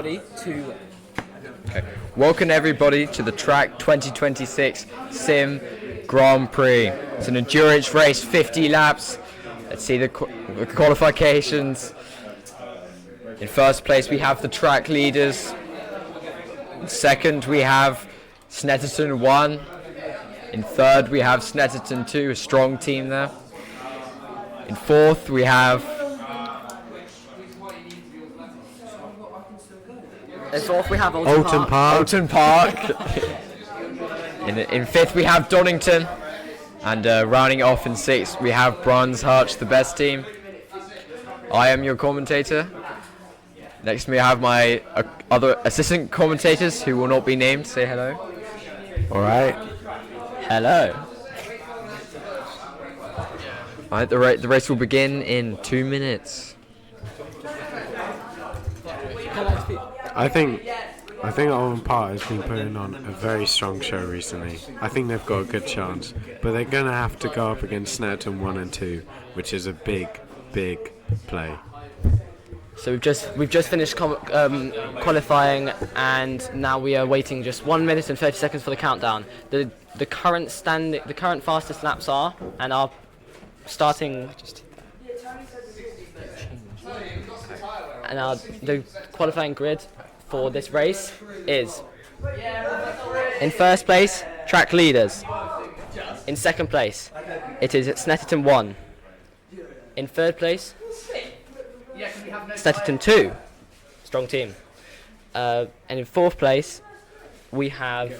To Okay. Welcome everybody to the Track 2026 Sim Grand Prix. It's an endurance race, 50 laps. Let's see the qualifications. In first place we have the track leaders. In second we have Snetterton 1. In third we have Snetterton 2, a strong team there. In fourth we have Alton Park. In fifth we have Donington, and rounding off in sixth we have Brands Hatch, the best team. I am your commentator. Next to me I have my other assistant commentators who will not be named. Say hello. All right. Hello. Alright, the race will begin in 2 minutes. I think Owen Park has been putting on a very strong show recently. I think they've got a good chance, but they're going to have to go up against Snetterton 1 and 2, which is a big play. So we've just finished qualifying, and now we are waiting just 1 minute and 30 seconds for the countdown. The current fastest laps are starting. And the qualifying grid for this race is: in first place, track leaders. In second place, it is Snetterton 1. In third place, Snetterton 2, strong team. And in fourth place, we have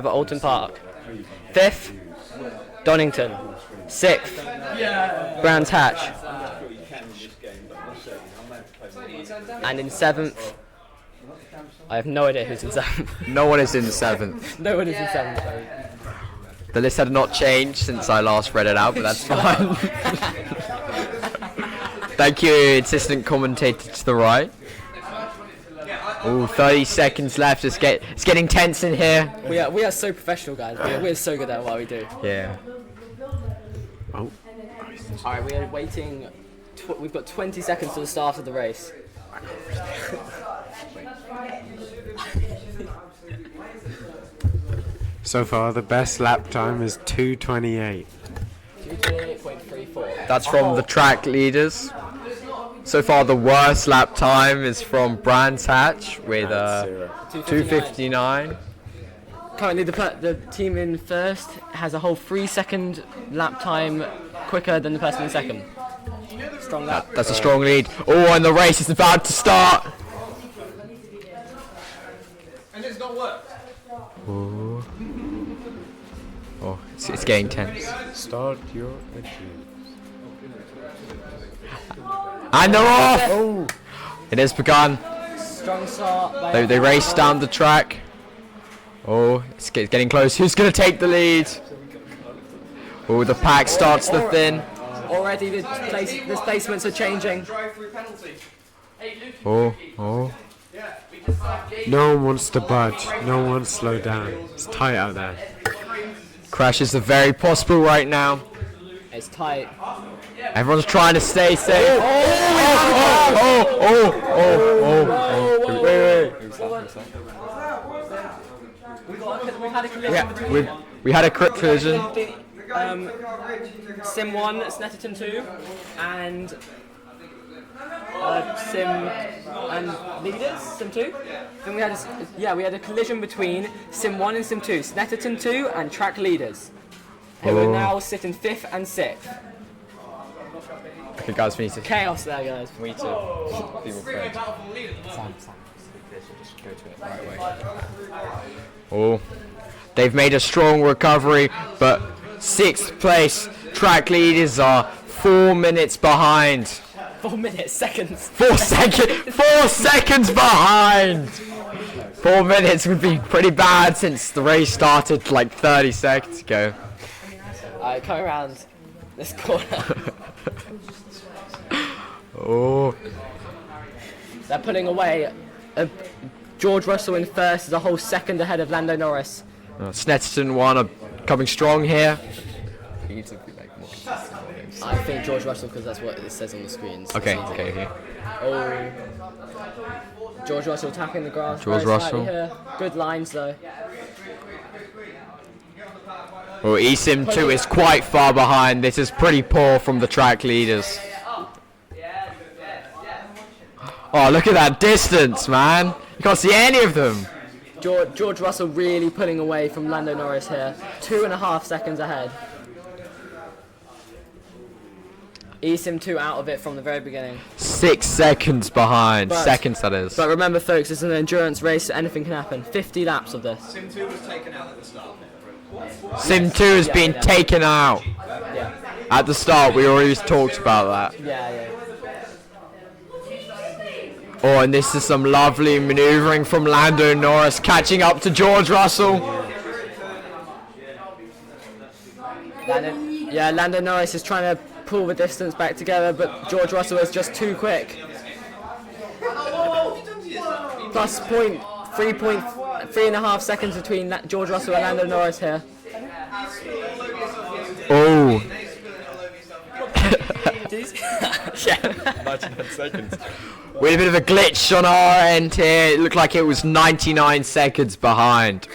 Alton Park. Fifth, Donington. Sixth, Brands Hatch. And in seventh, I have no idea who's in seventh. No one is in seventh. No one is in seventh. Sorry. The list had not changed since I last read it out, but that's fine. Thank you, assistant commentator to the right. Oh, 30 seconds left. It's getting tense in here. We are so professional, guys. We're so good at what we do. Yeah. Oh. Alright, we are waiting. We've got 20 seconds to the start of the race. So far, the best lap time is 2:28. 2:28.34. That's from the track leaders. So far, the worst lap time is from Brands Hatch with 2:59. Currently, the team in first has a whole 3-second lap time quicker than the person in second. Strong lap. That's a strong lead. Oh, and the race is about to start. And it's not worked. Oh, it's getting tense. Start your engine. And they're off! Oh. It has begun. Strong start. They race down the track. Oh, it's getting close. Who's going to take the lead? Oh, the pack starts to thin. Already the placements are changing. Oh. No one wants to budge. No one wants to slow down. It's tight out there. Crashes are very possible right now. It's tight. Everyone's trying to stay safe. We had a quick collision. Sim 1, Snetterton 2, and Sim and leaders, Sim 2. Then we had a collision between Sim 1 and Sim 2, Snetterton 2 and track leaders, who are now sitting 5th and 6th. Okay, guys, we need to. Chaos there, guys. We need to be prepared. Sam, just go to it right away. Oh, they've made a strong recovery, but 6th place track leaders are 4 minutes behind. 4 minutes, seconds. 4 seconds behind. 4 minutes would be pretty bad since the race started like 30 seconds ago. Alright, come around this corner. Oh. They're pulling away. George Russell in first is a whole second ahead of Lando Norris. Snetterton 1 are coming strong here. You need to be more consistent. I think George Russell, because that's what it says on the screens. Okay. Oh, George Russell tapping the grass. George very Russell. slightly here. Good lines though. Well, eSIM 2 is quite far behind. This is pretty poor from the track leaders. Oh, look at that distance, man. You can't see any of them. George Russell really pulling away from Lando Norris here. 2.5 seconds ahead. eSIM 2 out of it from the very beginning. 6 seconds behind. But- Seconds, that is. But remember, folks, it's an endurance race, so anything can happen. 50 laps of this. Sim 2 was taken out at the start. Sim 2 has been taken out. Yeah. At the start, we already talked about that. Yeah. Oh, and this is some lovely maneuvering from Lando Norris, catching up to George Russell. Lando Norris is trying to pull the distance back together, but George Russell is just too quick. Plus 3.5 seconds between George Russell and Lando Norris here. Oh. Yeah. 99 seconds. We had a bit of a glitch on our end here. It looked like it was 99 seconds behind.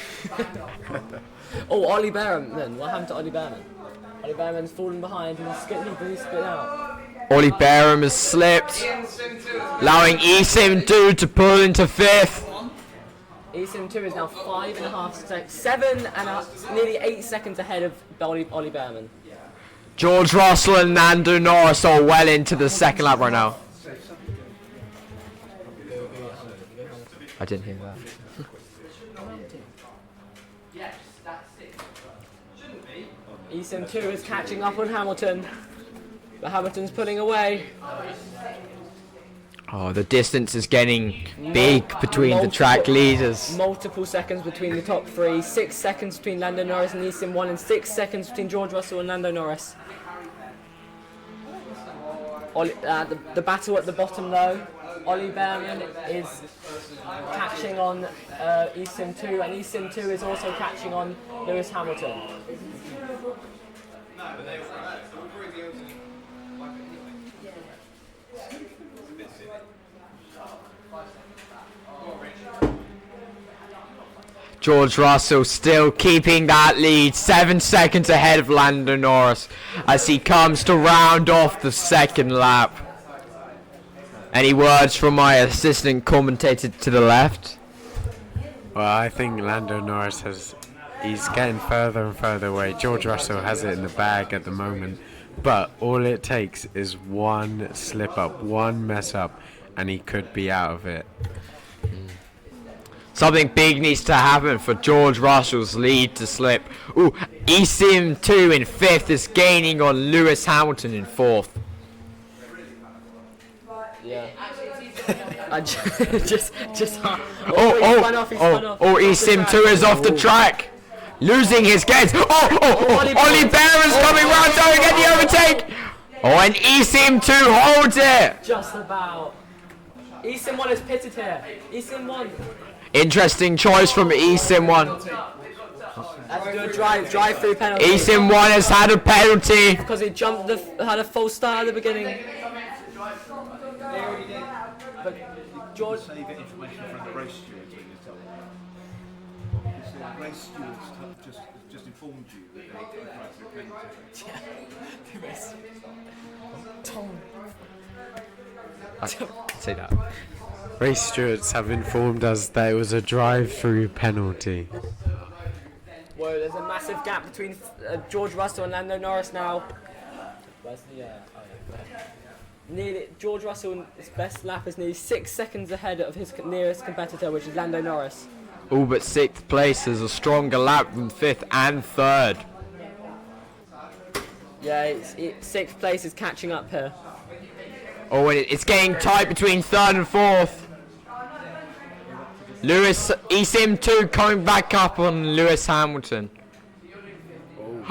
Oh, Ollie Bearman. What happened to Ollie Bearman? Ollie Bearman's fallen behind and he's split out. Ollie Bearman has slipped, allowing eSIM 2 to pull into 5th. eSIM 2 is now 5.5 seconds, nearly 8 seconds ahead of Ollie Bearman. George Russell and Lando Norris are well into the second lap right now. I didn't hear that. eSIM 2 is catching up on Hamilton, but Hamilton's pulling away. Oh, the distance is getting big between the track leaders. Multiple seconds between the top three, 6 seconds between Lando Norris and eSIM 1, and 6 seconds between George Russell and Lando Norris. The battle at the bottom though, Ollie Bearman is catching on eSIM 2, and eSIM 2 is also catching on Lewis Hamilton. George Russell still keeping that lead, 7 seconds ahead of Lando Norris as he comes to round off the second lap. Any words from my assistant commentator to the left? Well, I think Lando Norris he's getting further and further away. George Russell has it in the bag at the moment, but all it takes is one slip up, one mess up, and he could be out of it. Something big needs to happen for George Russell's lead to slip. Ooh, eSIM 2 in 5th is gaining on Lewis Hamilton in 4th. Yeah. just eSIM 2 is off the track. Losing his gains. Ollie Bearman's coming round trying to get the overtake. Oh, and eSIM 2 holds it. Just about. eSIM 1 is pitted here. eSIM 1. Interesting choice from eSIM 1. Has to do a drive-through penalty. eSIM 1 has had a penalty. Because he had a false start at the beginning. But George... So you get information from the race stewards when you tell them. Because the race stewards just informed you that they tried to penalty. The race... I can say that. Race stewards have informed us that it was a drive-through penalty. Whoa, there's a massive gap between George Russell and Lando Norris now. Where's the... George Russell's best lap is nearly 6 seconds ahead of his nearest competitor, which is Lando Norris. Oh, but 6th place is a stronger lap than 5th and 3rd. Yeah, 6th place is catching up here. Oh, and it's getting tight between 3rd and 4th. eSIM 2 coming back up on Lewis Hamilton.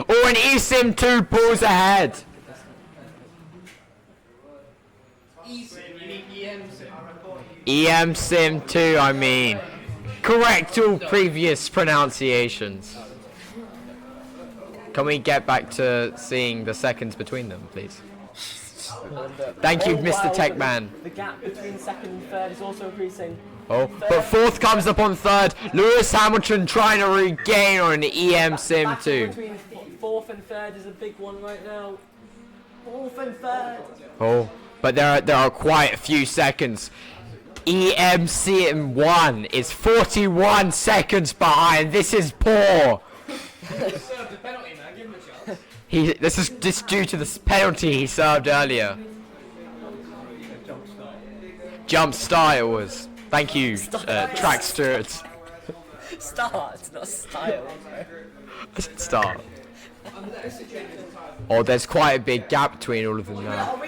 Oh, and eSIM 2 pulls ahead. eSIM 2, I mean. Correct all previous pronunciations. Can we get back to seeing the seconds between them, please? Thank you, Mr. Techman. The gap between second and third is also increasing. Oh, but fourth comes up on third. Lewis Hamilton trying to regain on an EM Sim 2. Between fourth and third is a big one right now. Fourth and third. Oh, but there are quite a few seconds. EM Sim 1 is 41 seconds behind. This is poor. This is just due to the penalty he served earlier. Jump start it was. Thank you, track stewards. Start, not style. I said start. Oh, there's quite a big gap between all of them now.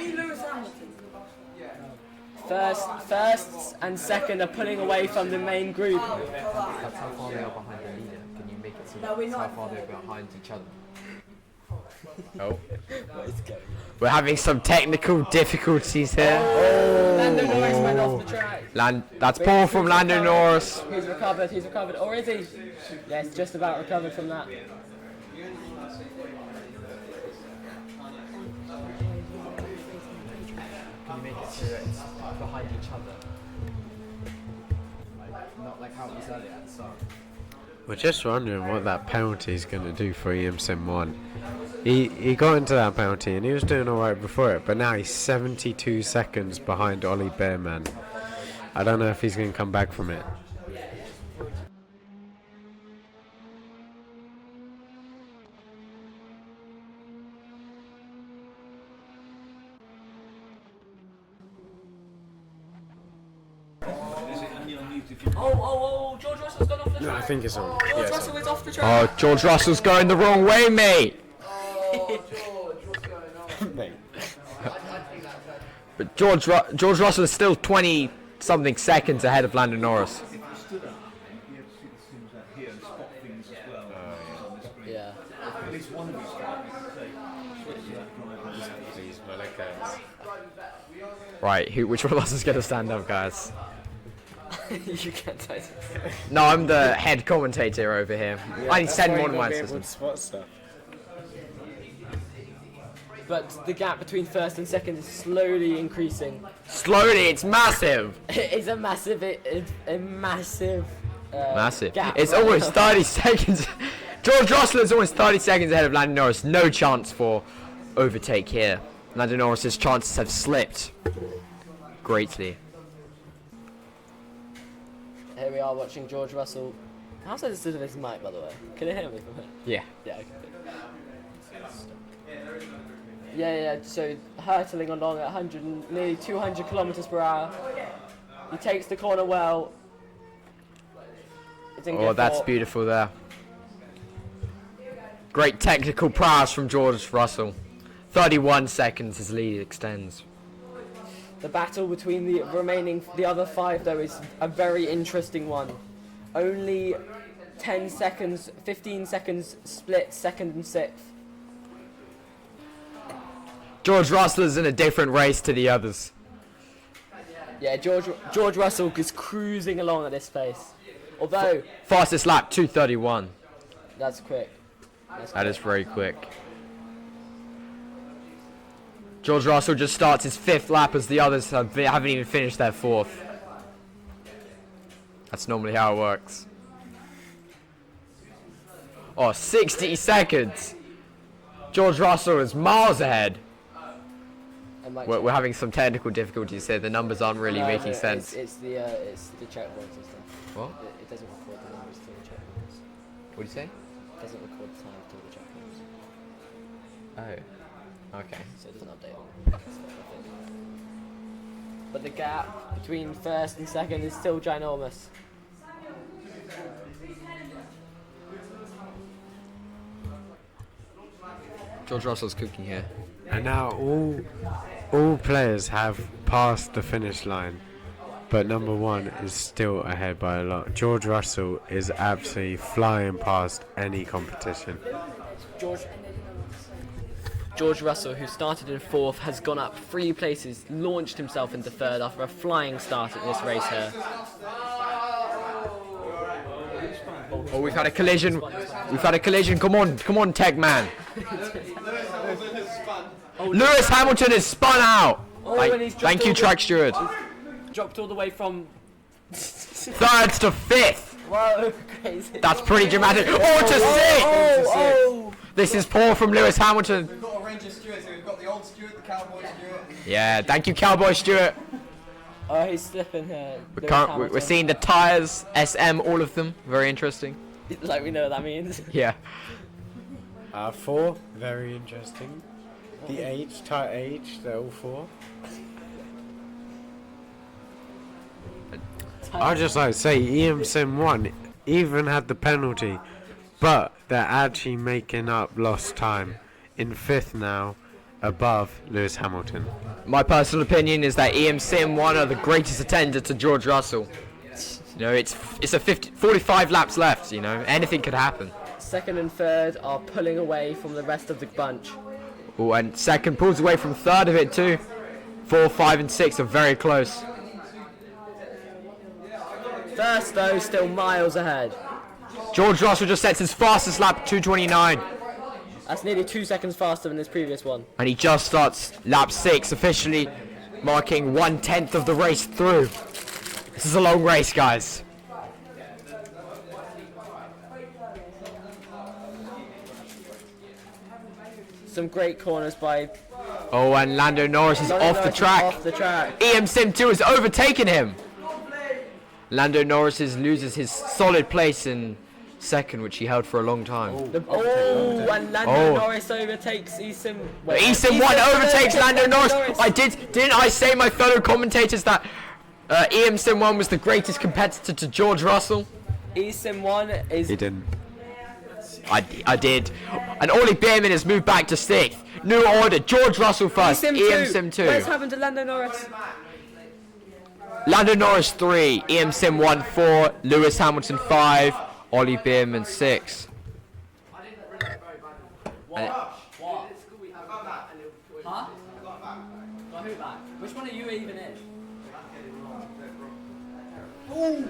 First and second are pulling away from the main group. That's how far they are behind the leader. Can you make it so that's how far they're behind each other? Oh. We're having some technical difficulties here. Lando Norris went off the track. That's Paul from Lando Norris. He's recovered. Or is he? Yes, just about recovered from that. Can you make it so it's behind each other? Not like how it was earlier at the start. We're just wondering what that penalty is going to do for EM Sim 1. He got into that penalty and he was doing alright before it, but now he's 72 seconds behind Ollie Bearman. I don't know if he's going to come back from it. Oh, George Russell's gone off the track. No, I think it's on. George Russell is off the track. Oh, George Russell's going the wrong way, mate. But George Russell is still 20-something seconds ahead of Lando Norris. If you stood up, you have to see the sims out here and spot things as well on the screen. Yeah. At least one of you say, Right, which one of us is going to stand up, guys? You can't say. No, I'm the head commentator over here. I need 10 more in my system. Spot stuff. But the gap between first and second is slowly increasing. Slowly, it's massive. It is a massive Massive. gap It's right almost now. 30 seconds. George Russell is almost 30 seconds ahead of Lando Norris. No chance for overtake here. Lando Norris's chances have slipped greatly. Here we are watching George Russell. How's that to his mic, by the way? Can you hear me from here? Yeah. Yeah, okay. Yeah, so hurtling along at nearly 200 kilometers per hour. He takes the corner well. It's in Oh, good that's form. beautiful there. Great technical prowess from George Russell. 31 seconds his lead extends. The battle between the other five, though, is a very interesting one. Only 10 seconds, 15 seconds split second and sixth. George Russell is in a different race to the others. Yeah, George Russell is cruising along at this pace. Although, Fastest lap, 2:31. that's quick. That is very quick. George Russell just starts his fifth lap as the others haven't even finished their fourth. That's normally how it works. Oh, 60 seconds. George Russell is miles ahead. We're having some technical difficulties here. The numbers aren't really making sense. It's the checkpoint system. What? It doesn't record the numbers till the checkpoints. What do you say? It doesn't record the time till the checkpoints. Oh. Okay. So it doesn't update on. But the gap between first and second is still ginormous. George Russell's cooking here. And now all players have passed the finish line, but number one is still ahead by a lot. George Russell is absolutely flying past any competition. George Russell, who started in fourth, has gone up 3 places, launched himself into third after a flying start at this race here. Oh, we've had a collision. We've had a collision. Come on, Tech Man. Lewis Hamilton is spun out. And he's Thank you, track steward. dropped all the way from. Third to fifth. Whoa, crazy. That's pretty dramatic. Oh, to sixth. Oh. This is poor from Lewis Hamilton. We've got a range of stewards here. We've got the old steward, the cowboy steward. Yeah, thank you, Cowboy Stewart. Oh, he's slipping here. We're seeing the tyres, SM, all of them. Very interesting. Like we know what that means. Yeah. 4, very interesting. The H, tyre H, they're all 4. I'd just like to say EM Sim 1 even had the penalty, but they're actually making up lost time. In 5th now, above Lewis Hamilton. My personal opinion is that EM Sim 1 are the greatest attender to George Russell. You know, it's a 45 laps left, you know, anything could happen. Second and third are pulling away from the rest of the bunch. Oh, and second pulls away from third of it too. 4, 5 and 6 are very close. First though, still miles ahead. George Russell just sets his fastest lap, 2:29. That's nearly 2 seconds faster than his previous one. And he just starts lap 6, officially marking 1/10 of the race through. This is a long race, guys. Some great corners by Oh, and Lando Norris is off the track. Off the track. EM Sim 2 has overtaken him. Lando Norris loses his solid place in second, which he held for a long time. And Lando Norris overtakes Eason. Eason 1 overtakes Lando Norris. Didn't I say, my fellow commentators, that EM Sim 1 was the greatest competitor to George Russell? Eason 1 is. He didn't. I did. And Ollie Bearman has moved back to 6th. New order. George Russell first. EM Sim 2. What's happened to Lando Norris? Lando Norris 3. EM Sim 1 4. Lewis Hamilton 5. Ollie Bearman 6. Which one are you even in? Oh!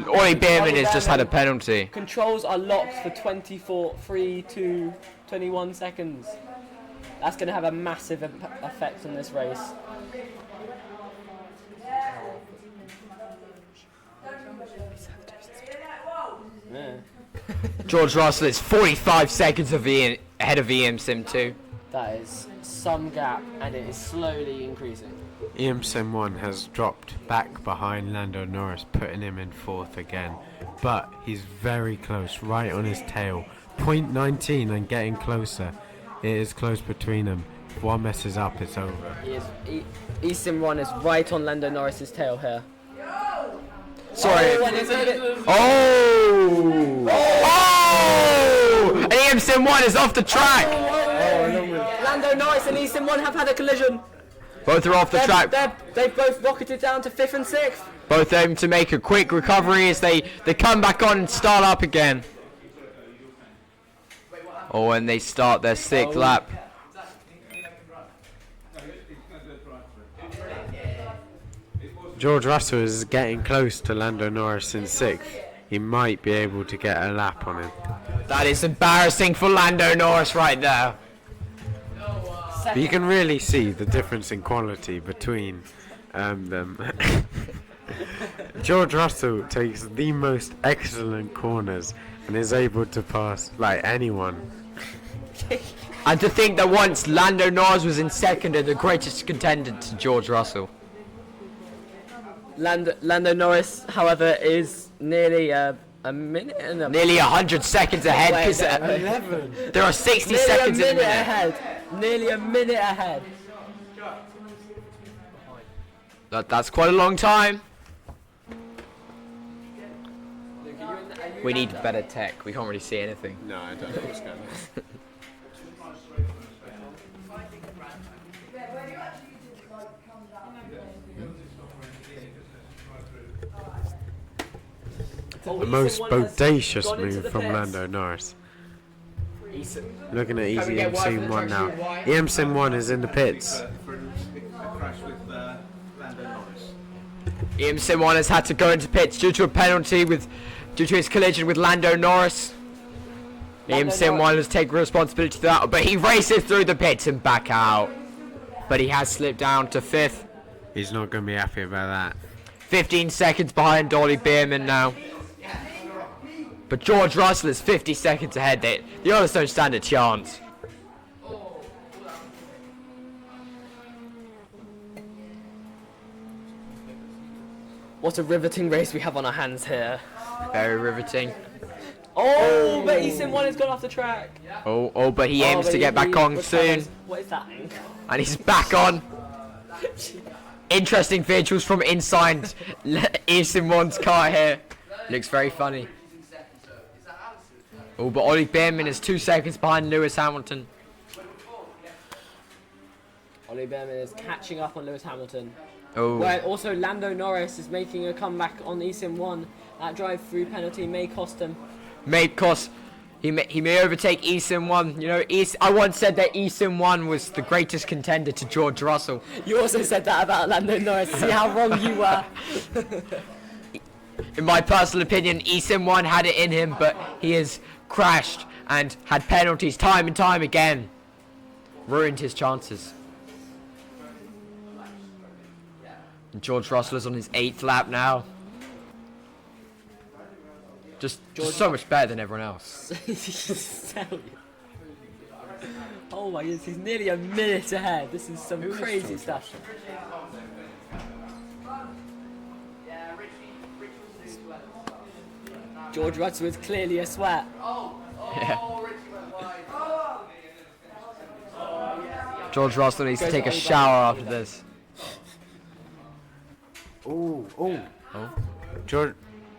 Ollie Bearman has just had a penalty. Controls are locked for 3 to 21 seconds. That's going to have a massive effect on this race. Yeah. George Russell is 45 seconds ahead of EM Sim 2. That is some gap, and it is slowly increasing. EM Sim 1 has dropped back behind Lando Norris, putting him in 4th again. But he's very close, right on his tail. 0.19 and getting closer. It is close between them. If one messes up, it's over. Easton 1 is right on Lando Norris's tail here. Sorry. And EM Sim 1 is off the track. Lando Norris and Easton 1 have had a collision. Both are off the track. They've both rocketed down to 5th and 6th. Both aim to make a quick recovery as they come back on and start up again. Oh, and they start their 6th lap. George Russell is getting close to Lando Norris in 6th. He might be able to get a lap on him. That is embarrassing for Lando Norris right there. But you can really see the difference in quality between them. George Russell takes the most excellent corners and is able to pass like anyone. And to think that once Lando Norris was in 2nd and the greatest contender to George Russell. Lando Norris, however, is nearly a minute and nearly 100 seconds ahead because there are 60 seconds in a minute. Nearly a minute ahead. That's quite a long time. We need better tech. We can't really see anything. No, I don't know what's going on. The most bodacious move from Lando Norris. Looking at EM Sim 1 now. EM Sim 1 is in the pits. For a crash with Lando Norris. Sim 1 has had to go into pits due to a penalty due to his collision with Lando Norris. Sim 1 has taken responsibility for that, but he races through the pits and back out. But he has slipped down to 5th. He's not going to be happy about that. 15 seconds behind Ollie Bearman now. But George Russell is 50 seconds ahead. The others don't stand a chance. What a riveting race we have on our hands here. Very riveting. Oh, but Sim 1 has gone off the track. Oh, but he aims to get back on soon. What is that? And he's back on. Interesting visuals from inside Sim 1's car here. Looks very funny. Oh, but Ollie Bearman is 2 seconds behind Lewis Hamilton. Ollie Bearman is catching up on Lewis Hamilton. Oh. Where also Lando Norris is making a comeback on Sim 1. That drive-through penalty may cost him. He may overtake Sim 1. You know, I once said that Sim 1 was the greatest contender to George Russell. You also said that about Lando Norris. See how wrong you were. In my personal opinion, Sim 1 had it in him, but he has crashed and had penalties time and time again. Ruined his chances. And George Russell is on his 8th lap now. Just so much better than everyone else. Oh my goodness, he's nearly a minute ahead. This is some crazy stuff. George Russell is clearly a sweat. Yeah. George Russell needs to take a shower after this. Oh.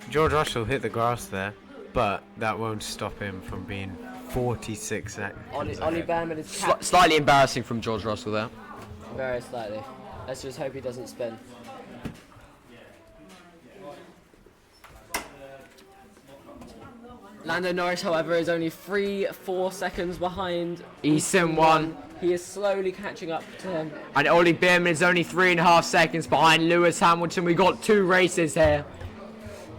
George Russell hit the grass there, but that won't stop him from being 46 seconds. Ollie Bearman is Slightly embarrassing from George Russell there. very slightly. Let's just hope he doesn't spin. Lando Norris, however, is only 3-4 seconds behind Sim 1. He is slowly catching up to him. And Ollie Bearman is only 3.5 seconds behind Lewis Hamilton. We got 2 races here.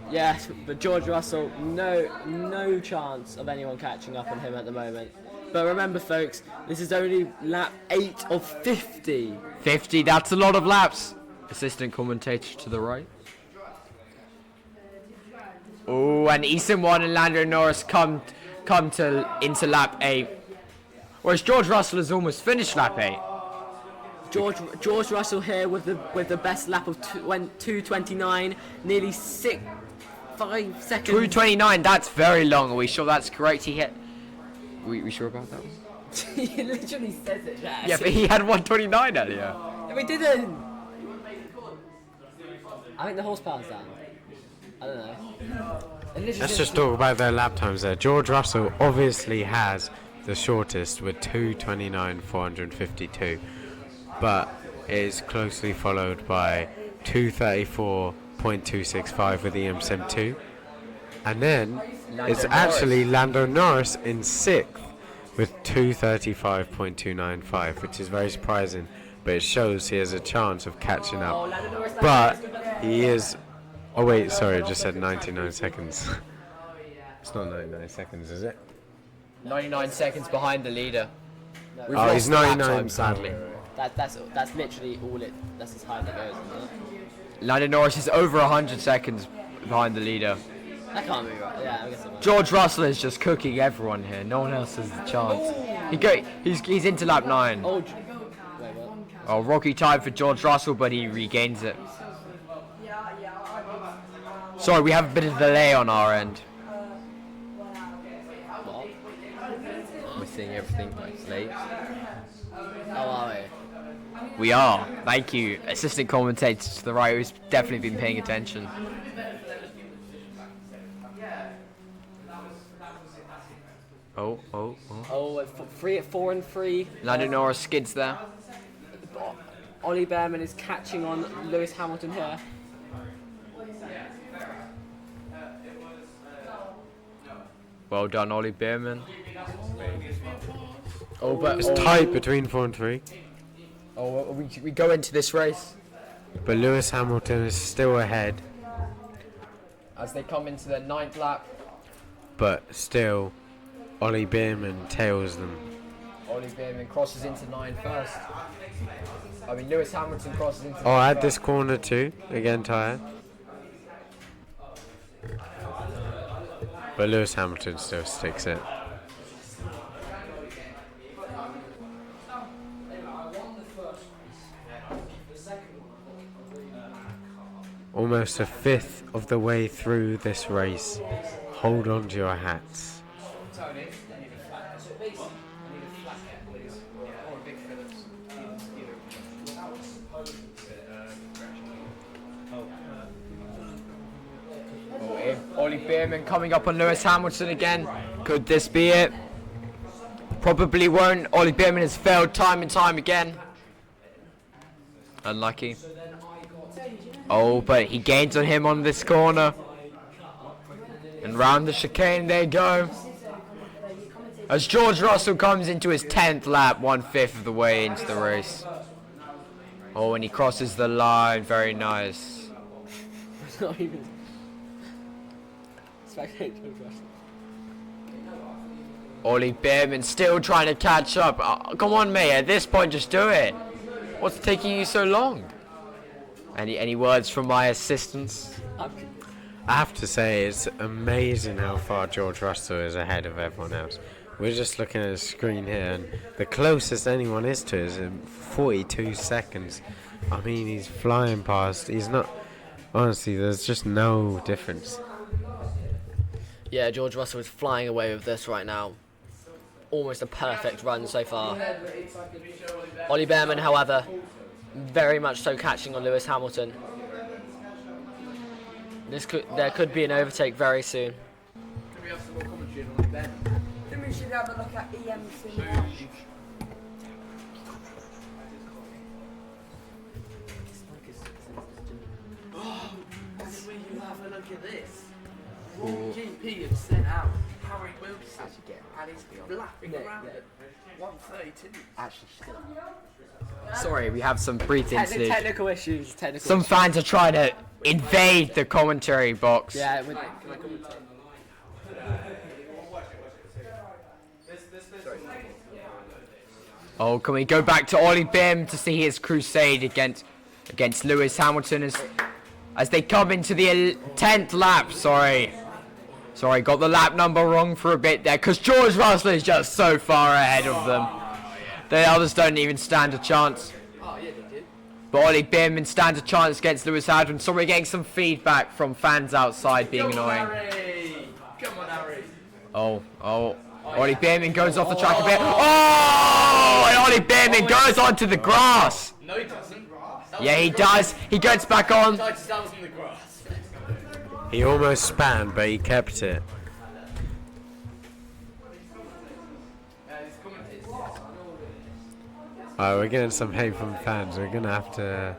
Yes, but George Russell, no chance of anyone catching up on him at the moment. But remember, folks, this is only lap 8 of 50. 50, that's a lot of laps. Assistant commentator to the right. Oh, and Sim 1 and Lando Norris come into lap 8. Whereas George Russell has almost finished lap 8. George Russell here with the best lap of 2:29, nearly 5 seconds. 2:29, that's very long. Are we sure that's correct? He hit. We sure about that one? He literally says it there. Yeah, but he had 1:29 earlier. No, we didn't. I think the horsepower's down. I don't know. Let's just talk about their lap times there. George Russell obviously has the shortest with 2:29.452, but is closely followed by 2:34.265 with the Sim 2, and then it's actually Lando Norris in 6th with 2:35.295, which is very surprising, but it shows he has a chance of catching up. But he is. Oh wait, sorry, I just said 99 seconds. It's not 99 seconds, is it? 99 seconds behind the leader. Oh, he's 99 time, sadly. That's literally all it. That's as high as it goes, isn't it? Lando Norris is over 100 seconds behind the leader. That can't be right. Yeah, I guess it might. George Russell is just cooking everyone here. No one else has the chance. He's into lap 9. Oh, wait, what? Oh, rocky time for George Russell, but he regains it. Sorry, we have a bit of delay on our end. What? We're seeing everything like late. Oh, are we? We are. Thank you, assistant commentator to the right, who's definitely been paying attention. Oh. Oh, 4 and 3. Lando Norris skids there. Ollie Bearman is catching on Lewis Hamilton here. Well done, Ollie Bearman. Oh, but It's tight between 4 and 3. we go into this race. but Lewis Hamilton is still ahead. As they come into their 9th lap, But still, Ollie Bearman tails them. Ollie Bearman crosses into 9 first. I mean, Lewis Hamilton crosses into Oh, 9 at first. this corner too, again tired. But Lewis Hamilton still sticks it. Almost a fifth of the way through this race. Hold on to your hats. Ollie Bearman coming up on Lewis Hamilton again. Could this be it? Probably won't. Ollie Bearman has failed time and time again. Unlucky. Oh, but he gains on him on this corner. And round the chicane they go. As George Russell comes into his 10th lap, 1/5 of the way into the race. Oh, and he crosses the line. Very nice. It's not even. Spectate George Russell. Ollie Bearman still trying to catch up. Oh, come on, mate. At this point, just do it. What's taking you so long? Any words from my assistants? I have to say, it's amazing how far George Russell is ahead of everyone else. We're just looking at the screen here, and the closest anyone is to is in 42 seconds. I mean, he's flying past. He's not. Honestly, there's just no difference. Yeah, George Russell is flying away with this right now. Almost a perfect run so far. Ollie Bearman, however, very much so catching on Lewis Hamilton. There could be an overtake very soon. Can we have some more commentary on Ollie Bearman? Then we should have a look at EM now. Oh, will you have a look at this? GP have sent out Harry Wilson and he's flapping around at 132. Actually, still. Sorry, we have some breathing sleep. Technical issues. Some fans are trying to invade the commentary box. Yeah, Can I commentate? Oh, can we go back to Ollie Bearman to see his crusade against Lewis Hamilton as they come into the 10th lap? Sorry, got the lap number wrong for a bit there because George Russell is just so far ahead of them. The others don't even stand a chance. Oh, yeah, they did. But Ollie Bearman stands a chance against Lewis Hamilton, so we're getting some feedback from fans outside being annoying. Come on, Harry. Oh, Ollie Bearman goes off the track a bit. Oh, and Ollie Bearman goes onto the grass. No, he doesn't. Yeah, he does. He gets back on. That was in the grass. He almost span, but he kept it. We're getting some hate from fans. We're gonna have to.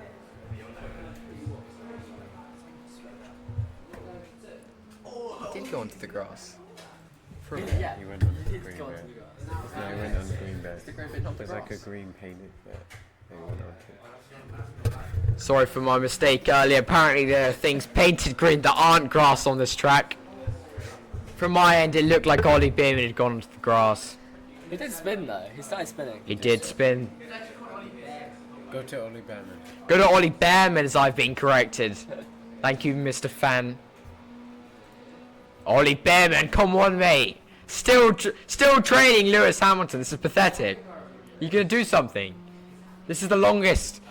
He did go onto the grass. Yeah, he went on the green bit. Yeah, he went on the green bit. There's like a green painted bit. He went onto it. Sorry for my mistake earlier. Apparently there are things painted green that aren't grass on this track. From my end, it looked like Ollie Bearman had gone onto the grass. He did spin though. He started spinning. He did spin. Go to Ollie Bearman. Go to Ollie Bearman as I've been corrected. Thank you, Mr. Fan. Ollie Bearman, come on, mate. Still training Lewis Hamilton. This is pathetic. You're gonna do something. This is the longest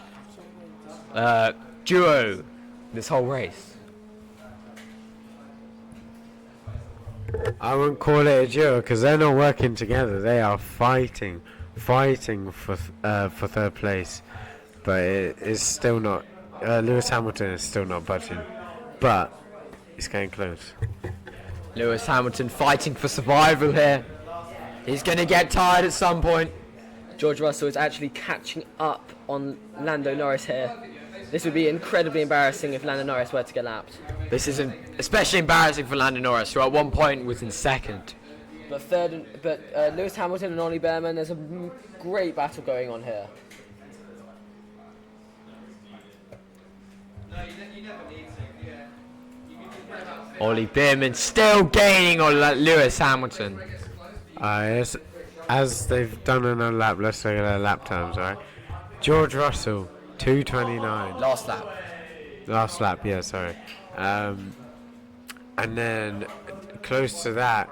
duo this whole race. I wouldn't call it a duo because they're not working together. They are fighting for third place, but it is still not. Lewis Hamilton is still not budging, but it's getting close. Lewis Hamilton fighting for survival here. He's gonna get tired at some point. George Russell is actually catching up on Lando Norris here. This would be incredibly embarrassing if Lando Norris were to get lapped. This is especially embarrassing for Lando Norris, who at one point was in second. But Lewis Hamilton and Ollie Bearman, there's a great battle going on here. Ollie Bearman still gaining on Lewis Hamilton. As they've done another lap, let's look at their lap times, alright? George Russell, 2:29. Last lap, yeah, sorry. And then close to that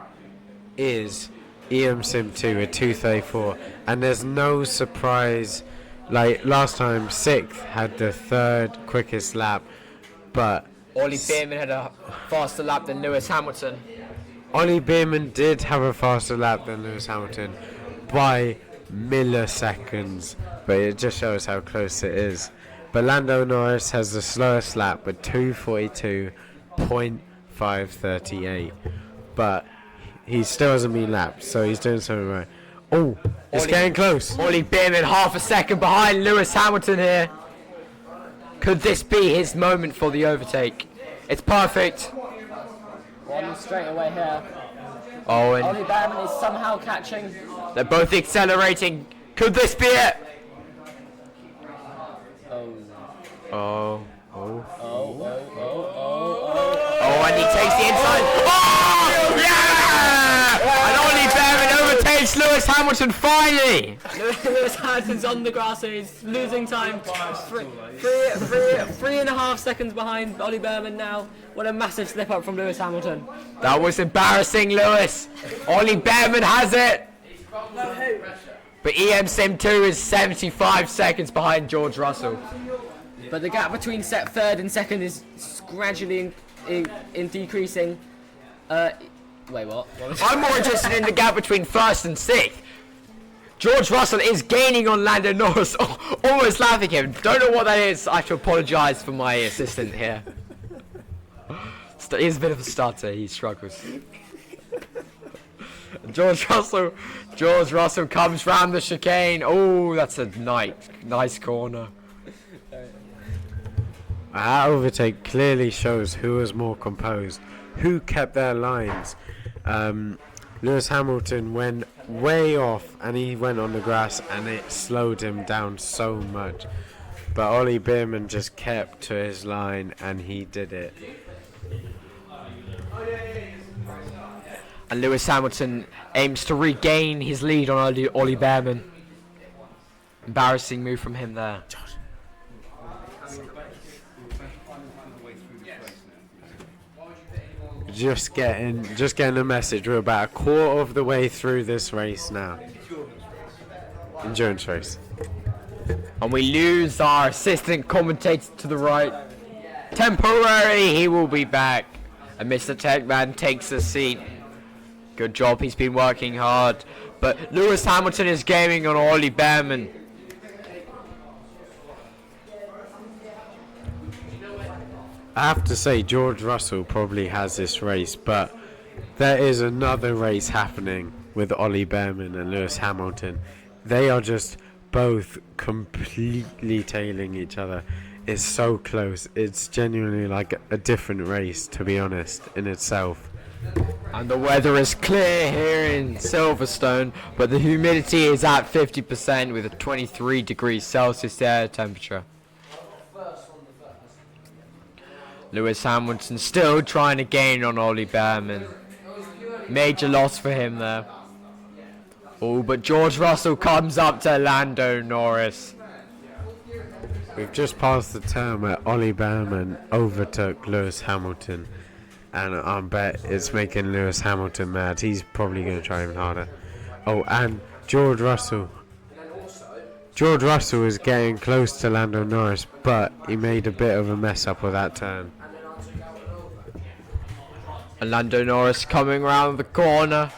is EM Sim 2 at 2:34. And there's no surprise, like last time, 6th had the 3rd quickest lap, but Ollie Bearman had a faster lap than Lewis Hamilton. Ollie Bearman did have a faster lap than Lewis Hamilton by milliseconds, but it just shows how close it is. But Lando Norris has the slowest lap with 2:42.538, but he still hasn't been lapped, so he's doing something right. Oh, it's getting close. Ollie Bearman half a second behind Lewis Hamilton here. Could this be his moment for the overtake? It's perfect. One straight away here. Oh, and Ollie Bearman is somehow catching. they're both accelerating. Could this be it? Oh, and he takes the inside. Oh, yeah! And Ollie Bearman overtakes Lewis Hamilton finally. Lewis Hamilton's on the grass and he's losing time. 3.5 seconds behind Ollie Bearman now. What a massive slip up from Lewis Hamilton. That was embarrassing, Lewis. Ollie Bearman has it. But EM Sim 2 is 75 seconds behind George Russell. But the gap between 3rd and 2nd is gradually in decreasing. Wait, what? I'm more interested in the gap between 1st and 6th. George Russell is gaining on Lando Norris, almost laughing him. Don't know what that is. I have to apologise for my assistant here. He's a bit of a stutter. He struggles. George Russell comes round the chicane. Oh, that's a nice corner. That overtake clearly shows who was more composed, who kept their lines. Lewis Hamilton went way off and he went on the grass and it slowed him down so much. But Ollie Bearman just kept to his line and he did it. And Lewis Hamilton aims to regain his lead on Ollie Bearman. Embarrassing move from him there. Just getting the message. We're about a quarter of the way through this race now. Endurance race. And we lose our assistant commentator to the right. Temporarily, he will be back. And Mr. Techman takes a seat. Good job, he's been working hard. But Lewis Hamilton is gaming on Ollie Bearman. I have to say George Russell probably has this race, but there is another race happening with Ollie Bearman and Lewis Hamilton. They are just both completely tailing each other. It's so close. It's genuinely like a different race, to be honest, in itself. And the weather is clear here in Silverstone, but the humidity is at 50% with a 23 degrees Celsius air temperature. Lewis Hamilton still trying to gain on Ollie Bearman. Major loss for him there. Oh, but George Russell comes up to Lando Norris. We've just passed the turn where Ollie Bearman overtook Lewis Hamilton. And I bet it's making Lewis Hamilton mad. He's probably going to try even harder. Oh, and George Russell. George Russell is getting close to Lando Norris, but he made a bit of a mess up with that turn. And Lando Norris coming around the corner.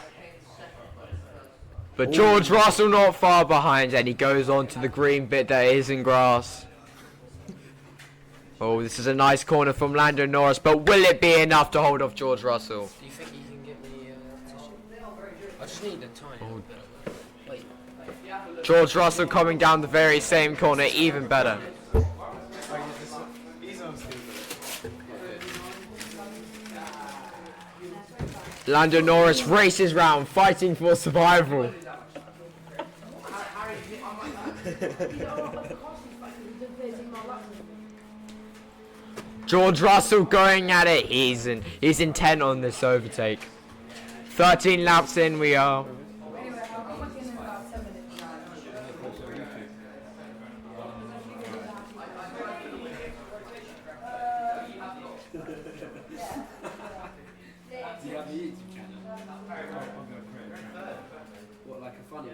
But George Russell not far behind, and he goes on to the green bit that isn't grass. Oh, this is a nice corner from Lando Norris, but will it be enough to hold off George Russell? Do you think you can get me tissue? I just need a tiny bit. Wait. George Russell coming down the very same corner, even better. Lando Norris races round, fighting for survival. George Russell going at it. He's intent on this overtake. 13 laps in we are. Anyway, I'll come back in about 10 minutes. Do you have a YouTube channel? What, like a funny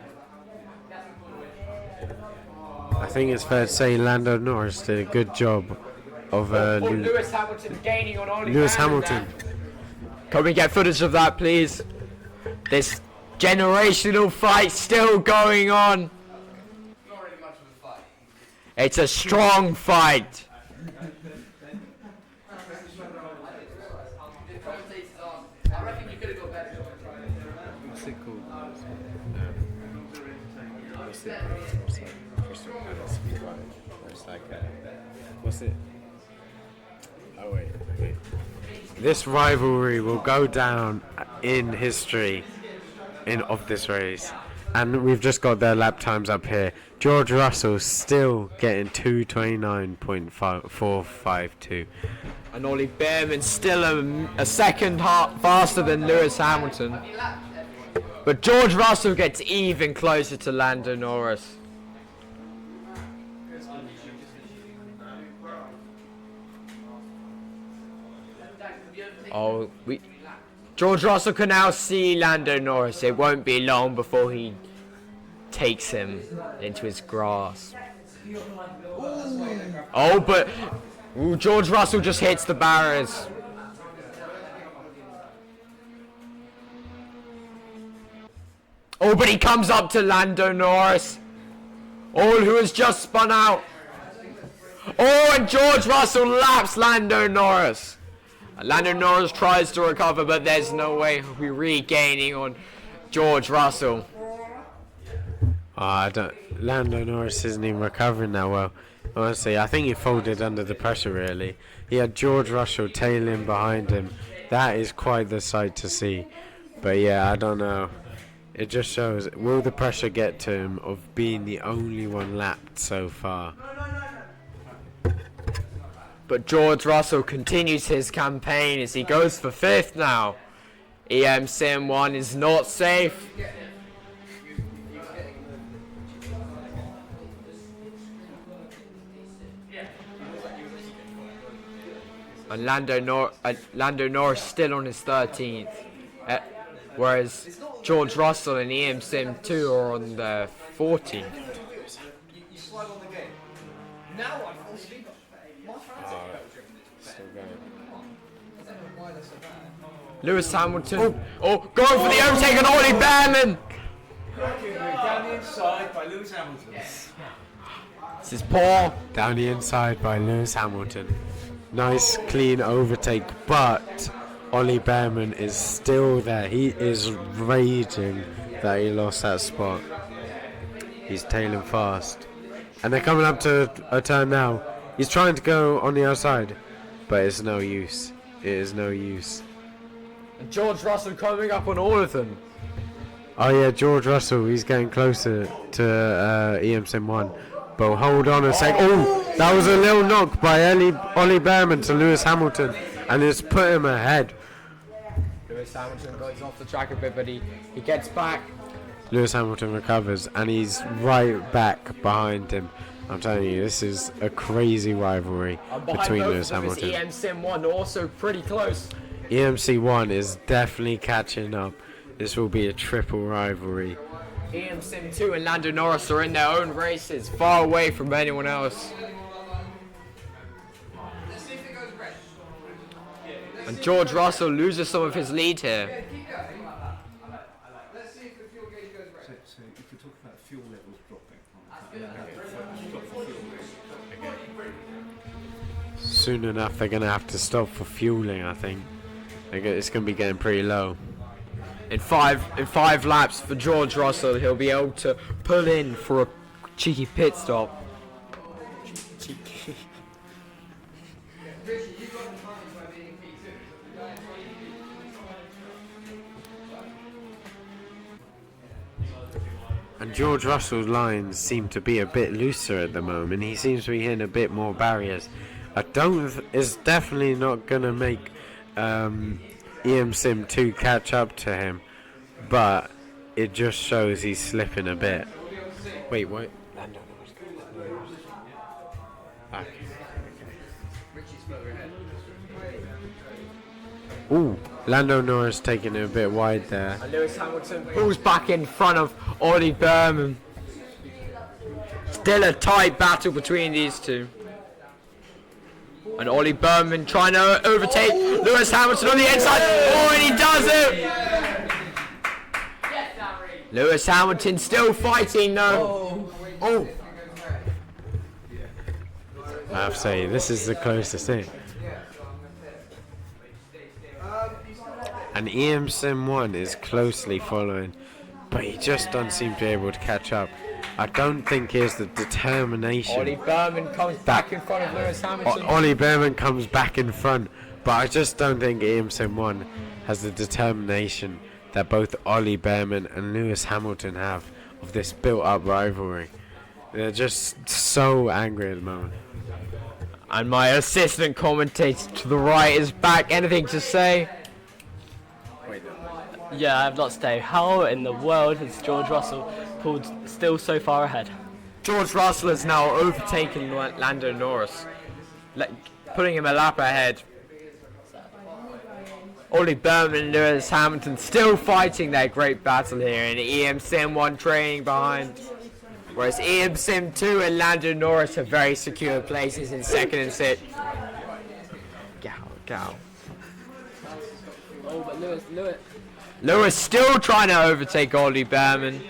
one? I think it's fair to say Lando Norris did a good job of Lewis Hamilton gaining on Ollie Lewis Bearman Hamilton. there. Can we get footage of that, please? This generational fight still going on. Not really much of a fight. It's a strong fight. The commentators aren't. I reckon you could have got better. What's it called? What's it? It's like Crystal Palace Speedway. It's like what's it? Oh wait. This rivalry will go down in history of this race, and we've just got their lap times up here. George Russell still getting 2:29.452. And Ollie Bearman still a second faster than Lewis Hamilton. But George Russell gets even closer to Lando Norris. Oh, George Russell can now see Lando Norris. It won't be long before he takes him into his grasp. Oh, but George Russell just hits the barriers. Oh, but he comes up to Lando Norris. Oh, who has just spun out. Oh, and George Russell laps Lando Norris. Lando Norris tries to recover, but there's no way he'll be regaining on George Russell. Lando Norris isn't even recovering that well. Honestly, I think he folded under the pressure, really. He had George Russell tailing behind him. That is quite the sight to see. But yeah, I don't know. It just shows, will the pressure get to him of being the only one lapped so far? But George Russell continues his campaign as he goes for 5th now. EM Sim 1 is not safe. And Lando Norris still on his 13th. Whereas George Russell and EM Sim 2 are on their 14th. You slide on the game. Now I fall asleep. Lewis Hamilton. Oh, going for the overtake on Ollie Bearman. Down the inside by Lewis Hamilton. This is poor. Down the inside by Lewis Hamilton. Nice, clean overtake, but Ollie Bearman is still there. He is raging that he lost that spot. He's tailing fast. And they're coming up to a turn now. He's trying to go on the outside, but it's no use. It is no use. And George Russell coming up on all of them. Oh yeah, George Russell, he's getting closer to EM Sim 1. But hold on a sec. Oh, that was a little knock by Ollie Bearman to Lewis Hamilton, and it's put him ahead. Lewis Hamilton goes off the track a bit, but he gets back. Lewis Hamilton recovers, and he's right back behind him. I'm telling you, this is a crazy rivalry between Lewis Hamilton. EM Sim 1 also pretty close. EMC 1 is definitely catching up. This will be a triple rivalry. EM Sim 2 and Lando Norris are in their own races, far away from anyone else. And George Russell loses some of his lead here. So if we talk about fuel levels dropping, Soon enough, they're going to have to stop for fueling, I think. It's going to be getting pretty low. In five laps for George Russell, he'll be able to pull in for a cheeky pit stop. Cheeky. And George Russell's lines seem to be a bit looser at the moment. He seems to be hitting a bit more barriers. It's definitely not gonna make EM Sim 2 catch up to him, but it just shows he's slipping a bit. Wait, what? Lando Norris. Okay. Ooh, Lando Norris taking it a bit wide there. And Lewis Hamilton pulls back in front of Ollie Bearman. Still a tight battle between these two. And Ollie Bearman trying to overtake Lewis Hamilton on the inside. Oh, and he does it! Lewis Hamilton still fighting though. Oh. I have to say, this is the closest thing. And EM Sim 1 is closely following, but he just doesn't seem to be able to catch up. I don't think he has the determination. Ollie Bearman comes back in front of Lewis Hamilton. Ollie Bearman comes back in front, but I just don't think EM Sim 1 has the determination that both Ollie Bearman and Lewis Hamilton have of this built-up rivalry. They're just so angry at the moment. And my assistant commentator to the right is back. Anything to say? Yeah, I have lots to say. How in the world has George Russell pulled still so far ahead? George Russell has now overtaken Lando Norris, putting him a lap ahead. Ollie Bearman and Lewis Hamilton still fighting their great battle here, and EM Sim 1 trailing behind. Whereas EM Sim 2 and Lando Norris have very secure places in second and sixth. Gow. Oh, but Lewis. Lewis still trying to overtake Ollie Bearman.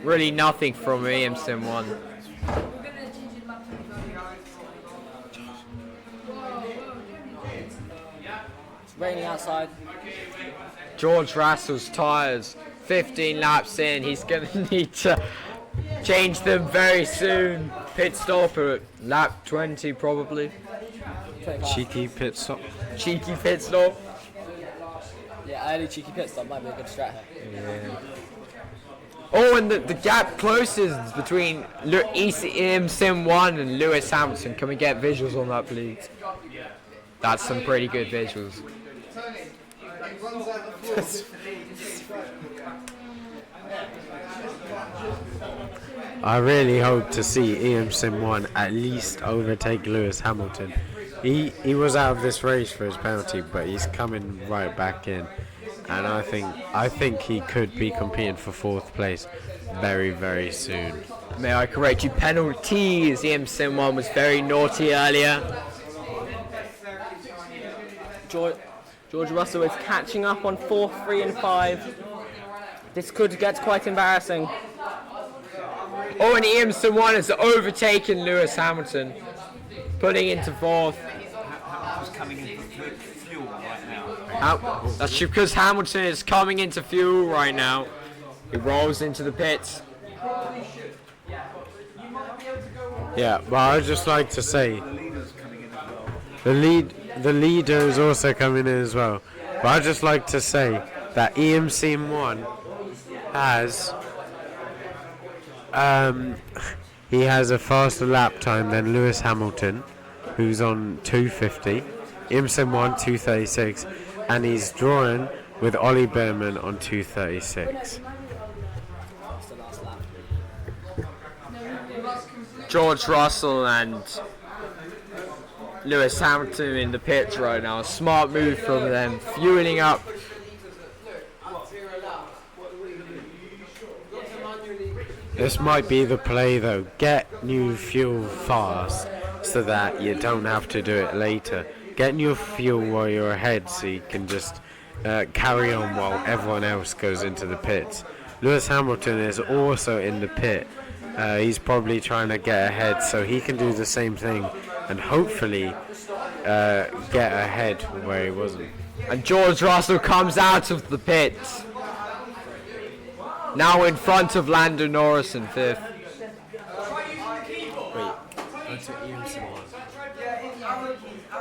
Really nothing from EM Sim 1. We're gonna change it back to It's raining outside. George Russell's tyres, 15 laps in, he's going to need to change them very soon. Pit stop at lap 20 probably. Cheeky pit stop. Cheeky pit stop. Yeah, early cheeky pit stop might be a good strat here. Oh, and the gap closes between EM Sim 1 and Lewis Hamilton. Can we get visuals on that, please? That's some pretty good visuals. I really hope to see EM Sim 1 at least overtake Lewis Hamilton. He was out of this race for his penalty, but he's coming right back in. And I think he could be competing for 4th place very, very soon. May I correct you? Penalties. EM Sim 1 was very naughty earlier. George Russell is catching up on 4, 3 and 5. This could get quite embarrassing. Oh, and EM Sim 1 has overtaken Lewis Hamilton, putting into 4th. Coming in for fuel right now. That's because Hamilton is coming into fuel right now. He rolls into the pits. Yeah, but I'd just like to say the leader is also coming in as well. But I'd just like to say that EM Sim 1 has he has a faster lap time than Lewis Hamilton, who's on 250. EM Sim 1 236, and he's drawing with Ollie Bearman on 236. George Russell and Lewis Hamilton in the pits right now. A smart move from them, fueling up. This might be the play though. Get new fuel fast so that you don't have to do it later. Get new fuel while you're ahead so you can just carry on while everyone else goes into the pits. Lewis Hamilton is also in the pit. He's probably trying to get ahead so he can do the same thing and hopefully get ahead where he wasn't. And George Russell comes out of the pits. Now in front of Lando Norris in 5th.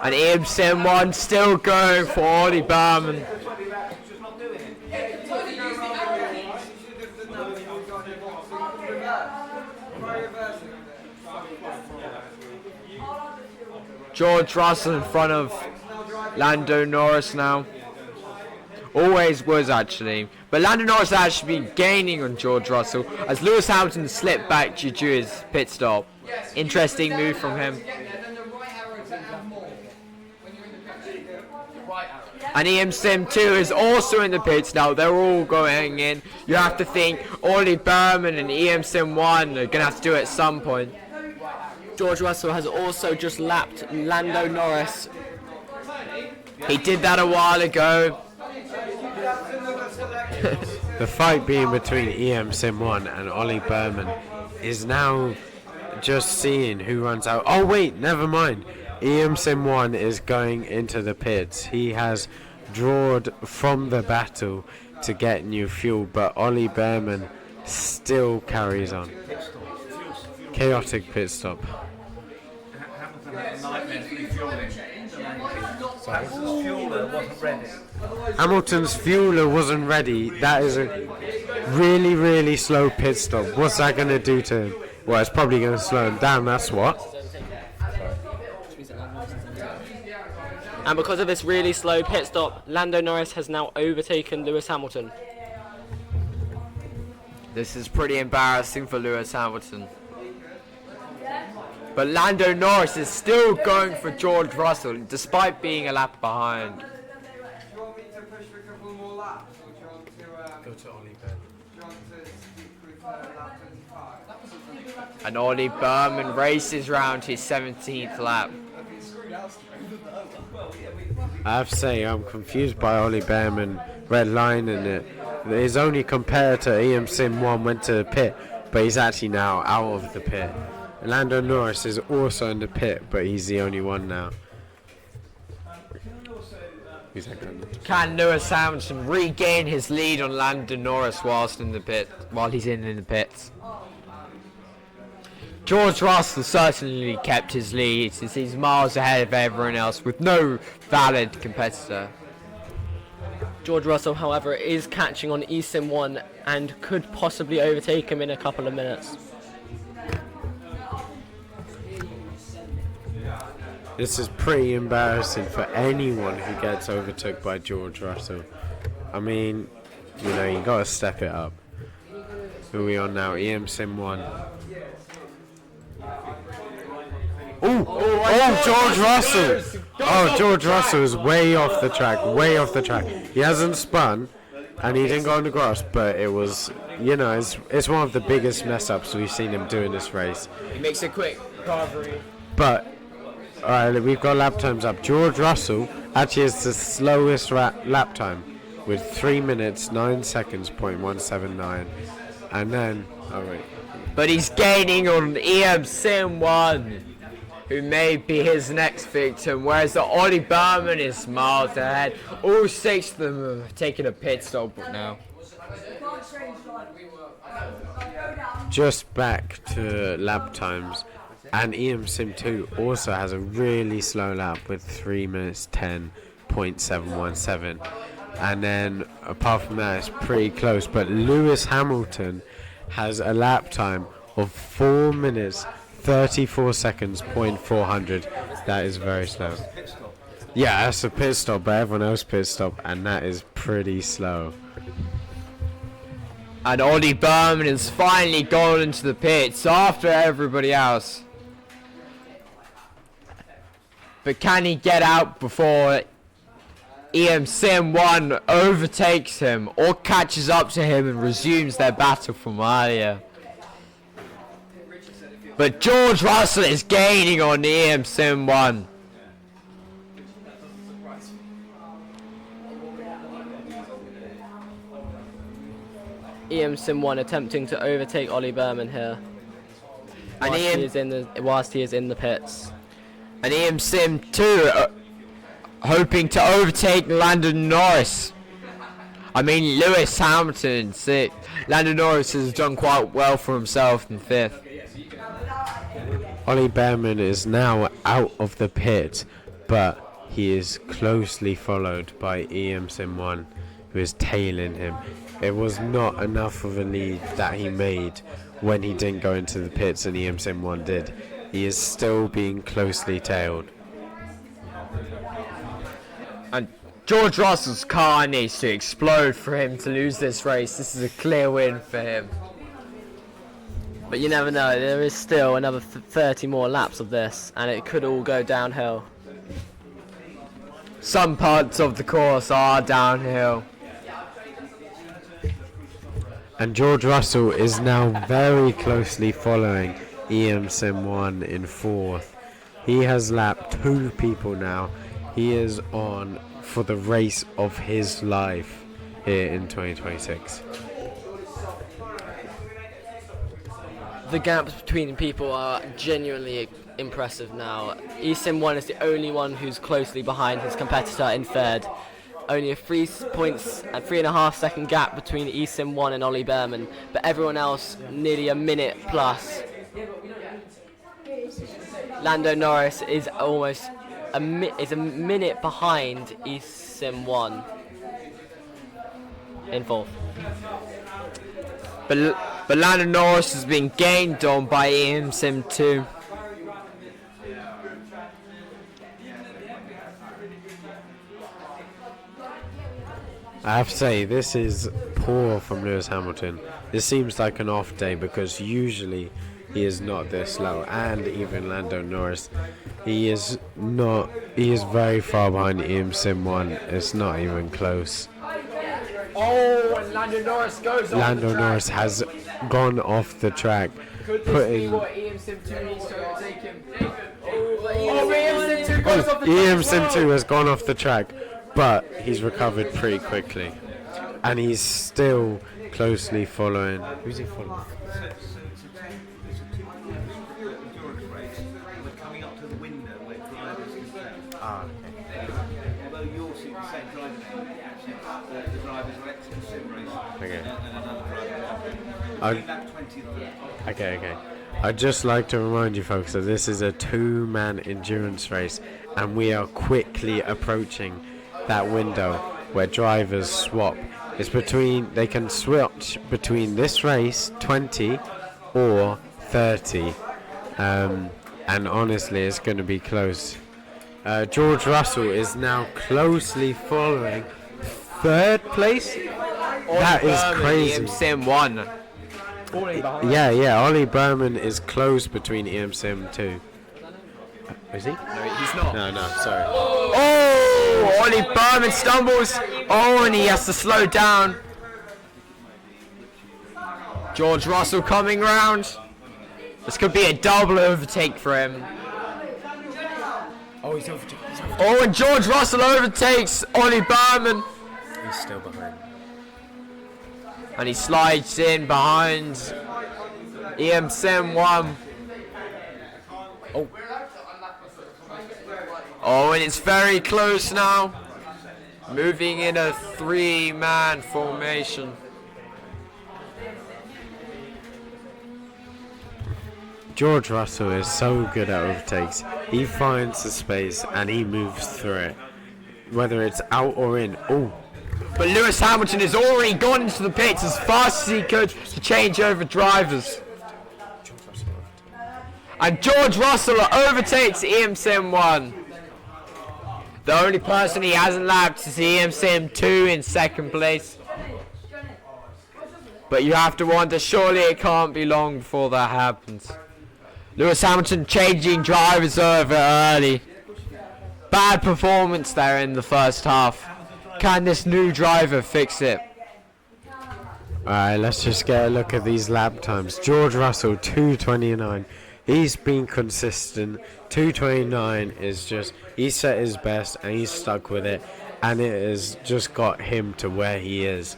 And Sim 1 still going for Ollie Bearman. George Russell in front of Lando Norris now. Always was actually. But Lando Norris has actually been gaining on George Russell as Lewis Hamilton slipped back due to his pit stop. Interesting move from him. And Sim 2 is also in the pits now. They're all going in. You have to think Ollie Bearman and Sim 1 are going to have to do it at some point. George Russell has also just lapped Lando Norris. He did that a while ago. The fight being between Sim 1 and Ollie Bearman is now just seeing who runs out. Oh wait, never mind. Sim 1 is going into the pits. He has drawn from the battle to get new fuel, but Ollie Bearman still carries on. Chaotic pit stop. Hamilton's fueler wasn't ready. That is a really, really slow pit stop. What's that going to do to him? Well, it's probably going to slow him down, that's what. And because of this really slow pit stop, Lando Norris has now overtaken Lewis Hamilton. This is pretty embarrassing for Lewis Hamilton. But Lando Norris is still going for George Russell despite being a lap behind. And Ollie Bearman races round his 17th lap. I have to say, I'm confused by Ollie Bearman red line in it. His only competitor, Sim 1, went to the pit, but he's actually now out of the pit. Lando Norris is also in the pit, but he's the only one now. Can Lewis Hamilton regain his lead on Lando Norris while he's in the pits? George Russell certainly kept his lead since he's miles ahead of everyone else with no valid competitor. George Russell, however, is catching on Sim 1 and could possibly overtake him in a couple of minutes. This is pretty embarrassing for anyone who gets overtook by George Russell. I mean, you gotta step it up. Who are we on now? Sim 1. George Russell! Oh, George Russell is way off the track. He hasn't spun, and he didn't go on the grass, but it was, it's one of the biggest mess-ups we've seen him do in this race. He makes a quick recovery. But, alright, we've got lap times up. George Russell actually is the slowest lap time, with 3 minutes, 9 seconds, .179. And then, but he's gaining on Sim 1. Who may be his next victim, whereas the Ollie Bearman is miles ahead. All 6 of them have taken a pit stop now. Just back to lap times, and Sim 2 also has a really slow lap with 3 minutes 10.717. And then apart from that, it's pretty close. But Lewis Hamilton has a lap time of 4 minutes 34 seconds, .400. That is very slow. Yeah, that's a pit stop, but everyone else pit stop, and that is pretty slow. And Ollie Bearman has finally gone into the pits after everybody else. But can he get out before Sim 1 overtakes him or catches up to him and resumes their battle from earlier? But George Russell is gaining on Sim 1. Sim 1 attempting to overtake Ollie Bearman here. And whilst he is in the pits. And Sim 2 hoping to overtake Lando Norris. I mean Lewis Hamilton. Lando Norris has done quite well for himself in 5th. Ollie Bearman is now out of the pit, but he is closely followed by EM Sim 1, who is tailing him. It was not enough of a lead that he made when he didn't go into the pits and EM Sim 1 did. He is still being closely tailed. And George Russell's car needs to explode for him to lose this race. This is a clear win for him. But you never know, there is still another 30 more laps of this, and it could all go downhill. Some parts of the course are downhill. And George Russell is now very closely following EM Sim 1 in 4th. He has lapped 2 people now. He is on for the race of his life here in 2026. The gaps between people are genuinely impressive now. eSim 1 is the only one who's closely behind his competitor in 3rd. Only a 3 points and 3.5 second gap between eSim 1 and Ollie Bearman, but everyone else nearly a minute plus. Lando Norris is almost a minute behind eSim 1 in 4th. But Lando Norris has been gained on by EM Sim 2. I have to say, this is poor from Lewis Hamilton. This seems like an off day because usually he is not this low, and even Lando Norris, he is very far behind EM Sim 1. It's not even close. Oh, and Lando Norris goes off Lando Norris has gone off the track, Could this be what EM Sim 2 needs to overtake him? Oh, EM Sim 2 goes off the track. EM Sim 2 has gone off the track, but he's recovered pretty quickly, and he's still closely following. Who's he following? Coming up to the window where drivers can play. Although you're seeing the same driver name, the drivers are exiting sim race. Okay. And another driver. Lap 20. Okay. I'd just like to remind you folks that this is a 2-man endurance race, and we are quickly approaching that window where drivers swap. They can switch between this race 20 or 30, and honestly it's going to be close. George Russell is now closely following 3rd place. That is crazy. EM Sim 1. Yeah, Ollie Bearman is close between EM Sim 2. Is he? No, he's not. No, sorry. Oh, Ollie Bearman stumbles. Oh, and he has to slow down. George Russell coming round. This could be a double overtake for him. Oh, he's overtaken. Oh, and George Russell overtakes Ollie Bearman. He's still behind. And he slides in behind EM Sim 1. Oh, and it's very close now. Moving in a 3-man formation. George Russell is so good at overtakes. He finds the space and he moves through it, whether it's out or in. Oh, But Lewis Hamilton has already gone into the pits as fast as he could to change over drivers. And George Russell overtakes EM Sim 1. The only person he hasn't lapped is EM Sim 2 in 2nd place. But you have to wonder, surely it can't be long before that happens. Lewis Hamilton changing drivers over early. Bad performance there in the first half. Can this new driver fix it? alright, let's just get a look at these lap times. George Russell, 2:29. He's been consistent. 2:29 is just, he set his best and he's stuck with it, and it has just got him to where he is.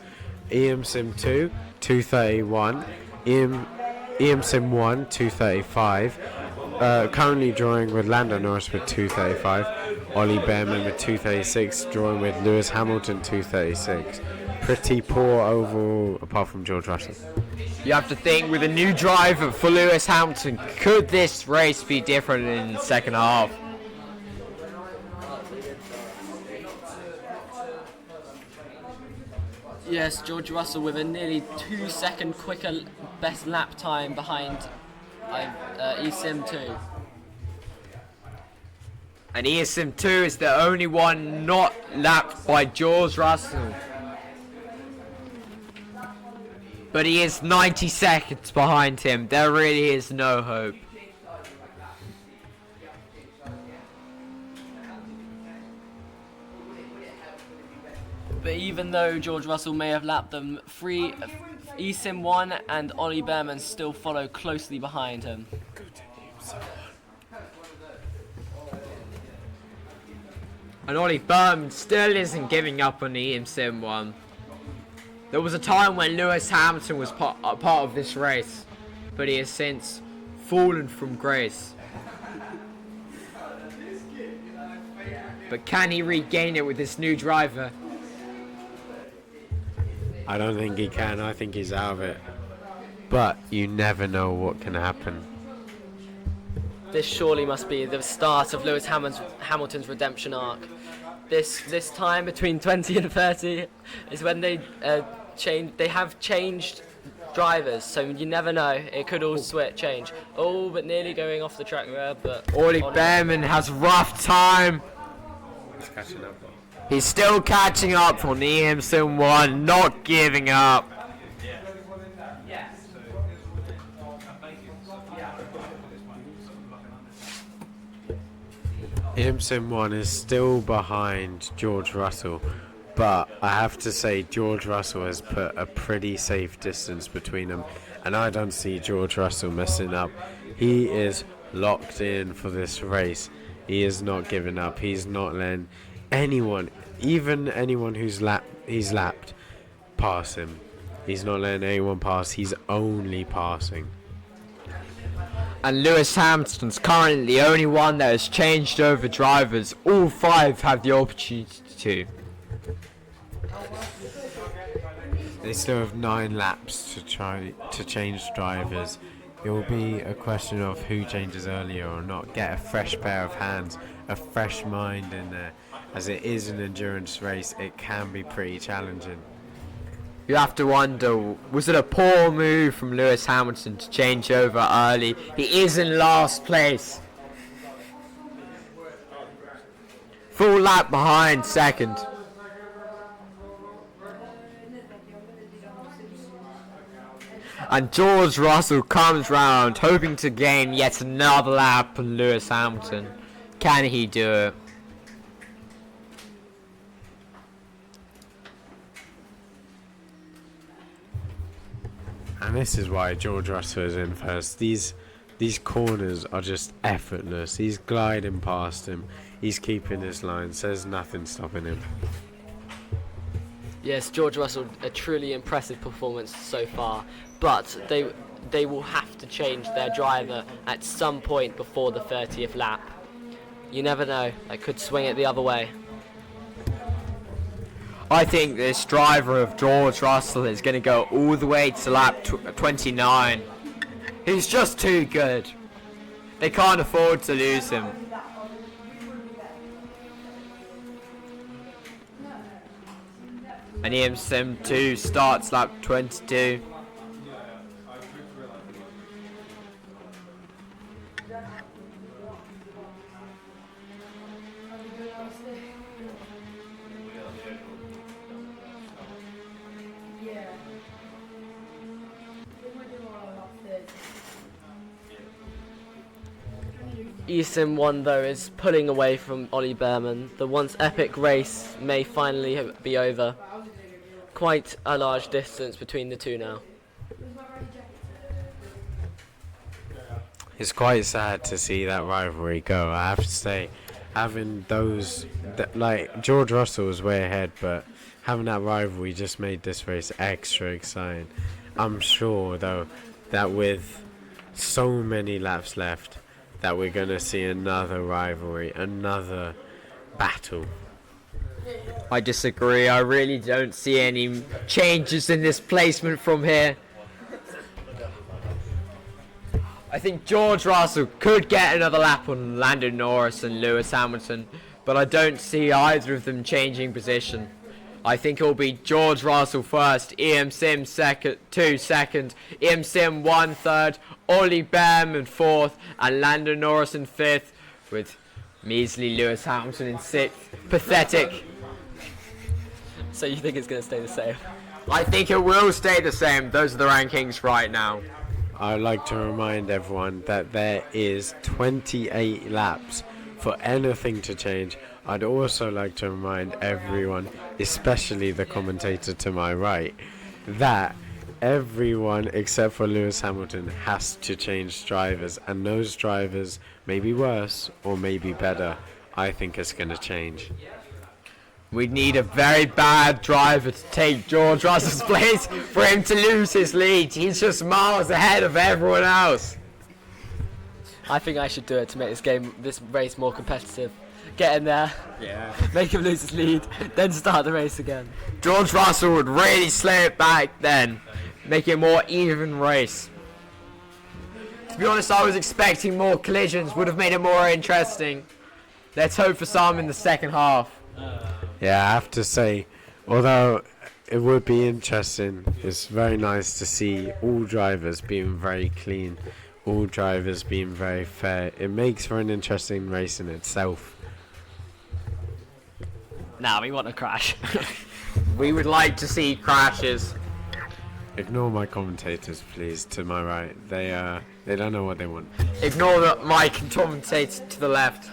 EM Sim 2, 2:31. EM Sim 1, 2:35. Currently drawing with Lando Norris with 2:35. Ollie Bearman with 2:36, drawing with Lewis Hamilton 2:36. Pretty poor overall, apart from George Russell. You have to think, with a new driver for Lewis Hamilton, could this race be different in the second half? Yes, George Russell with a nearly 2-second quicker best lap time behind eSim 2. And eSim 2 is the only one not lapped by George Russell. But he is 90 seconds behind him. There really is no hope. But even though George Russell may have lapped them, eSim 1 and Ollie Bearman still follow closely behind him. And Ollie Bearman still isn't giving up on eSim 1. There was a time when Lewis Hamilton was part of this race, but he has since fallen from grace. But can he regain it with this new driver? I don't think he can. I think he's out of it. But you never know what can happen. This surely must be the start of Lewis Hamilton's redemption arc. This time between 20 and 30 is when they have changed drivers, so you never know. It could all change. Oh, but nearly going off the track there. But Ollie Bearman has rough time. He's catching up. He's still catching up on eSim 1, not giving up. eSim 1 is still behind George Russell, but I have to say George Russell has put a pretty safe distance between them, and I don't see George Russell messing up. He is locked in for this race. He is not giving up. He's not letting anyone, even anyone he's lapped, pass him. He's not letting anyone pass. He's only passing. And Lewis Hamilton's currently the only one that has changed over drivers. All 5 have the opportunity to. They still have 9 laps to try to change drivers. It will be a question of who changes earlier or not. Get a fresh pair of hands, a fresh mind in there. As it is an endurance race, it can be pretty challenging. You have to wonder, was it a poor move from Lewis Hamilton to change over early? He is in last place. Full lap behind second. And George Russell comes round, hoping to gain yet another lap on Lewis Hamilton. Can he do it? And this is why George Russell is in first. These corners are just effortless. He's gliding past him. He's keeping his lines. There's nothing stopping him. yes, George Russell, a truly impressive performance so far. But they will have to change their driver at some point before the 30th lap. You never know. They could swing it the other way. I think this driver of George Russell is going to go all the way to lap 29. He's just too good. They can't afford to lose him. And eSim 2 starts lap 22. eSim 1 though is pulling away from Ollie Bearman. The once epic race may finally be over. Quite a large distance between the two now. It's quite sad to see that rivalry go. I have to say, having those, like George Russell was way ahead, but having that rivalry just made this race extra exciting. I'm sure though that with so many laps left, that we're going to see another rivalry, another battle. I disagree. I really don't see any changes in this placement from here. I think George Russell could get another lap on Lando Norris and Lewis Hamilton, but I don't see either of them changing position. I think it will be George Russell first, EM Sim second, EM Sim 1 third, Ollie Bearman 4th, and Lando Norris in 5th, with measly Lewis Hamilton in 6th. Pathetic. So you think it's going to stay the same? I think it will stay the same. Those are the rankings right now. I'd like to remind everyone that there is 28 laps for anything to change. I'd also like to remind everyone, especially the commentator to my right, that everyone except for Lewis Hamilton has to change drivers, and those drivers may be worse or may be better. I think it's going to change. We need a very bad driver to take George Russell's place for him to lose his lead. He's just miles ahead of everyone else. I think I should do it to make this race more competitive. Get in there, make him lose his lead, then start the race again. George Russell would really slow it back then, make it a more even race. To be honest, I was expecting more collisions, would have made it more interesting. Let's hope for some in the second half. Yeah, I have to say, although it would be interesting, it's very nice to see all drivers being very clean, all drivers being very fair. It makes for an interesting race in itself. Now we want a crash. We would like to see crashes. Ignore my commentators, please, to my right. They don't know what they want. Ignore the mic and commentator to the left.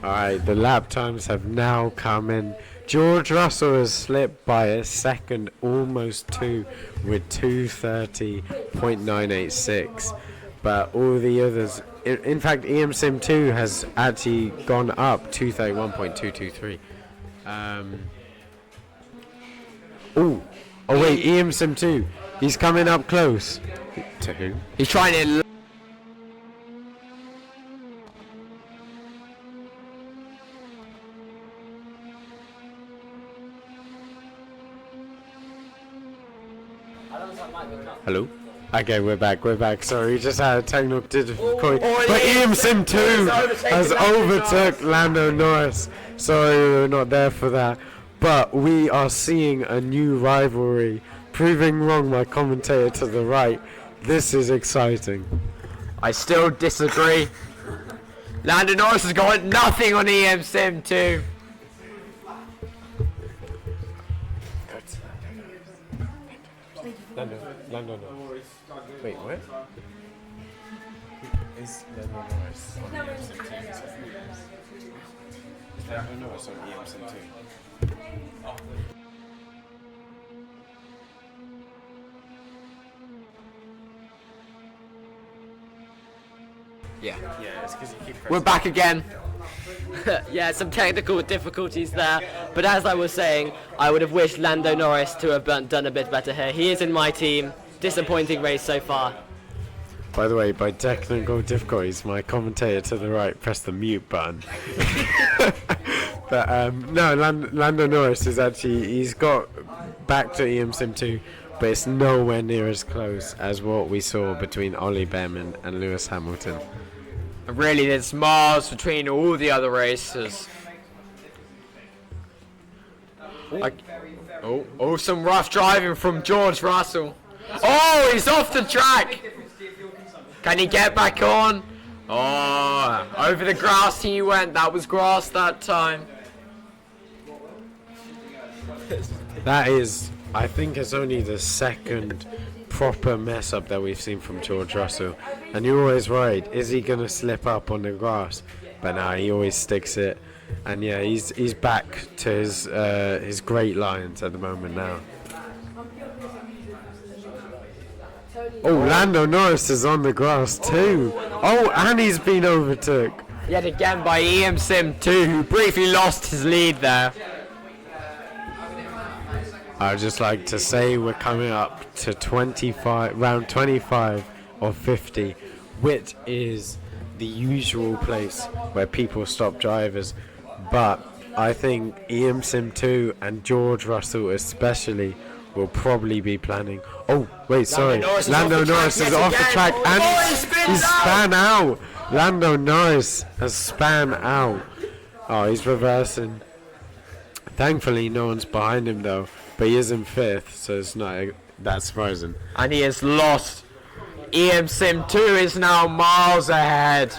Alright, the lap times have now come in. George Russell has slipped by a second, almost 2, with 2:30.986. But all the others, in fact, EM Sim 2 has actually gone up 2:31.223. Oh wait, EM Sim 2, he's coming up close. To who? He's trying to. Hello? Okay, we're back. Sorry, we just had a technical difficulty. But EM Sim 2 has overtook Lando Norris. Sorry, we were not there for that. But we are seeing a new rivalry. Proving wrong my commentator to the right. This is exciting. I still disagree. Lando Norris has got nothing on EM Sim 2. Lando Norris. Wait, what? Is Lando Norris on EM Sim 2? Is Lando Norris on EM Sim 2? Yeah. Yeah, it's because you keep We're back again. Yeah, some technical difficulties there, but as I was saying, I would have wished Lando Norris to have done a bit better here. He is in my team. Disappointing race so far. By the way, by technical difficulties, my commentator to the right pressed the mute button. But no, Lando Norris is actually, he's got back to EM Sim 2, but it's nowhere near as close as what we saw between Ollie Bearman and Lewis Hamilton. Really, there's miles between all the other races. Some rough driving from George Russell. Oh, he's off the track. Can he get back on? Oh, over the grass he went. That was grass that time. That is, I think it's only the second proper mess up that we've seen from George Russell. And you're always worried, is he going to slip up on the grass? But no, he always sticks it. And yeah, he's back to his great lines at the moment now. Oh, Lando Norris is on the grass too. Oh, and he's been overtook. Yet again by EM Sim 2, who briefly lost his lead there. I'd just like to say we're coming up to round 25 of 50, which is the usual place where people stop drivers. But I think EM Sim 2 and George Russell especially will probably be planning. Oh, wait, sorry. Norris is Lando off the Norris track is yet off the again. track and Oh, he spins he's out. span out. Lando Norris has span out. Oh, he's reversing. Thankfully, no one's behind him though, but he is in 5th, so it's not that surprising. And he has lost. EM Sim 2 is now miles ahead.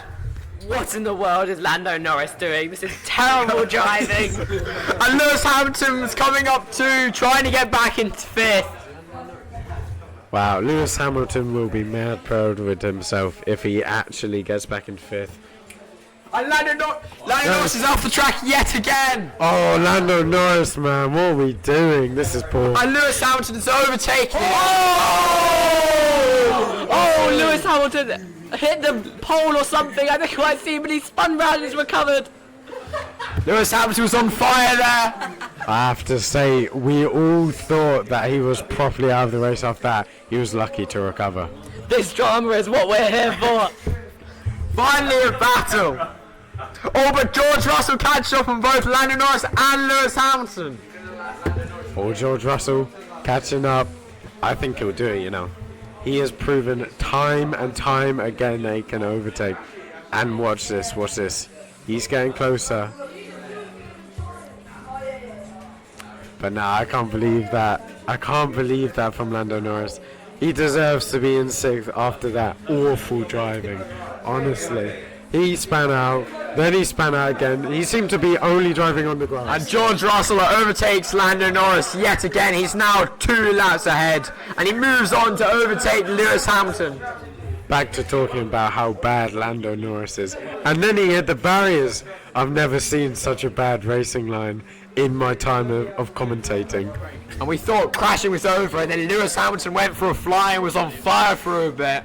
What in the world is Lando Norris doing? This is terrible driving. And Lewis Hamilton's coming up too, trying to get back into 5th. Wow, Lewis Hamilton will be mad proud with himself if he actually gets back in 5th. And Lando Norris is off the track yet again. Oh, Lando Norris, man, what are we doing? This is poor. And Lewis Hamilton is overtaking. Oh, Lewis Hamilton hit the pole or something. I don't quite see, but he spun round and he's recovered. Lewis Hamilton was on fire there. I have to say, we all thought that he was properly out of the race after that. He was lucky to recover. This drama is what we're here for. Finally a battle. Oh, but George Russell catches up on both Lando Norris and Lewis Hamilton. Or George Russell catching up. I think he'll do it, you know. He has proven time and time again that he can overtake. And watch this, watch this. He's getting closer. But nah, I can't believe that. I can't believe that from Lando Norris. He deserves to be in 6th after that awful driving. Honestly. He span out, then he span out again. He seemed to be only driving on the grass. And George Russell overtakes Lando Norris yet again. He's now 2 laps ahead. And he moves on to overtake Lewis Hamilton. Back to talking about how bad Lando Norris is. And then he hit the barriers. I've never seen such a bad racing line in my time of commentating. And we thought crashing was over, and then Lewis Hamilton went for a fly and was on fire for a bit.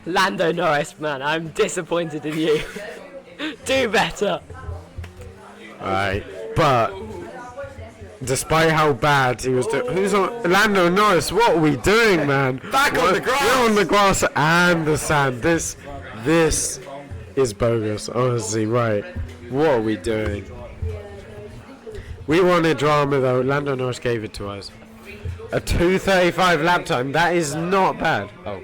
Lando Norris, man, I'm disappointed in you. Do better. Alright, but despite how bad he was doing, who's on Lando Norris? What are we doing, man? Back on the grass. We're on the grass and the sand. This is bogus, honestly. Right, what are we doing? We wanted drama though. Lando Norris gave it to us. A 2:35 lap time. That is not bad. Oh.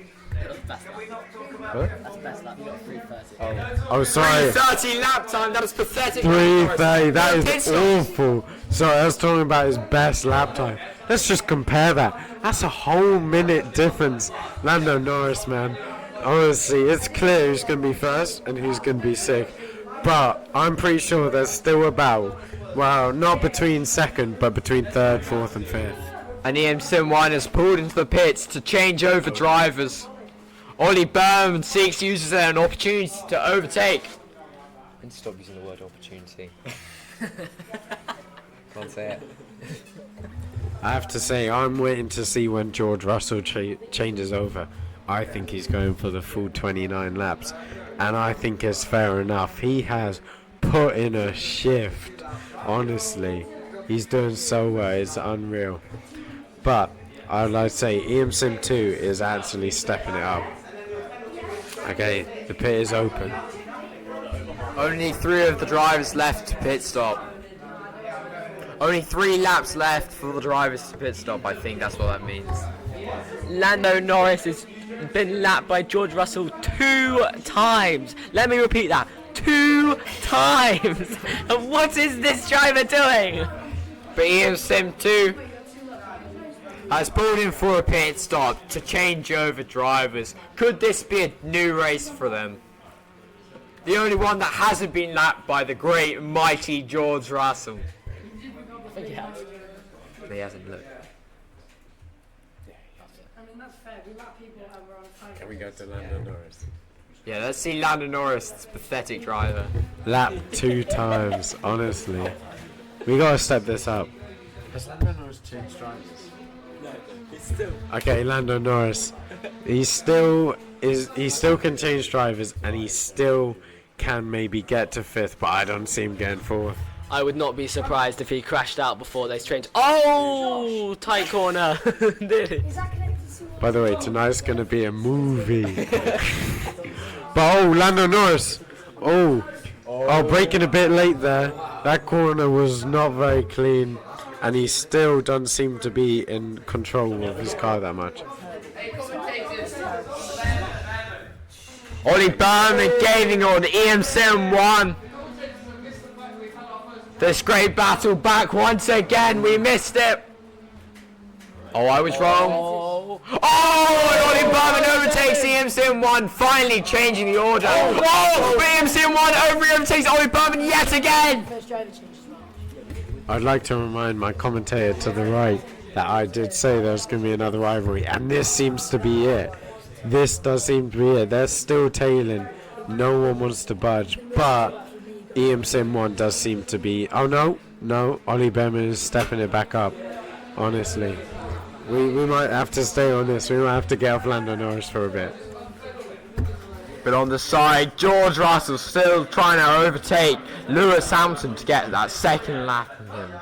Oh, sorry. 3:30 lap time, that is pathetic. 3:30, that Pit is stop. awful. Sorry, I was talking about his best lap time. Let's just compare that. That's a whole minute difference. Lando Norris, man. Honestly, it's clear who's going to be first and who's going to be sick. But I'm pretty sure there's still a battle. Well, not between 2nd, but between 3rd, 4th and 5th. And EM Sim 1 has pulled into the pits to change over drivers. Ollie Bearman seeks uses an opportunity to overtake. And stop using the word opportunity. Can't say it. I have to say, I'm waiting to see when George Russell changes over. I think he's going for the full 29 laps. And I think it's fair enough. He has put in a shift. Honestly, he's doing so well. It's unreal. But I'd like to say EM Sim 2 is actually stepping it up. Okay, the pit is open. Only 3 of the drivers left to pit stop. Only 3 laps left for the drivers to pit stop, I think that's what that means. Lando Norris has been lapped by George Russell 2 times. Let me repeat that. 2 times. And what is this driver doing? But EM Sim 2 has pulled in for a pit stop to change over drivers. Could this be a new race for them? The only one that hasn't been lapped by the great mighty George Russell. I think he has. He hasn't looked. I mean, that's fair. We let people have our own time. Can we go to Lando Norris? Yeah, let's see Lando Norris, this pathetic driver. Lap 2 times, honestly. We gotta step this up. Has Lando Norris changed drivers? No, he's still. Okay, Lando Norris. He still can change drivers and he still can maybe get to 5th, but I don't see him getting 4th. I would not be surprised if he crashed out before they changed. Oh, tight corner. Nearly. Is that connected to By the way, tonight's gonna be a movie. But oh, Lando Norris. Oh, breaking a bit late there. That corner was not very clean. and he still doesn't seem to be in control of his car that much. Ollie Bearman gaining on EM71. This great battle back once again. We missed it. Oh, I was wrong. Oh, and Ollie Bearman overtakes EM71, finally changing the order. Oh, EM71 overtakes Ollie Bearman yet again. I'd like to remind my commentator to the right that I did say there's going to be another rivalry, and this seems to be it. This does seem to be it. They're still tailing. No one wants to budge, but EM Sim 1 does seem to be... Oh, no. Ollie Bearman is stepping it back up, honestly. We might have to stay on this. We might have to get off Lando Norris for a bit. But on the side, George Russell still trying to overtake Lewis Hamilton to get that second lap of him.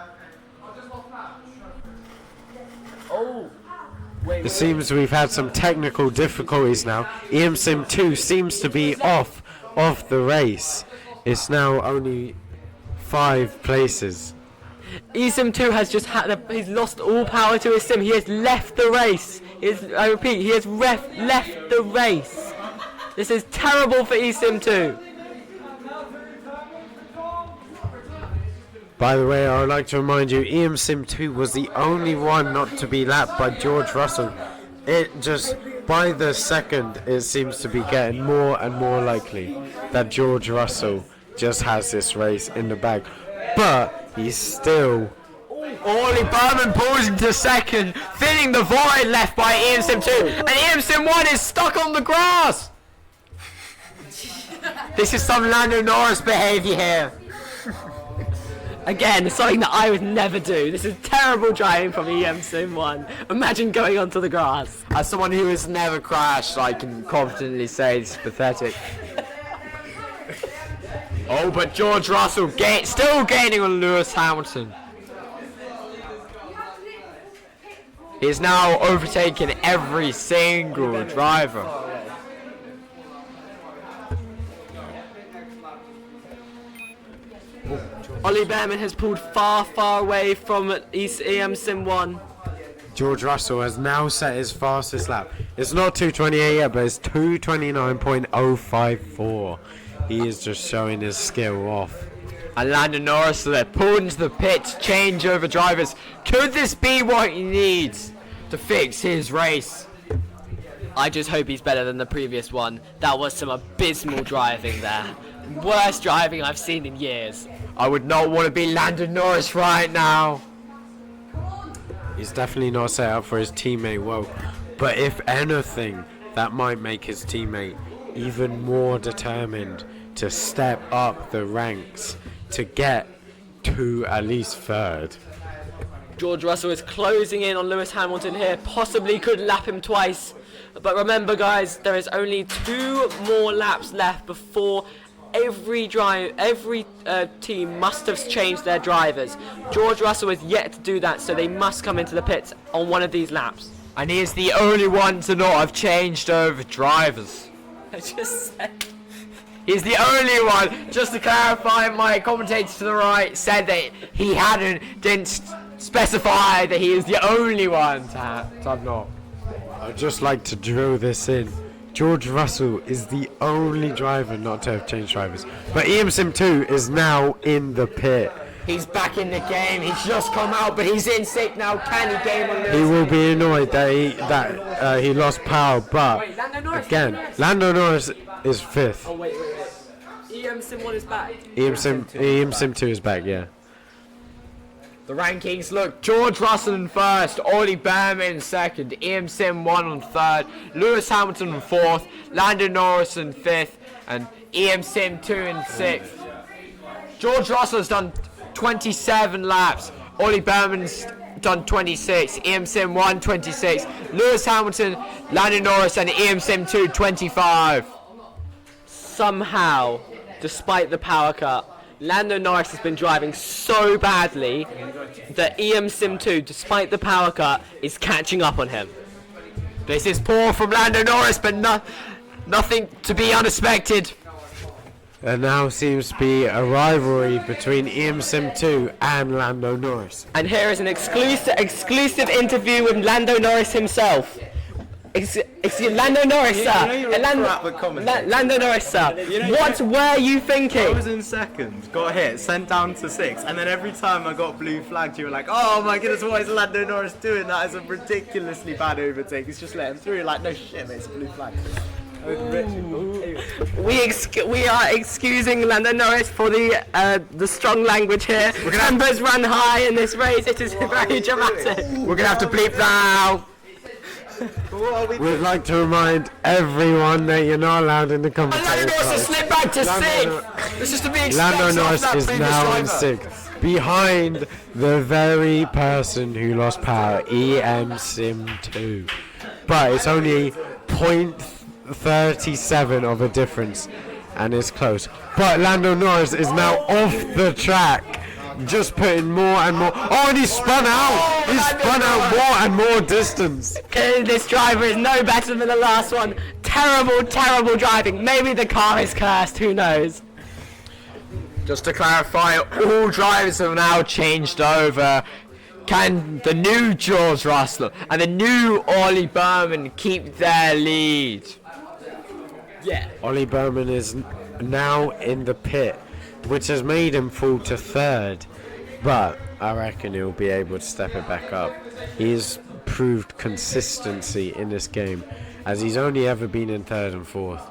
It seems we've had some technical difficulties now. EM Sim 2 seems to be off the race. It's now only 5 places. eSim 2 has just he's lost all power to his sim. He has left the race. I repeat, he has left the race. This is terrible for eSim 2. By the way, I would like to remind you, EM Sim 2 was the only one not to be lapped by George Russell. It just, by the second, it seems to be getting more and more likely that George Russell just has this race in the bag. But he's still... Ollie Bearman pulls into second, filling the void left by EM Sim 2, and EM Sim 1 is stuck on the grass. This is some Lando Norris behaviour here. Again, something that I would never do. This is terrible driving from EM Sim 1. Imagine going onto the grass. As someone who has never crashed, I can confidently say it's pathetic. Oh, but George Russell still gaining on Lewis Hamilton. He is now overtaking every single driver. Ollie Bearman has pulled far away from EM Sim 1. George Russell has now set his fastest lap. It's not 2:28 yet, but it's 2:29.054. He is just showing his skill off. And Lando Norris there pulled into the pits, change over drivers. Could this be what he needs to fix his race? I just hope he's better than the previous one. That was some abysmal driving there. Worst driving I've seen in years. I would not want to be Lando Norris right now. He's definitely not set up for his teammate well. But if anything, that might make his teammate even more determined to step up the ranks to get to at least third. George Russell is closing in on Lewis Hamilton here. Possibly could lap him twice. But remember, guys, there is only 2 more laps left before every team must have changed their drivers. George Russell is yet to do that, so they must come into the pits on one of these laps. And he is the only one to not have changed over drivers. I just said. He's the only one. Just to clarify, my commentator to the right said that he didn't specify that he is the only one to have not. I'd just like to drill this in. George Russell is the only driver not to have changed drivers. But EM Sim 2 is now in the pit. He's back in the game. He's just come out, but he's in sick now. Can he game on this? He will be annoyed that he lost power, but again, Lando Norris is 5th. Oh wait. EM Sim 1 is back. EM Sim 2 is back, yeah. The rankings look: George Russell in first, Ollie Bearman in second, EM Sim 1 on third, Lewis Hamilton in fourth, Lando Norris in fifth, and EM Sim 2 in sixth. George Russell has done 27 laps, Ollie Bearman's done 26, EM Sim 1 26, Lewis Hamilton, Lando Norris, and EM Sim 2 25. Somehow, despite the power cut, Lando Norris has been driving so badly that EM Sim 2, despite the power cut, is catching up on him. This is poor from Lando Norris, but nothing to be unexpected. There now seems to be a rivalry between EM-Sim2 and Lando Norris. And here is an exclusive interview with Lando Norris himself. Lando Norris, sir. Lando Norris, sir. What were you thinking? I was in second, got hit, sent down to 6, and then every time I got blue flagged, you were like, oh my goodness, what is Lando Norris doing? That is a ridiculously bad overtake. He's just let him through. Like, no shit, mate, it's a blue flag. We are excusing Lando Norris for the strong language here. Numbers run high in this race. It is very dramatic. We're gonna have to bleep that out. We'd like to remind everyone that you're not allowed in the commentator Lando Norris has box. slipped back to 6th. This is to be expected. Lando Norris of that is previous now in driver. 6th, behind the very person who lost power, EM-Sim2. But it's only 0.37 of a difference, and it's close. But Lando Norris is now off the track, just putting more and more. Oh, and he spun out! He spun out more and more distance. This driver is no better than the last one. Terrible driving. Maybe the car is cursed. Who knows? Just to clarify, all drivers have now changed over. Can the new George Russell and the new Ollie Bearman keep their lead? Yeah. Ollie Bearman is now in the pit, which has made him fall to 3rd, but I reckon he'll be able to step it back up. He's proved consistency in this game, as he's only ever been in 3rd and 4th.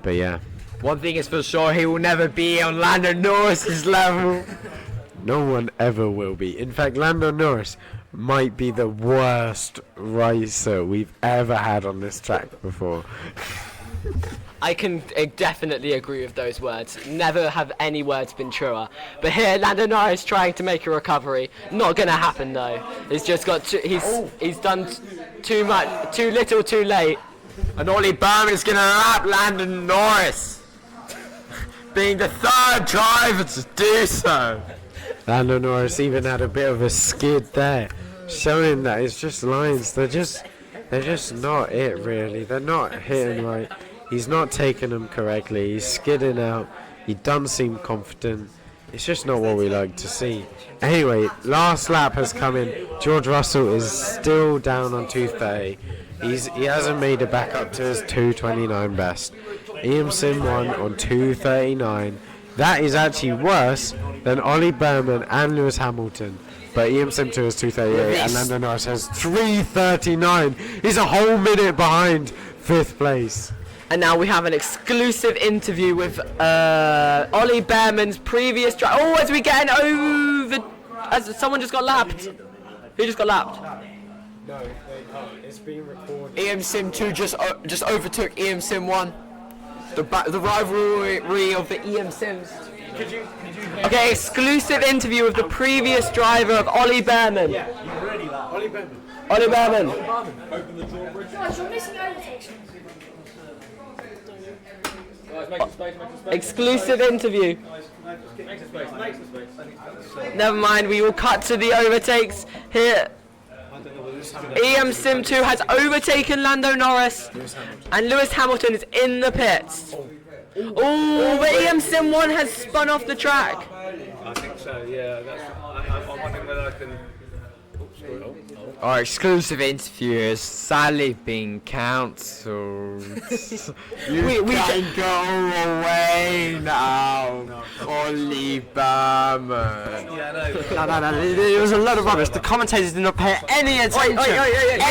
But yeah, One thing is for sure, he will never be on Lando Norris's level. no one ever will be. In fact, Lando Norris might be the worst racer we've ever had on this track before. I can definitely agree with those words. Never have any words been truer. But here, Lando Norris trying to make a recovery. Not gonna happen though. He's just got he's done too much, too little, too late. And Ollie Bearman is going to lap Lando Norris, being the 3rd driver to do so. Lando Norris even had a bit of a skid there, showing that it's just lines. They're just not it really. They're not hitting right. He's not taking them correctly. He's skidding out. He doesn't seem confident. It's just not what we like to see. Anyway, last lap has come in. George Russell is still down on 230. He hasn't made it back up to his 229 best. EM-Sim 1 on 239. That is actually worse than Ollie Bearman and Lewis Hamilton. But EM-Sim 2 is 238 and Lando Norris has 339. He's a whole minute behind 5th place. And now we have an exclusive interview with Ollie Bearman's previous driver. Oh, as we get over... As someone just got lapped. Who just got lapped? No, it's being recorded. EM-Sim 2 just overtook EM-Sim 1. The rivalry of the EM-Sims. Okay, exclusive interview with the previous driver of Ollie Bearman. Ollie Bearman. Ollie Bearman. Guys, you're missing overtakes. Exclusive interview. Never mind, we will cut to the overtakes here. EM-Sim 2 has overtaken Lando Norris and Lewis Hamilton is in the pits. Oh, but EM-Sim 1 has spun off the track. I think so, yeah. I'm wondering whether I can... Our exclusive interview is sadly being cancelled. we can go away now, Ollie Bearman. No, there was a lot of rubbish. The commentators did not pay any attention.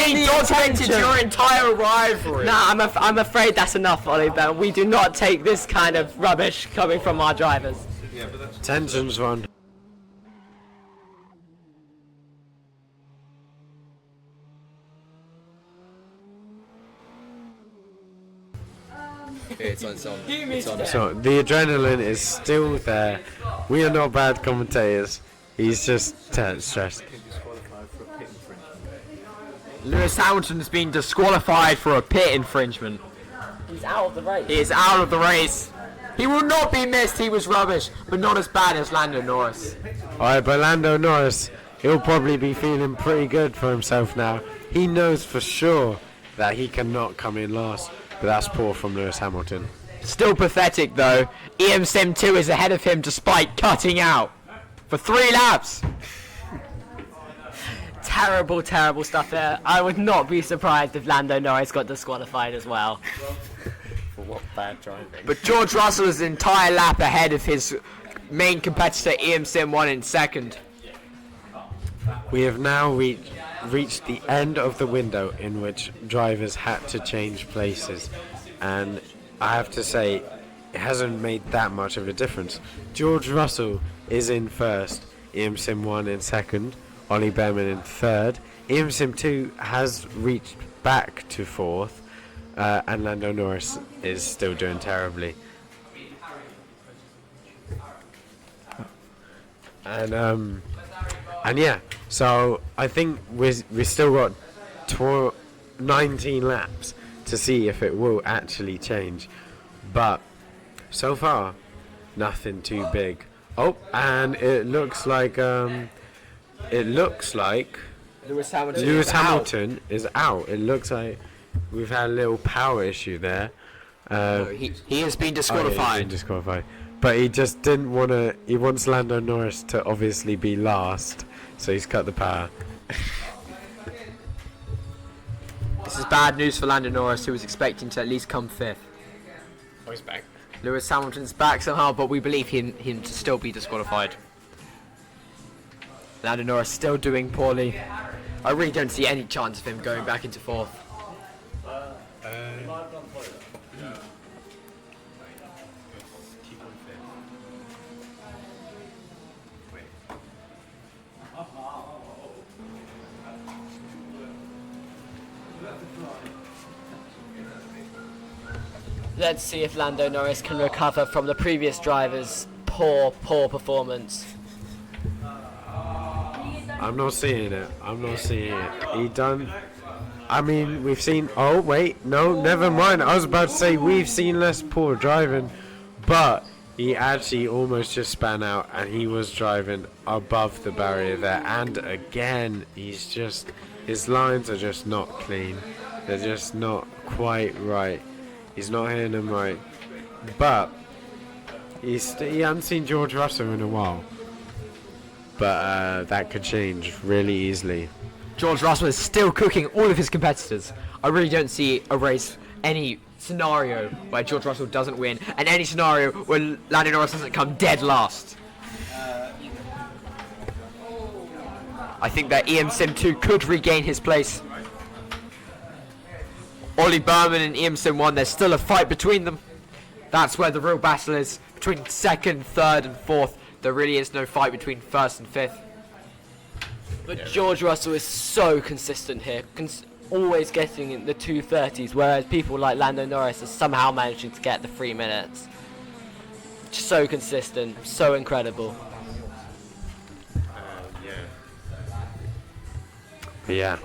He documented your entire rivalry. Nah, I'm afraid that's enough, Ollie Bearman. We do not take this kind of rubbish coming from our drivers. Tensions one. It's on. So the adrenaline is still there. We are not bad commentators. He's just stressed. Lewis Hamilton has been disqualified for a pit infringement. He's out of the race. He is out of the race. He will not be missed. He was rubbish, but not as bad as Lando Norris. Alright, but Lando Norris, he'll probably be feeling pretty good for himself now. He knows for sure that he cannot come in last, but that's poor from Lewis Hamilton. Still pathetic though. EM Sim 2 is ahead of him despite cutting out for 3 laps. Terrible, terrible stuff there. I would not be surprised if Lando Norris got disqualified as well. For what bad driving? But George Russell is an entire lap ahead of his main competitor EM Sim 1 in second. We have now reached the end of the window in which drivers had to change places, and I have to say it hasn't made that much of a difference. George Russell is in first, EM Sim 1 in second, Ollie Bearman in third. EM Sim 2 has reached back to fourth, and Lando Norris is still doing terribly. And yeah, so I think we still got 19 laps to see if it will actually change, but so far nothing too big. Oh, and it looks like Lewis Hamilton, Hamilton is out. It looks like we've had a little power issue there. He has been Oh, disqualified. yeah, he's been disqualified. But he just didn't want to. He wants Lando Norris to obviously be last, so he's cut the power. This is bad news for Lando Norris, who was expecting to at least come 5th. Oh, he's back. Lewis Hamilton's back somehow, but we believe him to still be disqualified. Lando Norris still doing poorly. I really don't see any chance of him going back into 4th. Let's see if Lando Norris can recover from the previous driver's poor performance. I'm not seeing it. He done. I mean, we've seen. Oh wait, no, never mind. I was about to say we've seen less poor driving, but he actually almost just span out, and he was driving above the barrier there. And again, his lines are just not clean. They're just not quite right. He's not hitting them right, but he hasn't seen George Russell in a while. But that could change really easily. George Russell is still cooking all of his competitors. I really don't see a race, any scenario where George Russell doesn't win, and any scenario where Lando Norris doesn't come dead last. I think that EM Sim 2 could regain his place. Ollie Bearman and EM Sim 1, there's still a fight between them. That's where the real battle is, between 2nd, 3rd and 4th. There really is no fight between 1st and 5th. But George Russell is so consistent here, always getting in the 2:30s, whereas people like Lando Norris are somehow managing to get the 3 minutes. Just so consistent, so incredible. Yeah.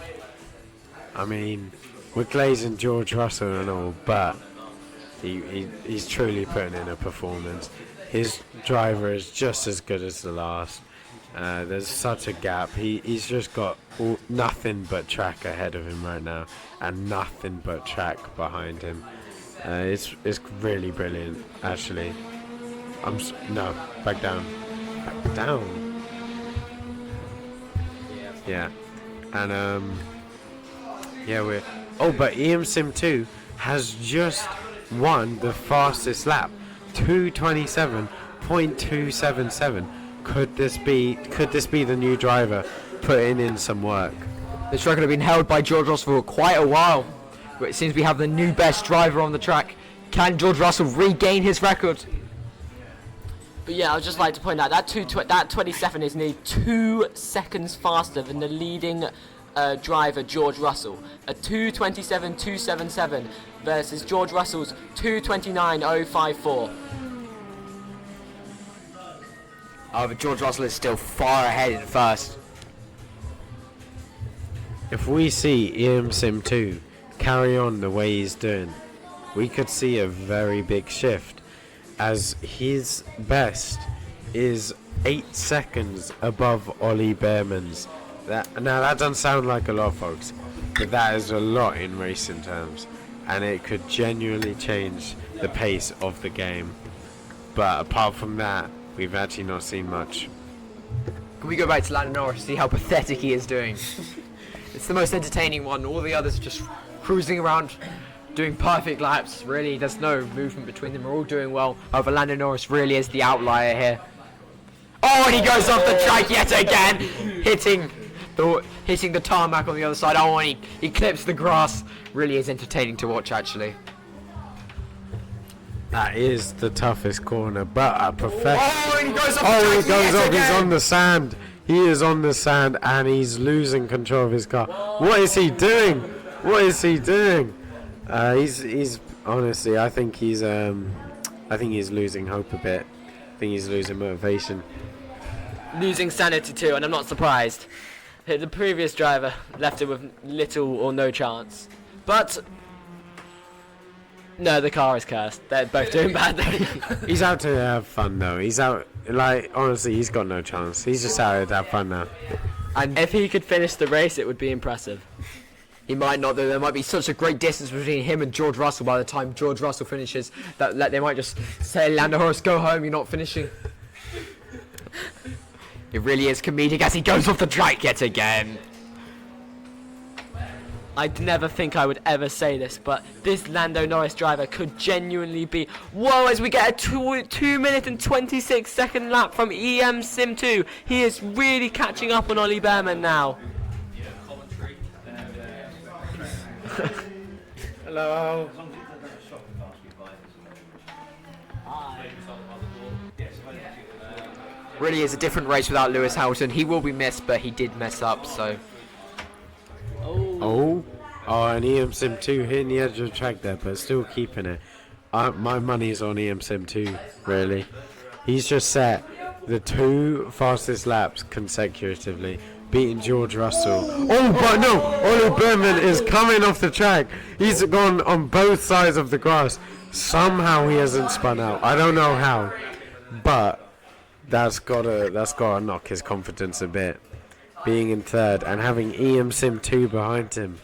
I mean, we're glazing George Russell and all, but he's truly putting in a performance. His driver is just as good as the last. There's such a gap. He's just got nothing but track ahead of him right now, and nothing but track behind him. It's really brilliant, actually. No, back down. Back down. Yeah. And we're. Oh, but EM Sim 2 has just won the fastest lap. 2:27.277. Could this be the new driver putting in some work? This record has been held by George Russell for quite a while, but it seems we have the new best driver on the track. Can George Russell regain his record? But yeah, I'd just like to point out that 27 is nearly 2 seconds faster than the leading driver George Russell. A 2:27.277 versus George Russell's 2:29.054. However, George Russell is still far ahead in 1st. If we see EM Sim 2 carry on the way he's doing, we could see a very big shift, as his best is 8 seconds above Ollie Bearman's. Now that doesn't sound like a lot, folks, but that is a lot in racing terms. and it could genuinely change the pace of the game. But apart from that, we've actually not seen much. Can we go back to Lando Norris, see how pathetic he is doing? It's the most entertaining one. All the others are just cruising around, doing perfect laps. Really, there's no movement between them. We're all doing well. However, Lando Norris really is the outlier here. Oh, and he goes off the track yet again, hitting the tarmac on the other side. Oh, and he clips the grass. Really is entertaining to watch, actually. That is the toughest corner, but a professional. Oh, and he goes off Oh, the he track goes yet off. again. He's on the sand. He is on the sand, and he's losing control of his car. What is he doing? What is he doing? He's honestly, I think he's losing hope a bit. I think he's losing motivation. Losing sanity too, and I'm not surprised. The previous driver left him with little or no chance. But no, the car is cursed. They're both doing badly. He's out to have fun though. He's out, like, honestly, he's got no chance. He's just out to have fun now. And if he could finish the race, it would be impressive. He might not, though. There might be such a great distance between him and George Russell by the time George Russell finishes that they might just say, Lando Norris, go home, you're not finishing. It really is comedic as he goes off the track yet again. I'd never think I would ever say this, but this Lando Norris driver could genuinely be... Whoa, as we get a 2 minute and 26 second lap from EM Sim 2. He is really catching up on Ollie Bearman now. Hello. Really is a different race without Lewis Hamilton. He will be missed, but he did mess up, so... Oh, and EM Sim 2 hitting the edge of the track there, but still keeping it. My money is on EM Sim 2, really. He's just set the 2 fastest laps consecutively, beating George Russell. Oh, but no! Ollie Bearman is coming off the track. He's gone on both sides of the grass. Somehow he hasn't spun out. I don't know how, but that's gotta knock his confidence a bit. Being in third and having EM Sim 2 behind him,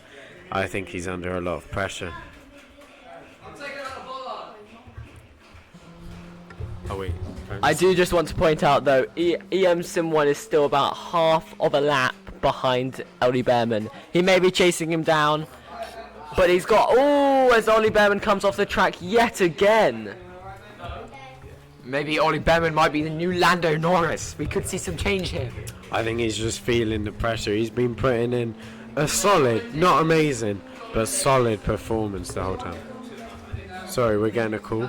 I think he's under a lot of pressure. Oh wait. I do just want to point out though, EM Sim 1 is still about half of a lap behind Ollie Bearman. He may be chasing him down, but he's got... Oh, as Ollie Bearman comes off the track yet again. Maybe Ollie Bearman might be the new Lando Norris. We could see some change here. I think he's just feeling the pressure. He's been putting in a solid, not amazing, but solid performance the whole time. Sorry, we're getting a call.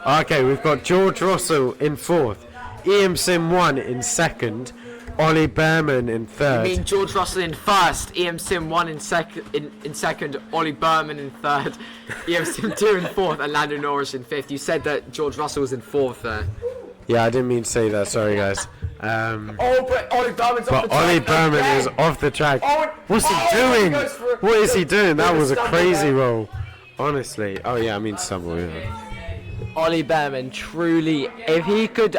Okay, we've got George Russell in fourth, EM Sim 1 in second, Ollie Bearman in third. You mean George Russell in first, EM Sim 1 in second, Ollie Bearman in third, EM Sim 2 in fourth, and Lando Norris in fifth. You said that George Russell was in fourth there. Yeah, I didn't mean to say that. Sorry, guys. But Ollie Bearman's off the track. Ollie Bearman is off the track. What's he doing? What is he doing? That was a crazy roll. Honestly. Oh yeah, I mean stumble. Yeah. Ollie Bearman truly, if he could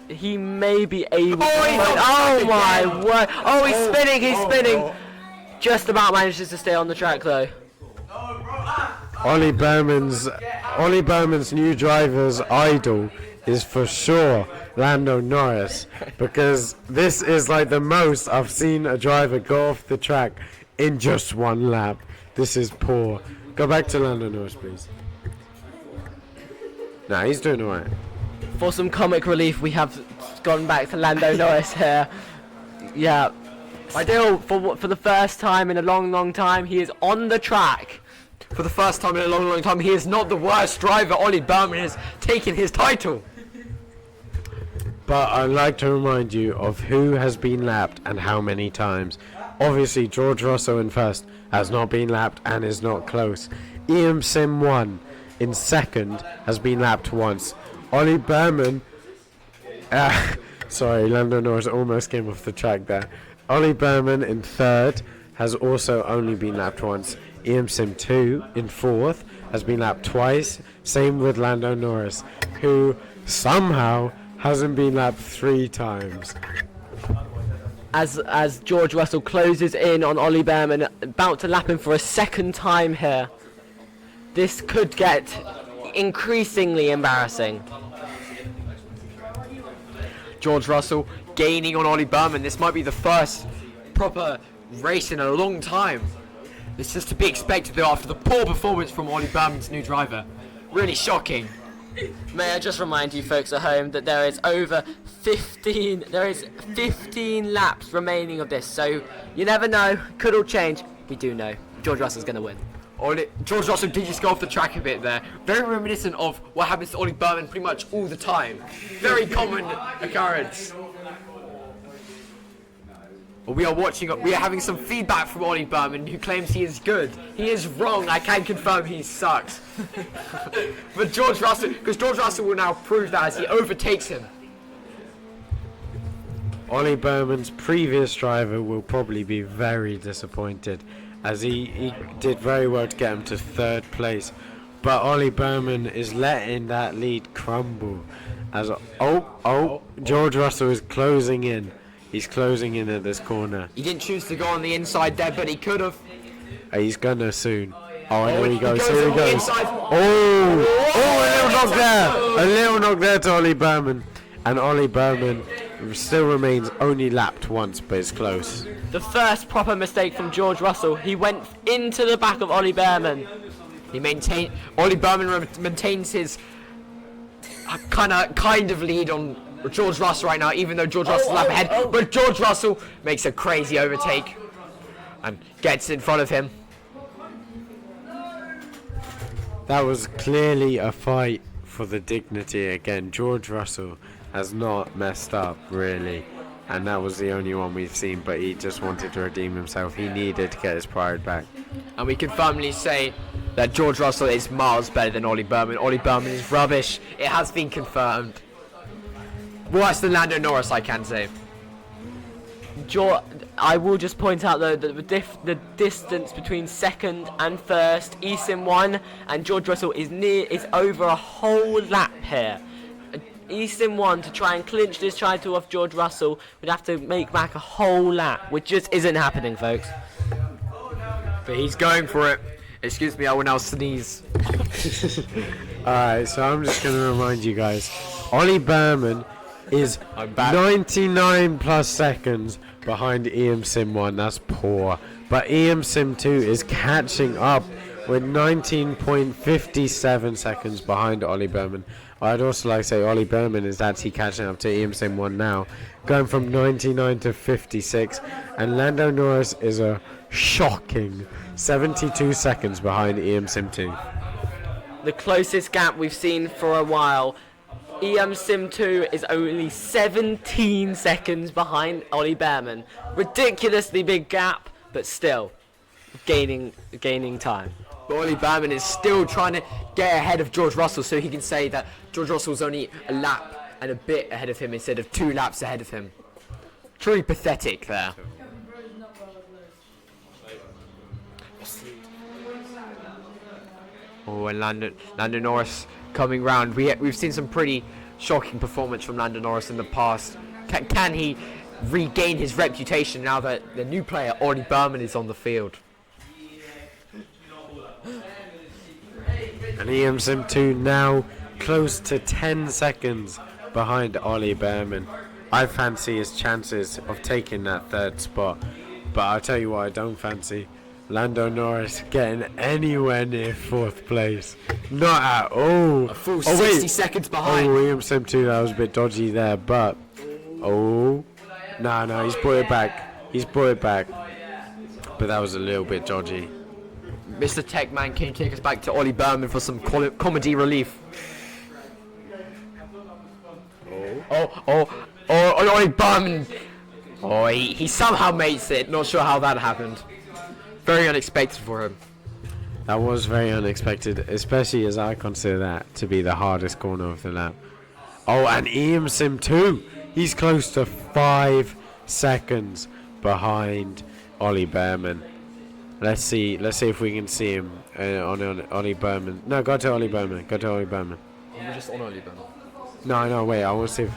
he may be able to... Oh my word. Oh, he's spinning. Just about manages to stay on the track though. Ollie Bearman's new driver's idol is for sure Lando Norris, because this is like the most I've seen a driver go off the track in just one lap. This is poor. Go back to Lando Norris, please. Nah, he's doing alright. For some comic relief, we have gone back to Lando Norris here. Yeah. Still, for the first time in a long time, he is on the track. For the first time in a long time, he is not the worst driver. Ollie Bearman has taken his title. But I'd like to remind you of who has been lapped and how many times. Obviously, George Russell in first has not been lapped and is not close. EM Sim 1 in second has been lapped once. Ollie Bearman... sorry, Lando Norris almost came off the track there. Ollie Bearman in third has also only been lapped once. EM Sim 2 in fourth has been lapped twice. Same with Lando Norris, who somehow hasn't been lapped 3 times. as George Russell closes in on Ollie Bearman, about to lap him for a second time here. This could get increasingly embarrassing. George Russell gaining on Ollie Bearman. This might be the first proper race in a long time. This is to be expected though after the poor performance from Ollie Bearman's new driver. Really shocking. May I just remind you folks at home that there is 15 laps remaining of this, so you never know, could all change. We do know George Russell's going to win. George Russell did just go off the track a bit there. Very reminiscent of what happens to Ollie Bearman pretty much all the time. Very common occurrence. We are having some feedback from Ollie Bearman, who claims he is good. He is wrong. I can confirm he sucks. But George Russell will now prove that as he overtakes him. Ollie Bearman's previous driver will probably be very disappointed, as he did very well to get him to 3rd place. But Ollie Bearman is letting that lead crumble. As George Russell is closing in. He's closing in at this corner. He didn't choose to go on the inside there, but he could have. He's gonna soon. Here he goes. Here he goes. A little knock there. A little knock there to Ollie Bearman. And Ollie Bearman still remains only lapped once, but it's close. The first proper mistake from George Russell. He went into the back of Ollie Bearman. Ollie Bearman maintains his kind of lead on George Russell right now, even though George Russell's lap ahead. But George Russell makes a crazy overtake and gets in front of him. That was clearly a fight for the dignity again. George Russell has not messed up, really. And that was the only one we've seen, but he just wanted to redeem himself. He needed to get his pride back. And we can firmly say that George Russell is miles better than Ollie Bearman. Ollie Bearman is rubbish. It has been confirmed. Worse than Lando Norris, I can say. I will just point out though that the distance between 2nd and 1st, eSIM 1 and George Russell is over a whole lap here. eSIM 1 to try and clinch this title off George Russell would have to make back a whole lap, which just isn't happening, folks. But he's going for it. Excuse me, I will now sneeze. Alright, so I'm just going to remind you guys. Ollie Bearman is 99 plus seconds behind Sim 1. That's poor. But Sim 2 is catching up with 19.57 seconds behind Ollie Bearman. I'd also like to say Ollie Bearman is actually catching up to Sim 1 now, going from 99 to 56. And Lando Norris is a shocking 72 seconds behind Sim 2. The closest gap we've seen for a while. Sim 2 is only 17 seconds behind Ollie Bearman. Ridiculously big gap, but still gaining time. But Ollie Bearman is still trying to get ahead of George Russell, so he can say that George Russell's only a lap and a bit ahead of him instead of 2 laps ahead of him. Truly pathetic there. Oh, and Lando Norris coming round. We've seen some pretty shocking performance from Lando Norris in the past. Can he regain his reputation now that the new player Ollie Bearman is on the field? And Sim 2 now close to 10 seconds behind Ollie Bearman. I fancy his chances of taking that 3rd spot, but I'll tell you what I don't fancy. Lando Norris getting anywhere near 4th place. Not at all. A full 60 seconds behind. Sim 2, that was a bit dodgy there, but... No, he's brought it back. But that was a little bit dodgy. Mr. Techman, can you take us back to Ollie Bearman for some comedy relief? Ollie Bearman. He somehow makes it. Not sure how that happened. Very unexpected for him. That was very unexpected, especially as I consider that to be the hardest corner of the lap. And Sim 2, he's close to 5 seconds behind Ollie Bearman. Let's see if we can see him on Ollie Bearman. No, go to Ollie Bearman. We're just on Ollie Bearman. No, wait, I want to see if...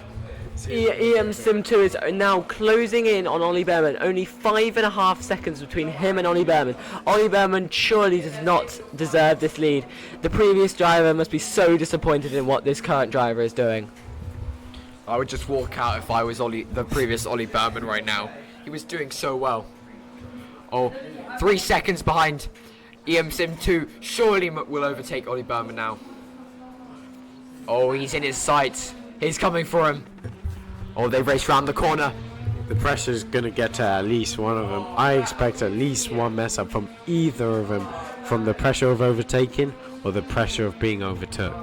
EM Sim 2 is now closing in on Ollie Bearman. Only 5.5 seconds between him and Ollie Bearman. Ollie Bearman surely does not deserve this lead. The previous driver must be so disappointed in what this current driver is doing. I would just walk out if I was the previous Ollie Bearman right now. He was doing so well. Oh, 3 seconds behind EM Sim 2. Surely will overtake Ollie Bearman now. Oh, he's in his sights. He's coming for him. Oh, they race round the corner. The pressure's going to get to at least one of them. I expect at least one mess up from either of them, from the pressure of overtaking or the pressure of being overtook.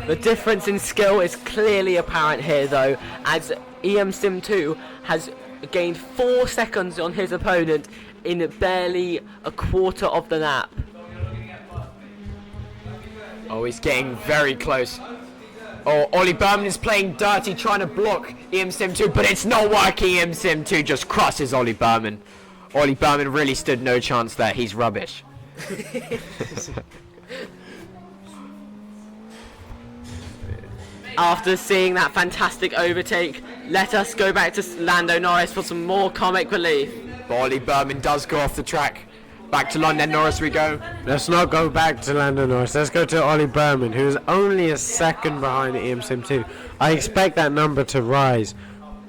The difference in skill is clearly apparent here though, as EM Sim 2 has gained 4 seconds on his opponent in barely a quarter of the lap. Oh, he's getting very close. Oh, Ollie Bearman is playing dirty, trying to block EM Sim 2, but it's not working. EM Sim 2 just crosses Ollie Bearman. Ollie Bearman really stood no chance there. He's rubbish. After seeing that fantastic overtake, let us go back to Lando Norris for some more comic relief. But Ollie Bearman does go off the track. Back to Lando Norris we go. Let's not go back to Lando Norris. Let's go to Ollie Bearman, who's only a second behind EM Sim 2. I expect that number to rise,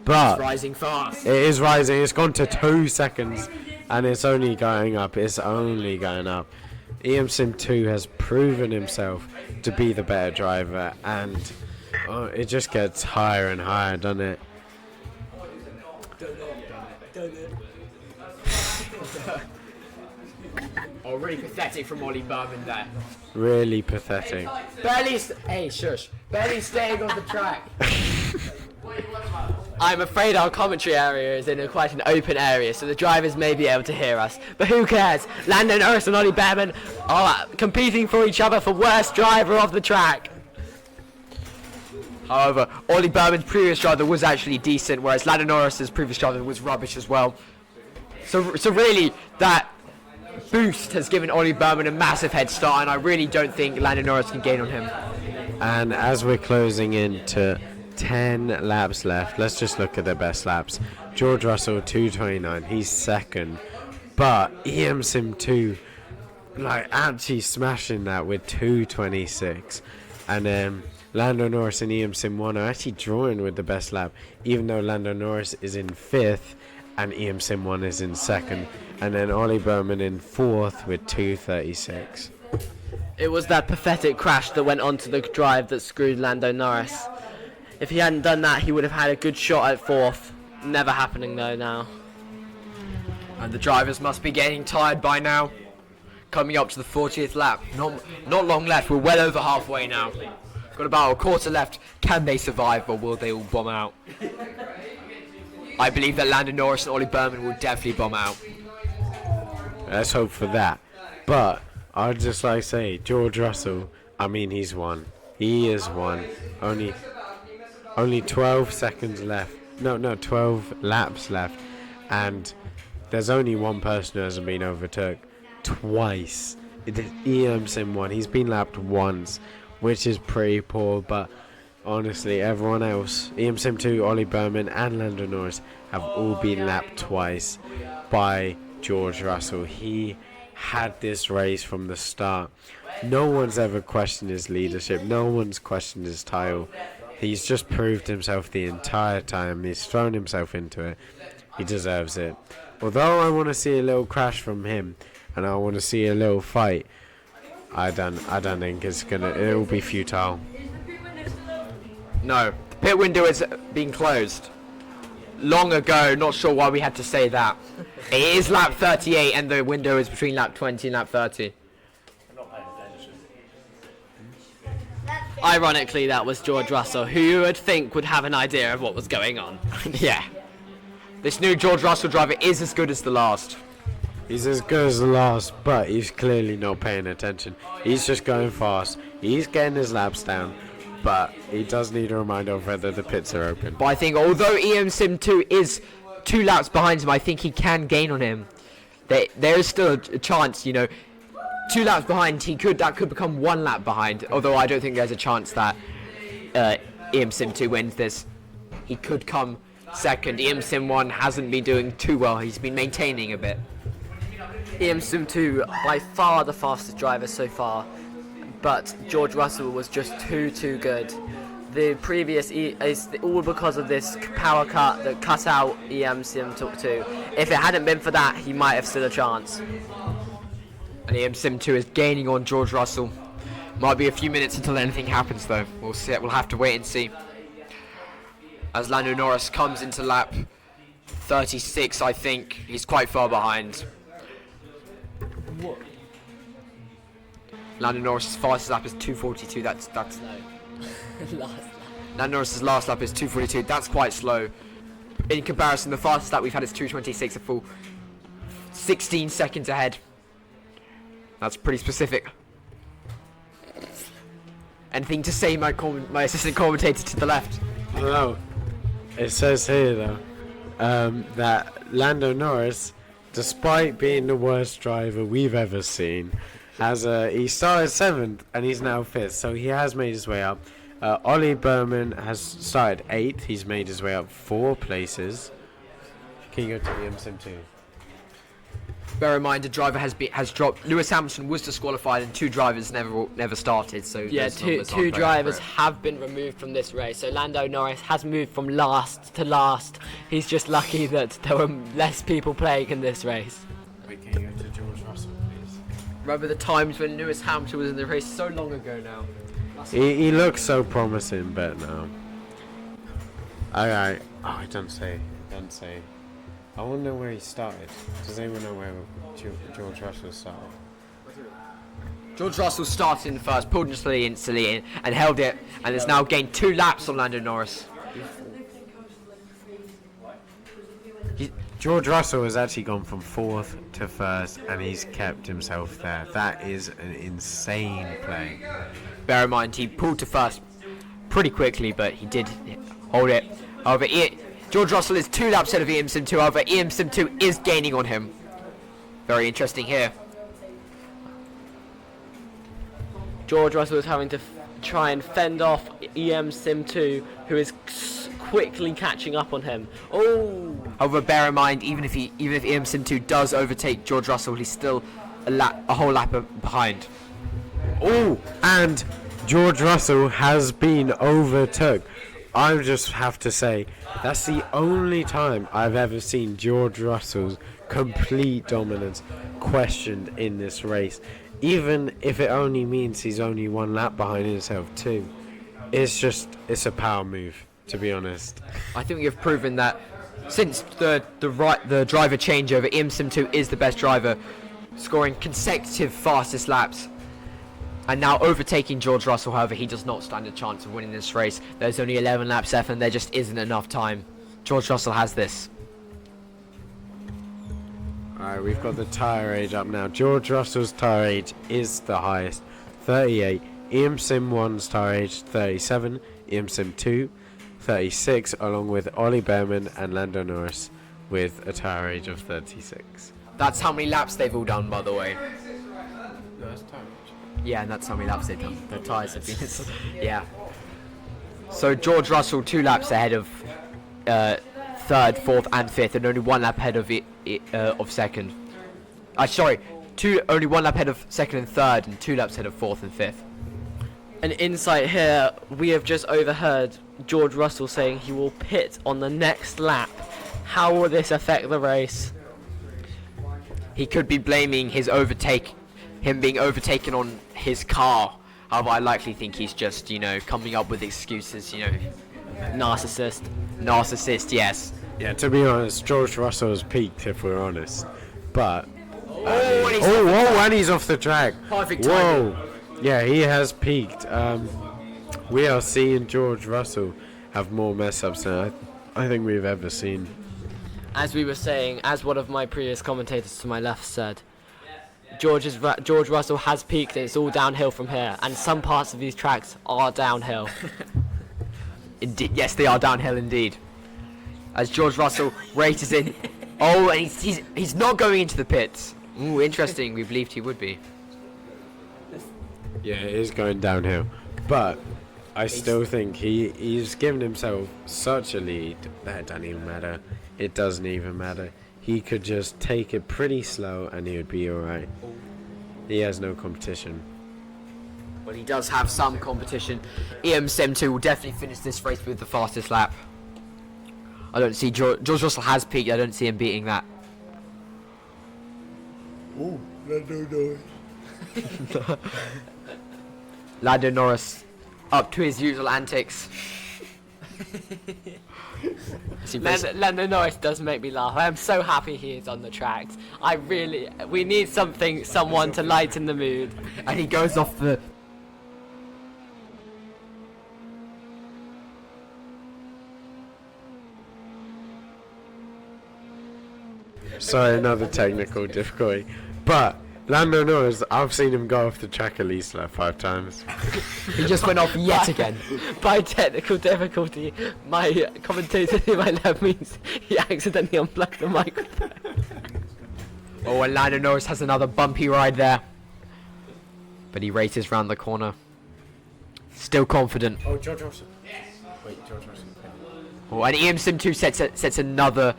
but It's rising fast. it is rising. It's gone to 2 seconds, and it's only going up. It's only going up. EM Sim 2 has proven himself to be the better driver, and it just gets higher and higher, doesn't it? Oh, really pathetic from Ollie Bearman there. Really pathetic. Hey, shush. Barely staying on the track. I'm afraid our commentary area is in quite an open area, so the drivers may be able to hear us. But who cares? Lando Norris and Ollie Bearman are competing for each other for worst driver of the track. However, Ollie Bearman's previous driver was actually decent, whereas Lando Norris's previous driver was rubbish as well. So really, that boost has given Ollie Bearman a massive head start, and I really don't think Lando Norris can gain on him. And as we're closing in to 10 laps left, let's just look at the best laps. George Russell 2:29, he's second, but EM Sim 2 actually smashing that with 2:26, and then Lando Norris and EM Sim 1 are actually drawing with the best lap, even though Lando Norris is in 5th and EM Sim 1 is in 2nd, and then Ollie Bearman in 4th with 2:36. It was that pathetic crash that went onto the drive that screwed Lando Norris. If he hadn't done that, he would have had a good shot at 4th. Never happening though now. And the drivers must be getting tired by now. Coming up to the 40th lap. Not long left. We're well over halfway now. Got about a quarter left. Can they survive, or will they all bomb out? I believe that Lando Norris and Ollie Bearman will definitely bomb out. Let's hope for that. But I'd just like to say, George Russell, I mean, he's won. He is won. Only 12 seconds left. No, 12 laps left. And there's only one person who hasn't been overtook twice. It is EM Sim 1. He's been lapped once, which is pretty poor. But honestly, everyone else, EM Sim 2, Ollie Bearman and Lando Norris, have all been lapped twice by George Russell. He had this race from the start. No one's ever questioned his leadership. No one's questioned his title. He's just proved himself the entire time. He's thrown himself into it. He deserves it. Although I want to see a little crash from him, and I want to see a little fight, I don't think it'll be futile. No, the pit window is being closed. Long ago, not sure why we had to say that. It is lap 38 and the window is between lap 20 and lap 30. Ironically, that was George Russell, who you would think would have an idea of what was going on. Yeah. This new George Russell driver is as good as the last. He's as good as the last, but he's clearly not paying attention. He's just going fast. He's getting his laps down, but he does need a reminder of whether the pits are open. But I think although EM Sim 2 is 2 laps behind him, I think he can gain on him. There is still a chance, 2 laps behind, that could become 1 lap behind. Although I don't think there's a chance that EM Sim 2 wins this. he could come second. Sim 1 hasn't been doing too well. He's been maintaining a bit. Sim 2, by far the fastest driver so far, but George Russell was just too good. The previous is all because of this power cut that cut out Sim 2. If it hadn't been for that, he might have stood a chance. And Sim 2 is gaining on George Russell. Might be a few minutes until anything happens though. We'll see. We'll have to wait and see. As Lando Norris comes into lap 36, I think he's quite far behind. What? Lando Norris' fastest lap is 2:42. That's Lando Norris' last lap is 2:42. That's quite slow. In comparison, the fastest lap we've had is 2:26, a full 16 seconds ahead. That's pretty specific. Anything to say, my assistant commentator to the left? No. It says here though that Lando Norris, despite being the worst driver we've ever seen, he started 7th and he's now 5th, so he has made his way up. Ollie Bearman has started 8th. He's made his way up 4 places. Can you go to the Sim 2? Bear in mind, a driver has dropped. Lewis Hamilton was disqualified, and 2 drivers never started. So yeah, two drivers have been removed from this race. So Lando Norris has moved from last to last. He's just lucky that there were less people playing in this race. Wait, can you go to George Russell, please? Remember the times when Lewis Hamilton was in the race so long ago now. He looks so promising, but no. Alright. Oh, it doesn't say. I want to know where he started. Does anyone know where George Russell started? George Russell started in first, pulled instantly in, and held it, and has now gained 2 laps on Lando Norris. George Russell has actually gone from 4th to 1st, and he's kept himself there. That is an insane play. Bear in mind, he pulled to first pretty quickly, but he did hold it. However, George Russell is 2 laps ahead of Sim 2. However, Sim 2 is gaining on him. Very interesting here. George Russell is having to try and fend off Sim 2, who is quickly catching up on him. Oh! However, bear in mind, even if Sim 2 does overtake George Russell, he's still a whole lap behind. Oh! And George Russell has been overtook. I just have to say, that's the only time I've ever seen George Russell's complete dominance questioned in this race. Even if it only means he's only 1 lap behind himself too. It's a power move, to be honest. I think we have proven that since the driver changeover, Sim 2 is the best driver, scoring consecutive fastest laps. And now overtaking George Russell. However, he does not stand a chance of winning this race. There's only 11 laps left and there just isn't enough time. George Russell has this. Alright, we've got the tyre age up now. George Russell's tyre age is the highest, 38. Sim 1's tyre age, 37. Sim 2, 36, along with Ollie Bearman and Lando Norris with a tyre age of 36. That's how many laps they've all done, by the way. No, that's tyre age. Yeah, and that's how many laps they've done. Their tyres have been... yeah. So George Russell 2 laps ahead of 3rd, 4th and 5th, and only 1 lap ahead of 2nd. Only 1 lap ahead of 2nd and 3rd, and 2 laps ahead of 4th and 5th. An insight here, we have just overheard George Russell saying he will pit on the next lap. How will this affect the race? He could be blaming him being overtaken on his car. However, I likely think he's just, coming up with excuses, Narcissist, yes. Yeah, to be honest, George Russell has peaked, if we're honest. But... and he's off the track. Perfect timing. Whoa! Yeah, he has peaked. We are seeing George Russell have more mess-ups than I think we've ever seen. As we were saying, as one of my previous commentators to my left said, George Russell has peaked and it's all downhill from here, and some parts of these tracks are downhill. Indeed, yes, they are downhill indeed. As George Russell races in. Oh, and he's not going into the pits. Ooh, interesting. We believed he would be. Yeah, it is going downhill. But I still think he's given himself such a lead that it doesn't even matter. It doesn't even matter. He could just take it pretty slow and he would be alright. He has no competition. Well, he does have some competition. Sim 2 will definitely finish this race with the fastest lap. I don't see George Russell has peaked. I don't see him beating that. Oh, Lando Norris. Lando Norris up to his usual antics. Lando Norris does make me laugh. I am so happy he is on the tracks. We need someone to lighten the mood. And he goes off the... Sorry, another technical difficulty. But Lando Norris, I've seen him go off the track at least like 5 times. He just went off yet again. By technical difficulty, my commentator to my left means he accidentally unplugged the microphone. Oh, and Lando Norris has another bumpy ride there. But he races round the corner. Still confident. Oh, George Russell. Wait, George Russell. Oh, and Sim 2 sets another...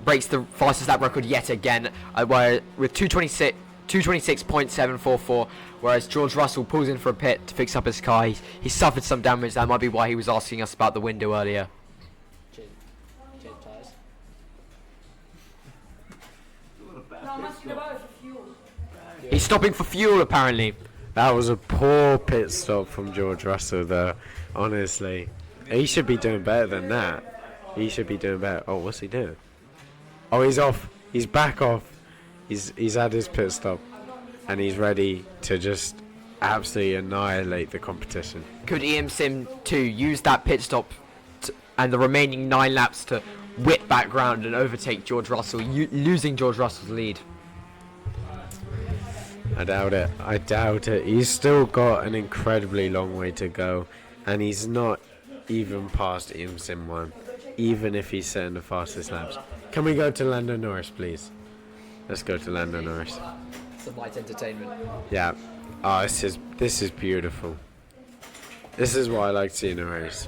breaks the fastest lap record yet again, with 226.744, whereas George Russell pulls in for a pit to fix up his car. He suffered some damage. That might be why he was asking us about the window earlier. He's stopping for fuel apparently. That was a poor pit stop from George Russell though, honestly. He should be doing better than that. He should be doing better. Oh, what's he doing? Oh, he's off. He's back off. He's had his pit stop. And he's ready to just absolutely annihilate the competition. Could Sim 2 use that pit stop and the remaining 9 laps to whip back round and overtake George Russell, losing George Russell's lead? I doubt it. I doubt it. He's still got an incredibly long way to go. And he's not even past Sim 1. Even if he's setting the fastest laps. Can we go to Lando Norris, please? Let's go to Lando Norris. Some light entertainment. Yeah. Oh, this is beautiful. This is what I like to see in a race.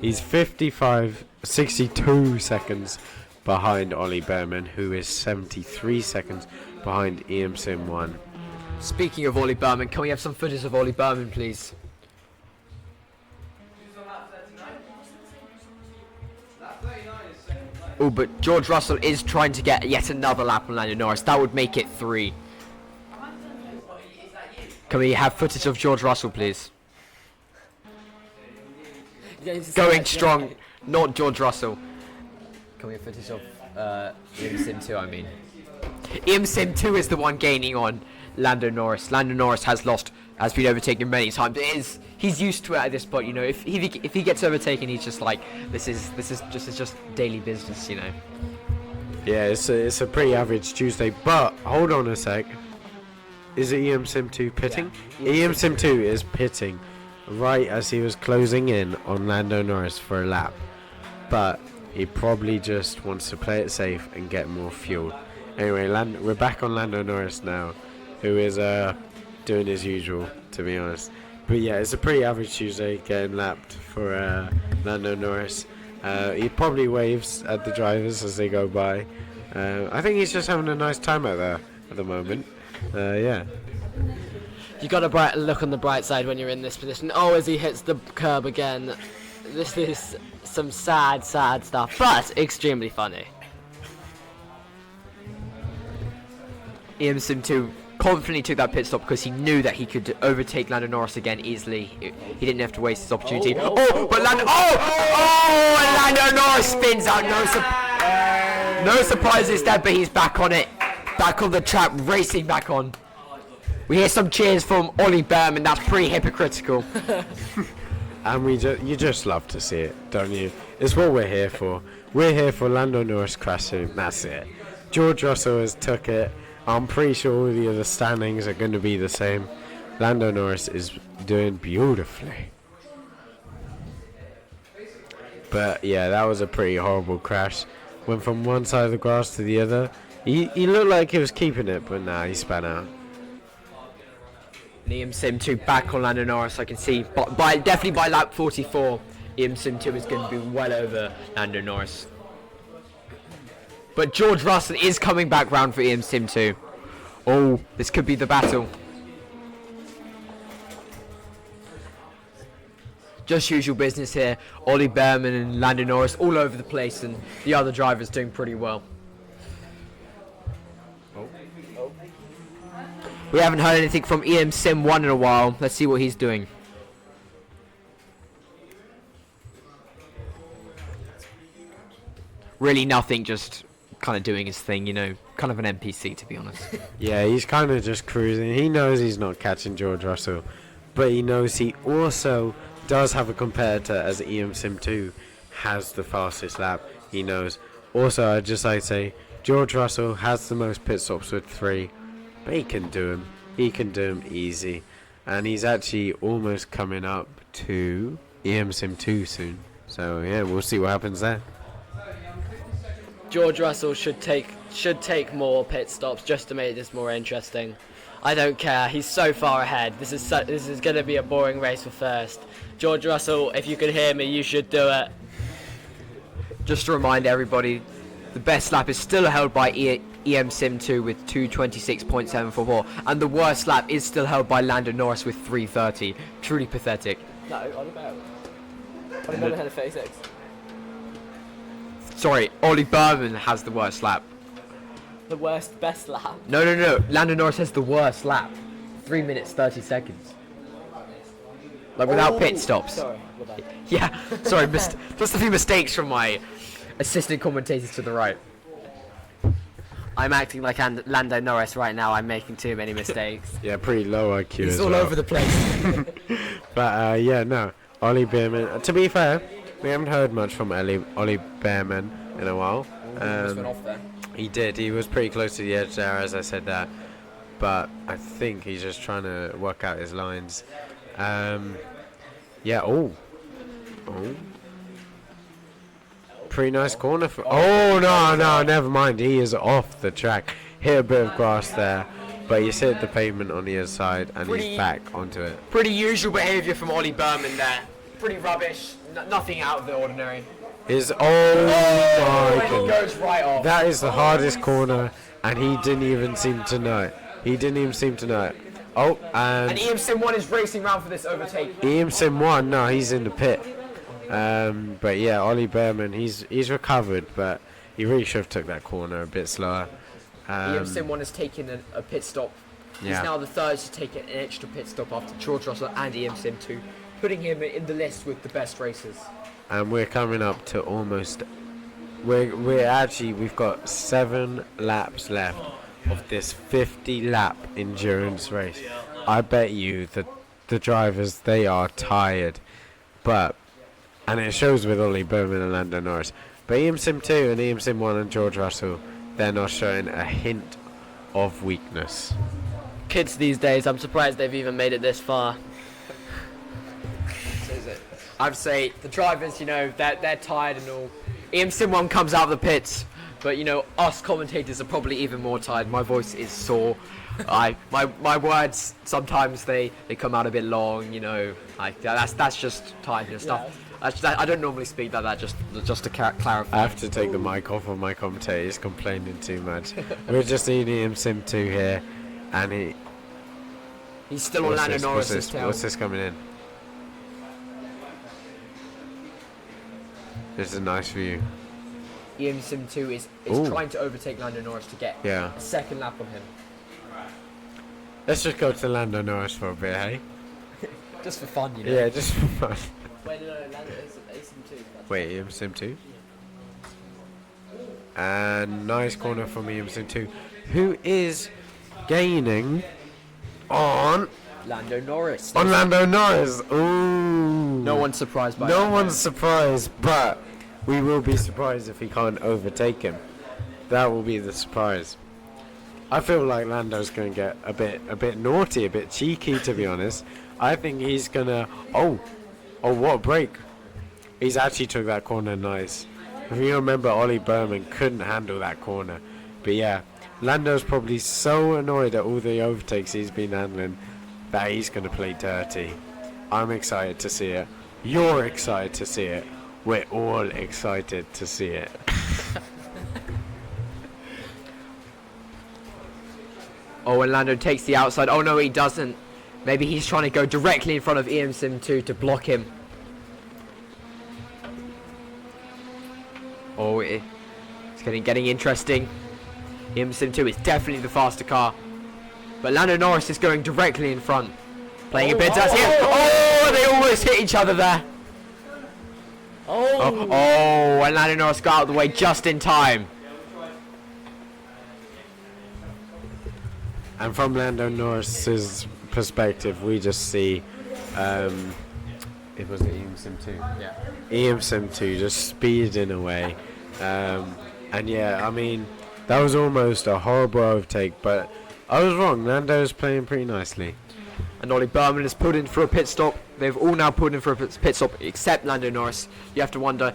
He's 62 seconds behind Ollie Bearman, who is 73 seconds behind Sim 1. Speaking of Ollie Bearman, can we have some footage of Ollie Bearman, please? Oh, but George Russell is trying to get yet another lap on Lando Norris. That would make it 3. Can we have footage of George Russell, please? Going strong, not George Russell. Can we have footage of Sim 2, I mean? Sim 2 is the one gaining on Lando Norris. Lando Norris has been overtaken many times. He's used to it at this point, you know. If he gets overtaken, he's just like, this is just daily business, you know. Yeah, it's a pretty average Tuesday. But hold on a sec. Is it Sim 2 pitting? Yeah. Sim 2 is pitting right as he was closing in on Lando Norris for a lap. But he probably just wants to play it safe and get more fuel. Anyway, we're back on Lando Norris now, who is doing his usual, to be honest. But yeah, it's a pretty average Tuesday getting lapped for Lando Norris. He probably waves at the drivers as they go by. I think he's just having a nice time out there at the moment. Yeah. You got to look on the bright side when you're in this position. Oh, as he hits the curb again. This is some sad stuff, but extremely funny. Sim 2 confidently took that pit stop because he knew that he could overtake Lando Norris again easily. He didn't have to waste his opportunity. But Lando... and Lando Norris spins out. No surprises there, but he's back on it. Back on the track, racing back on. We hear some cheers from Ollie Bearman. That's pretty hypocritical. And you just love to see it, don't you? It's what we're here for. We're here for Lando Norris crashing. That's it. George Russell has took it. I'm pretty sure all the other standings are going to be the same. Lando Norris is doing beautifully. But yeah, that was a pretty horrible crash. Went from one side of the grass to the other. He looked like he was keeping it, but nah, he span out. And Sim 2 back on Lando Norris. I can see, but definitely by lap 44, Sim 2 is going to be well over Lando Norris. But George Russell is coming back round for Sim 2. Oh, this could be the battle. Just usual business here. Ollie Bearman and Lando Norris all over the place, and the other drivers doing pretty well. We haven't heard anything from Sim 1 in a while. Let's see what he's doing. Really nothing, just kind of doing his thing, you know, kind of an NPC, to be honest. Yeah, he's kind of just cruising. He knows he's not catching George Russell, but he knows he also does have a competitor, as Sim 2 has the fastest lap. He knows. Also, I'd just like to say, George Russell has the most pit stops with 3, but he can do him. He can do him easy. And he's actually almost coming up to Sim 2 soon. So, yeah, we'll see what happens there. George Russell should take more pit stops just to make this more interesting. I don't care. He's so far ahead. This is going to be a boring race for first. George Russell, if you can hear me, you should do it. Just to remind everybody, the best lap is still held by Sim 2 with 2:26.744, and the worst lap is still held by Lando Norris with 3:30. Truly pathetic. No, Ollie Bearman. Ollie Bearman had a 36. Sorry, Ollie Bearman has the worst lap. The best lap. No. Lando Norris has the worst lap. 3 minutes 30 seconds. Like without pit stops. Sorry. Yeah. Sorry, just a few mistakes from my assistant commentators to the right. I'm acting like Lando Norris right now. I'm making too many mistakes. Yeah, pretty low IQ. He's as all well. over the place. But yeah, no. Ollie Bearman. To be fair, we haven't heard much from Ollie Bearman in a while. Just went off there. He did. He was pretty close to the edge there, as I said that. But I think he's just trying to work out his lines. Yeah. Oh. Pretty nice corner for. Oh no, never mind. He is off the track. Hit a bit of grass there, but he's hit the pavement on the other side, and he's back onto it. Pretty usual behaviour from Ollie Bearman there. Pretty rubbish. Nothing out of the ordinary. Oh my goodness. Goes right off. That is the hardest corner, and he didn't even seem to know it. Oh, and Sim 1 is racing round for this overtake. Sim 1, no, he's in the pit. But yeah, Ollie Bearman, he's recovered, but he really should have took that corner a bit slower. Sim 1 has taken a pit stop. He's now the third to take an extra pit stop after George Russell and Sim 2, putting him in the list with the best racers. And we're coming up to almost. We've got 7 laps left of this 50-lap endurance race. I bet you that the drivers, they are tired, and it shows with Ollie Bearman and Lando Norris. But Sim 2 and Sim 1 and George Russell, they're not showing a hint of weakness. Kids these days, I'm surprised they've even made it this far. I'd say the drivers, they're tired and all. Sim 1 comes out of the pits, but us commentators are probably even more tired. My voice is sore. My words sometimes they come out a bit long. That's just tiredness stuff. I don't normally speak like that. Just to clarify. I have to take the mic off of my commentator. He's complaining too much. We're just needing Sim 2 here, and he's still on Lando Norris's tail. What's this coming in? This is a nice view. Sim 2 is trying to overtake Lando Norris to get a second lap on him. Let's just go to Lando Norris for a bit, hey? Just for fun, Yeah, just for fun. Wait, no, Lando Sim 2. Wait, Sim 2? And nice corner from Sim 2, who is gaining on Lando Norris. Ooh. No one's surprised by that. No one's surprised, but we will be surprised if he can't overtake him. That will be the surprise. I feel like Lando's going to get a bit naughty, a bit cheeky, to be honest. I think he's going to... Oh, what a break. He's actually took that corner nice. If you remember, Ollie Bearman couldn't handle that corner. But yeah, Lando's probably so annoyed at all the overtakes he's been handling that he's going to play dirty. I'm excited to see it. You're excited to see it. We're all excited to see it. Oh, and Lando takes the outside. Oh no, he doesn't. Maybe he's trying to go directly in front of Sim 2 to block him. Oh, it's getting interesting. Sim 2 is definitely the faster car. But Lando Norris is going directly in front. Playing a bit dirty. Oh, they almost hit each other there. Oh, and Lando Norris got out of the way just in time. And from Lando Norris's perspective, we just see, it was Sim 2. Yeah. Sim 2 just speeding away, and yeah, I mean, that was almost a horrible overtake, but I was wrong. Lando's playing pretty nicely. And Ollie Bearman has pulled in for a pit stop. They've all now pulled in for a pit stop except Lando Norris. You have to wonder,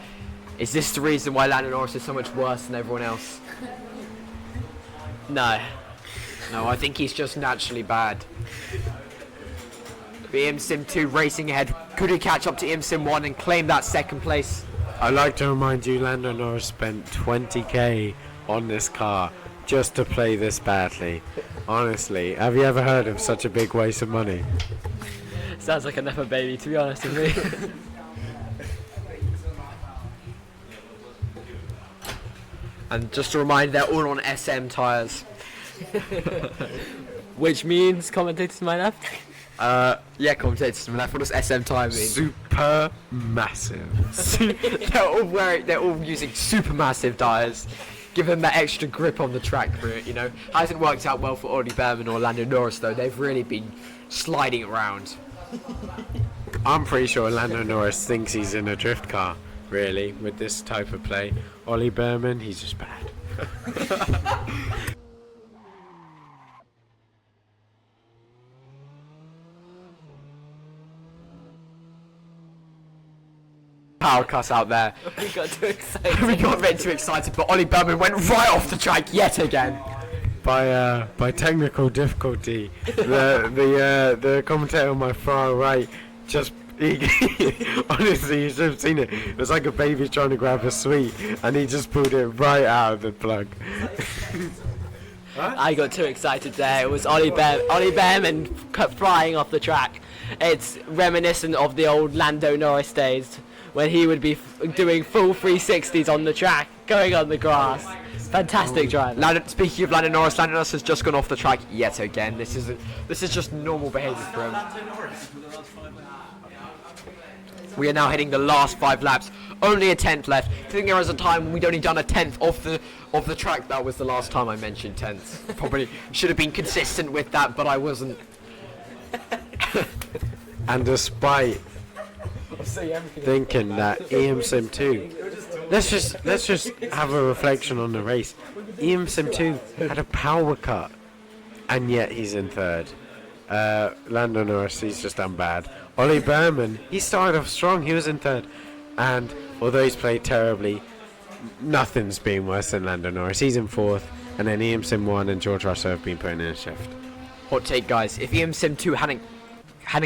is this the reason why Lando Norris is so much worse than everyone else? No, I think he's just naturally bad. Sim 2 racing ahead. Could he catch up to Sim 1 and claim that second place? I'd like to remind you, Lando Norris spent 20k on this car just to play this badly. Honestly, have you ever heard of such a big waste of money? Sounds like a nepo baby, to be honest with me. And just a reminder, they're all on SM tyres. Which means, commentators to my left? Yeah, commentators to my left. What does SM tyre mean? Super massive. They're all using super massive tyres. Give them that extra grip on the track for it, you know. Hasn't worked out well for Ollie Bearman or Lando Norris though. They've really been sliding around. I'm pretty sure Lando Norris thinks he's in a drift car, really, with this type of play. Ollie Bearman, he's just bad. Power cuss out there. We got too excited. We got a bit too excited, but Ollie Bearman went right off the track yet again. By technical difficulty, the commentator on my far right just honestly, you should have seen it. It was like a baby trying to grab a sweet, and he just pulled it right out of the plug. I got too excited there. It was Ollie Bearman flying off the track. It's reminiscent of the old Lando Norris days when he would be doing full 360s on the track, going on the grass. Fantastic driver. Speaking of Lando Norris has just gone off the track yet again. This is just normal behaviour for him. We are now hitting the last 5 laps. Only a 10th left. I think there was a time when we'd only done a 10th of the track. That was the last time I mentioned 10th. Probably should have been consistent with that, but I wasn't. And despite thinking that Sim 2, let's just have a reflection on the race. Sim 2 had a power cut, and yet he's in third. Lando Norris, he's just done bad. Ollie Bearman, he started off strong, he was in third, and although he's played terribly, nothing's been worse than Lando Norris. He's in fourth, and then Sim 1 and George Russell have been putting in a shift. Hot take, guys. If Sim 2 hadn't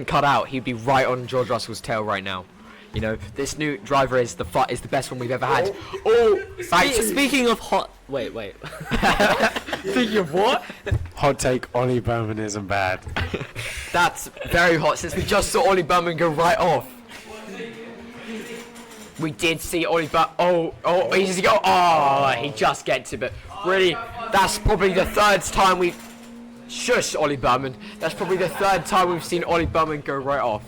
cut out, he'd be right on George Russell's tail right now. You know, this new driver is the best one we've ever had. Speaking of hot... Wait. Speaking of what? Hot take, Ollie Bearman isn't bad. That's very hot, since we just saw Ollie Bearman go right off. We did see Ollie Bearman... he just gets it, but really, that's probably the third time we've... Shush, Ollie Bearman. That's probably the third time we've seen Ollie Bearman go right off.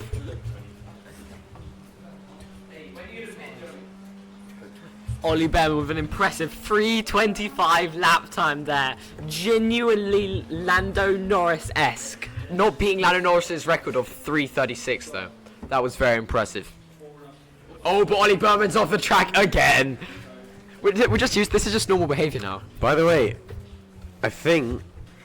Ollie Bearman with an impressive 3:25 lap time there. Genuinely Lando Norris-esque. Not beating Lando Norris's record of 3:36 though. That was very impressive. Oh, but Ollie Bearman's off the track again. This is just normal behaviour now. By the way, I think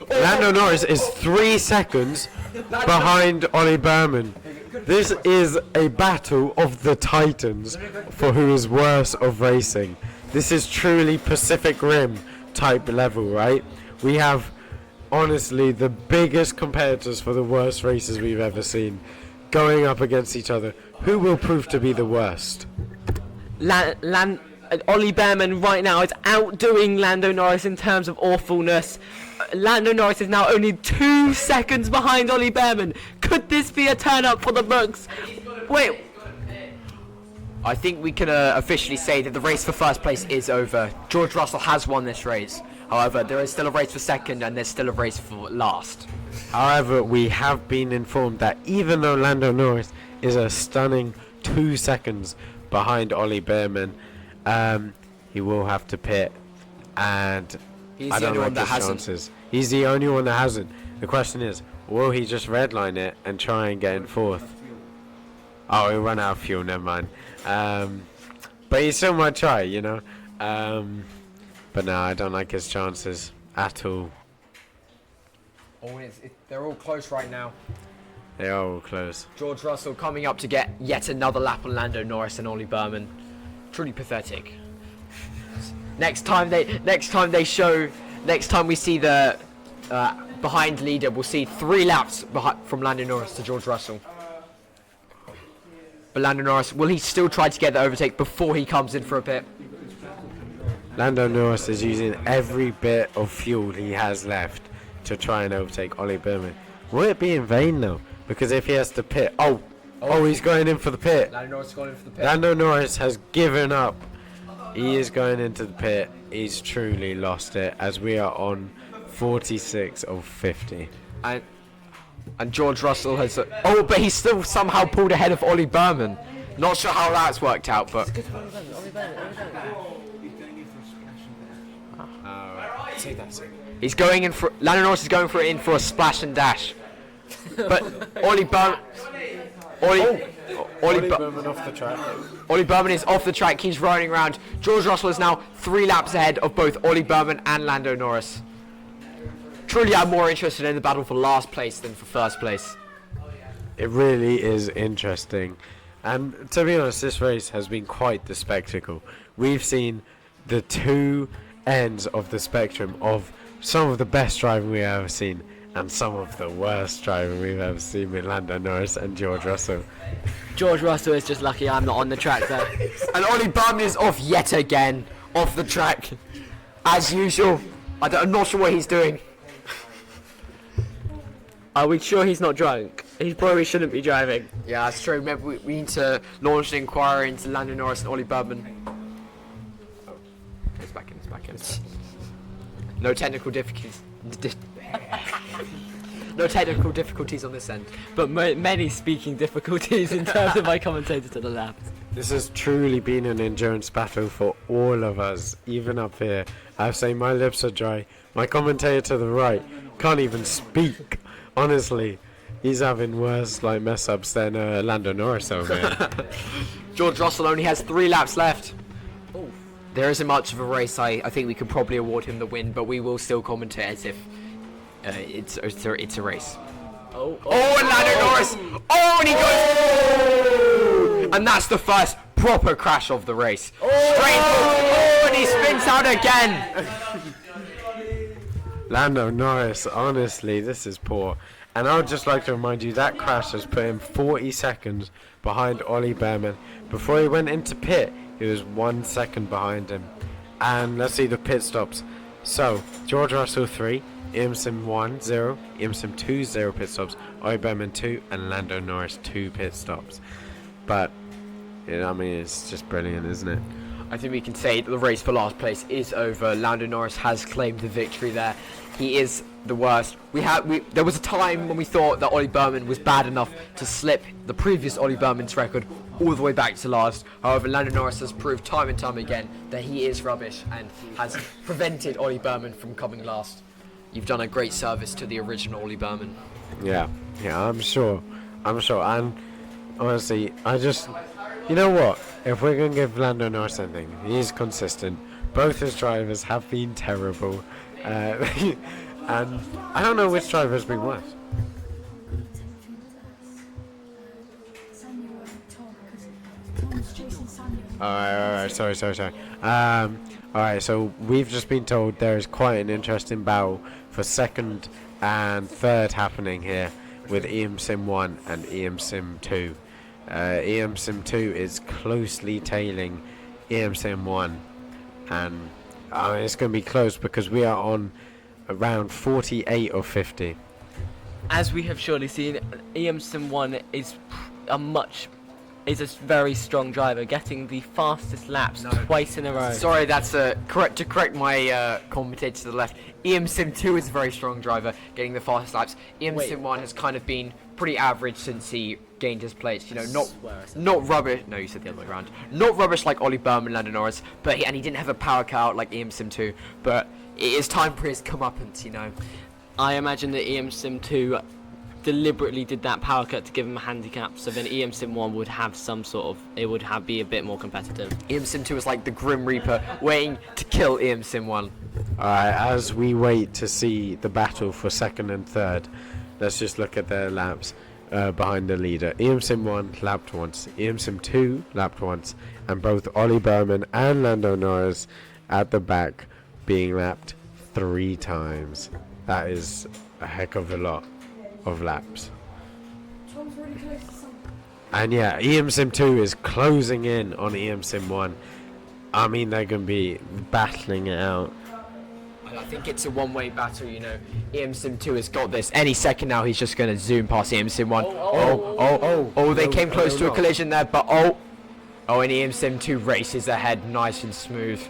Lando Norris is 3 seconds behind Ollie Bearman. This is a battle of the titans for who is worse of racing. This is truly Pacific Rim type level, right? We have honestly the biggest competitors for the worst races we've ever seen, going up against each other. Who will prove to be the worst? Ollie Bearman right now is outdoing Lando Norris in terms of awfulness. Lando Norris is now only 2 seconds behind Ollie Bearman. Could this be a turn up for the books? Wait. I think we can officially say that the race for first place is over. George Russell has won this race. However, there is still a race for second and there's still a race for last. However, we have been informed that even though Lando Norris is a stunning 2 seconds behind Ollie Bearman, he will have to pit, and I don't like his chances. He's the only one that hasn't. The question is, will he just redline it and try and get in fourth? Oh, he'll run out of fuel, never mind. But he still might try, you know. But no, I don't like his chances at all. Oh, they're all close right now. They are all close. George Russell coming up to get yet another lap on Lando Norris and Ollie Bearman. Truly pathetic. Next time we see the behind leader, we'll see 3 laps from Lando Norris to George Russell. But Lando Norris, will he still try to get the overtake before he comes in for a pit? Lando Norris is using every bit of fuel he has left to try and overtake Ollie Bearman. Will it be in vain though? Because if he has to pit, he's going in for the pit. Lando Norris is going in for the pit. Lando Norris has given up. He is going into the pit. He's truly lost it, as we are on 46 of 50. And George Russell has... but he's still somehow pulled ahead of Ollie Bearman. Not sure how that's worked out, but... He's going in for... Lando Norris is going for a splash and dash. But Ollie Bearman... Ollie Bearman off the track. Ollie Bearman is off the track. He's running around. George Russell is now 3 laps ahead of both Ollie Bearman and Lando Norris. Truly, I'm more interested in the battle for last place than for first place. It really is interesting. And to be honest, this race has been quite the spectacle. We've seen the 2 ends of the spectrum of some of the best driving we've ever seen and some of the worst driving we've ever seen with Lando Norris and George Russell. George Russell is just lucky I'm not on the track there. And Ollie Bearman is off yet again, off the track, as usual. I'm not sure what he's doing. Are we sure he's not drunk? He probably shouldn't be driving. Yeah, that's true. Maybe we need to launch an inquiry into Lando Norris and Ollie Bearman. Oh, it's back in. No technical difficulties. No technical difficulties on this end. But many speaking difficulties in terms of my commentator to the left. This has truly been an endurance battle for all of us, even up here. I have to say my lips are dry. My commentator to the right can't even speak. Honestly, he's having worse mess ups than Lando Norris over here. George Russell only has 3 laps left. Oh. There isn't much of a race. I think we could probably award him the win, but we will still commentate as if it's a race. And Lando Norris! And he goes! And that's the first proper crash of the race. And he spins out again! Lando Norris, honestly, this is poor. And I would just like to remind you that crash has put him 40 seconds behind Ollie Bearman. Before he went into pit, he was 1 second behind him. And let's see the pit stops. So, George Russell 3, Emerson 1, 0, Emerson 2, 0 pit stops, Ollie Bearman 2, and Lando Norris 2 pit stops. But, it's just brilliant, isn't it? I think we can say that the race for last place is over. Lando Norris has claimed the victory there. He is the worst. There was a time when we thought that Ollie Bearman was bad enough to slip the previous Ollie Bearman's record all the way back to last. However, Lando Norris has proved time and time again that he is rubbish and has prevented Ollie Bearman from coming last. You've done a great service to the original Ollie Bearman. Yeah, I'm sure. And honestly, you know what? If we're going to give Lando Norris anything, he's consistent. Both his drivers have been terrible. And I don't know which driver has been worse. Alright, sorry. Alright, so we've just been told there is quite an interesting battle for second and third happening here with EM Sim 1 and EM Sim 2. EM Sim 2 is closely tailing EM Sim 1, and it's going to be close because we are on around 48 or 50. As we have surely seen, EM Sim 1 is a very strong driver, getting the fastest laps twice in a row. Sorry, that's correct. To correct my commentator to the left, EM Sim 2 is a very strong driver, getting the fastest laps. EM Sim 1 has kind of been pretty average since he gained his place. You know, not rubbish. No, you said the other way around. Not rubbish like Ollie Bearman, Lando Norris, but he didn't have a power car out like EM Sim 2. But it is time for his comeuppance, you know. I imagine that EM Sim 2 deliberately did that power cut to give him a handicap, so then EM Sim 1 would have be a bit more competitive. EM Sim 2 is like the Grim Reaper waiting to kill EM Sim 1. Alright, as we wait to see the battle for second and third, let's just look at their laps behind the leader. EM Sim 1 lapped once, EM Sim 2 lapped once, and both Ollie Bearman and Lando Norris at the back being lapped 3 times. That is a heck of a lot of laps. And yeah, EM Sim 2 is closing in on EM Sim 1. I mean, they're going to be battling it out. I think it's a one-way battle, you know. EM Sim 2 has got this. Any second now, he's just going to zoom past EM Sim 1. They came close to a collision there, but and EM Sim 2 races ahead nice and smooth.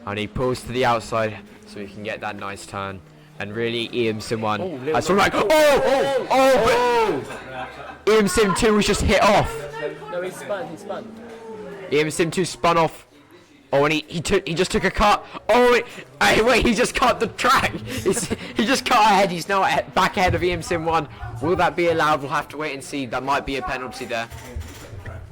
And he pulls to the outside so he can get that nice turn. And really, EM Sim 1. I saw but EM Sim 2 was just hit off. No, he spun. EM Sim 2 spun off. And he just took a cut. He just cut the track. He just cut ahead. He's now back ahead of EM Sim 1. Will that be allowed? We'll have to wait and see. That might be a penalty there.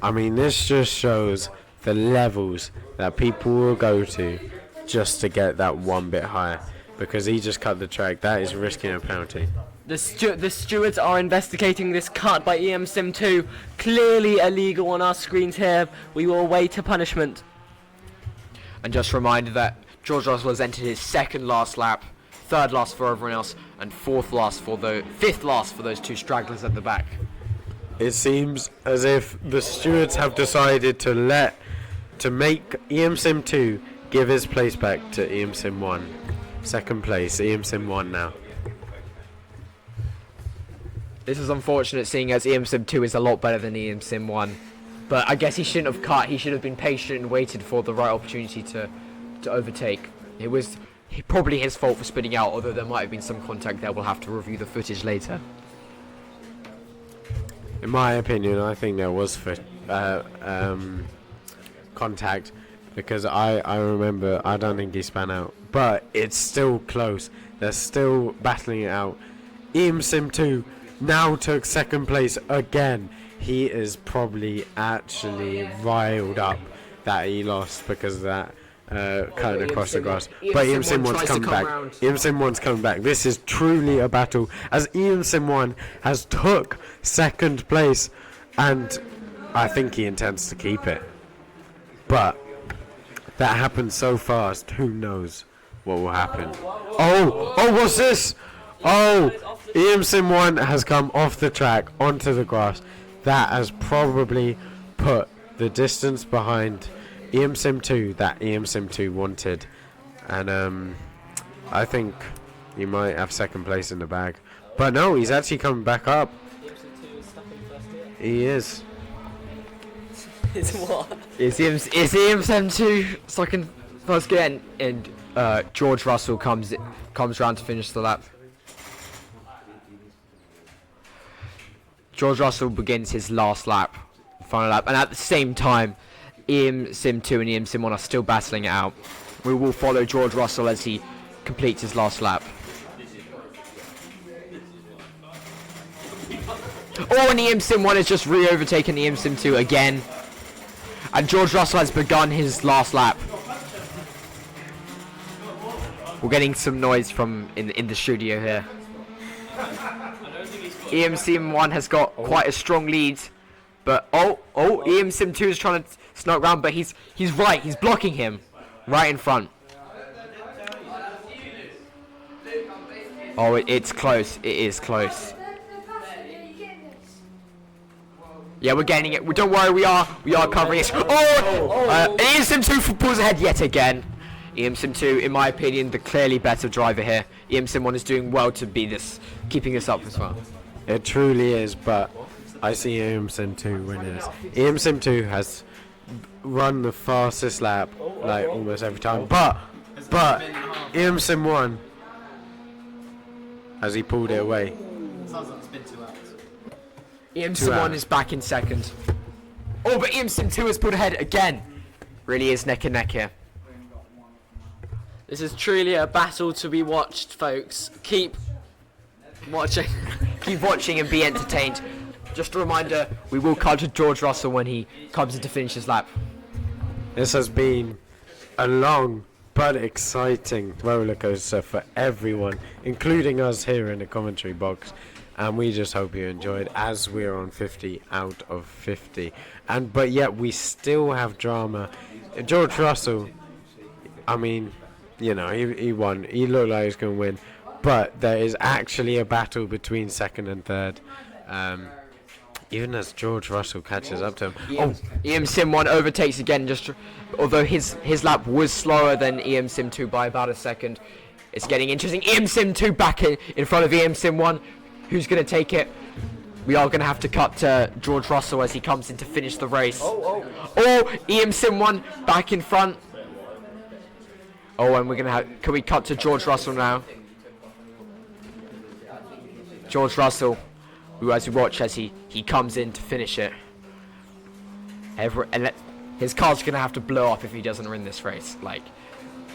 I mean, this just shows the levels that people will go to just to get that one bit higher. Because he just cut the track. That is risking a penalty. The stewards are investigating this cut by EM Sim 2. Clearly illegal on our screens here. We will await a punishment. And just a reminder that George Russell has entered his second last lap, third last for everyone else, and fifth last for those 2 stragglers at the back. It seems as if the stewards have decided to make EM Sim 2 give his place back to EM Sim 1. Second place, EM Sim 1 now. This is unfortunate, seeing as EM Sim 2 is a lot better than EM Sim 1. But I guess he shouldn't have cut. He should have been patient and waited for the right opportunity to overtake. It was probably his fault for spinning out, although there might have been some contact there. We'll have to review the footage later. In my opinion, I think there was contact, because I remember, I don't think he span out. But it's still close. They're still battling it out. EM Sim 2 now took second place again. He is probably actually riled up that he lost because of that cutting across the grass. But EM Sim 1's coming back. EM Sim 1's coming back. This is truly a battle, as EM Sim 1 has took second place, and I think he intends to keep it. But that happened so fast, who knows what will happen. What's this? EM Sim 1 has come off the track onto the grass. That has probably put the distance behind EM Sim 2 that EM Sim 2 wanted. And I think he might have second place in the bag. But no, he's actually coming back up. He is. It's what? Is EM Sim 2 stuck in first gear, and George Russell comes round to finish the lap. George Russell begins his last lap, final lap, and at the same time, EM Sim 2 and EM Sim 1 are still battling it out. We will follow George Russell as he completes his last lap. And EM Sim 1 has just re-overtaken EM Sim 2 again. And George Russell has begun his last lap. We're getting some noise from in the studio here. EM Sim 1 has got quite a strong lead, but EM Sim 2 is trying to snuck round, but he's right. He's blocking him right in front. Oh, it's close. It is close. Yeah, we're getting it. Don't worry, we are covering it. Oh! Ian Sim 2 pulls ahead yet again. Ian Sim 2, in my opinion, the clearly better driver here. Ian Sim 1 is doing well to be keeping this up as well. It truly is, but I see Ian Sim 2 winners. Ian Sim 2 has run the fastest lap, like almost every time. But Ian Sim 1, has he pulled it away? Sounds like it's been 2 hours. Ian Sim 1 is back in second. Oh, but Ian Sim 2 has pulled ahead again. Really is neck and neck here. This is truly a battle to be watched, folks. Keep watching. Keep watching and be entertained. Just a reminder, we will cut to George Russell when he comes in to finish his lap. This has been a long but exciting roller coaster for everyone, including us here in the commentary box. And we just hope you enjoyed, as we're on 50 out of 50. But yet we still have drama. George Russell, I mean, you know, he won. He looked like he was going to win. But there is actually a battle between second and third. Even as George Russell catches up to him. Ian Sim 1 overtakes again, although his lap was slower than Ian Sim 2 by about a second. It's getting interesting. Ian Sim 2 back in front of Ian Sim 1. Who's going to take it? We are going to have to cut to George Russell as he comes in to finish the race. Ian Sim 1 back in front. And we're going to can we cut to George Russell now? George Russell, who, as we watch as he comes in to finish it. His car's going to have to blow up if he doesn't win this race. Like,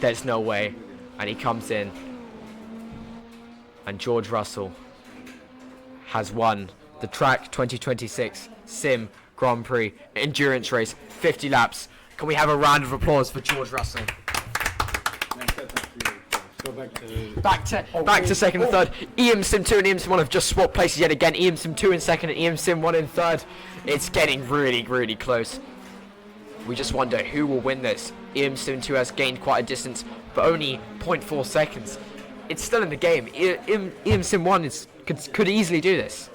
there's no way. And he comes in. And George Russell has won the Track 2026 Sim Grand Prix endurance race, 50 laps. Can we have a round of applause for George Russell? Back to second and third. Ian Sim 2 and Ian Sim 1 have just swapped places yet again. Ian Sim 2 in second and Ian Sim 1 in third. It's getting really, really close. We just wonder who will win this. Ian Sim 2 has gained quite a distance, but only 0.4 seconds. It's still in the game. Ian Sim 1 could easily do this.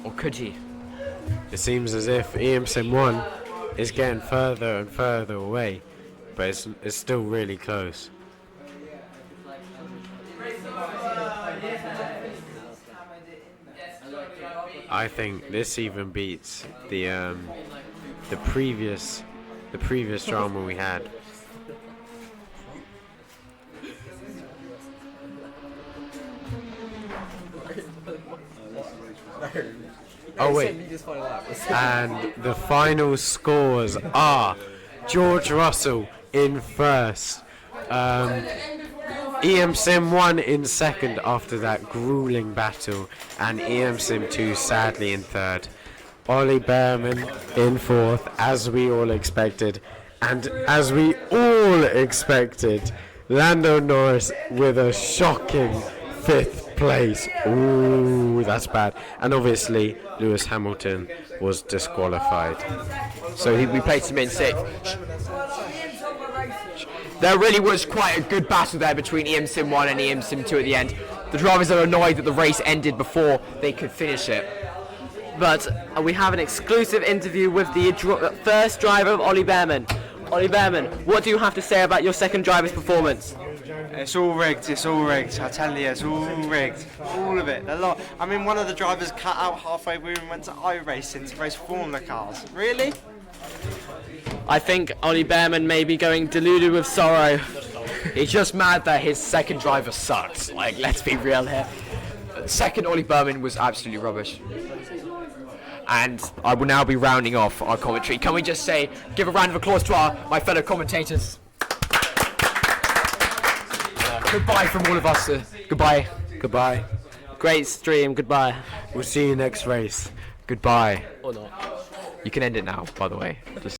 Or could he? It seems as if Ian Sim 1 is getting further and further away, but it's still really close. I think this even beats the previous drama we had. Oh wait, and the final scores are George Russell in first, EM Sim 1 in second after that grueling battle, and EM Sim 2 sadly in third. Ollie Bearman in fourth, as we all expected, and as we all expected, Lando Norris with a shocking fifth place. Ooh, that's bad. And obviously, Lewis Hamilton was disqualified. So we placed him in sixth. There really was quite a good battle there between EM Sim 1 and EM Sim 2 at the end. The drivers are annoyed that the race ended before they could finish it. But we have an exclusive interview with the first driver of Ollie Bearman. Ollie Bearman, what do you have to say about your second driver's performance? It's all rigged, I tell you, it's all rigged, all of it, a lot. I mean, one of the drivers cut out halfway through and went to iRacing to race Formula cars. Really? I think Ollie Bearman may be going deluded with sorrow. He's just mad that his second driver sucks. Like, let's be real here. Second Ollie Bearman was absolutely rubbish. And I will now be rounding off our commentary. Can we just say, give a round of applause to my fellow commentators. Goodbye from all of us. Goodbye. Goodbye. Great stream, goodbye. We'll see you next race. Goodbye. Or not. You can end it now, by the way. Just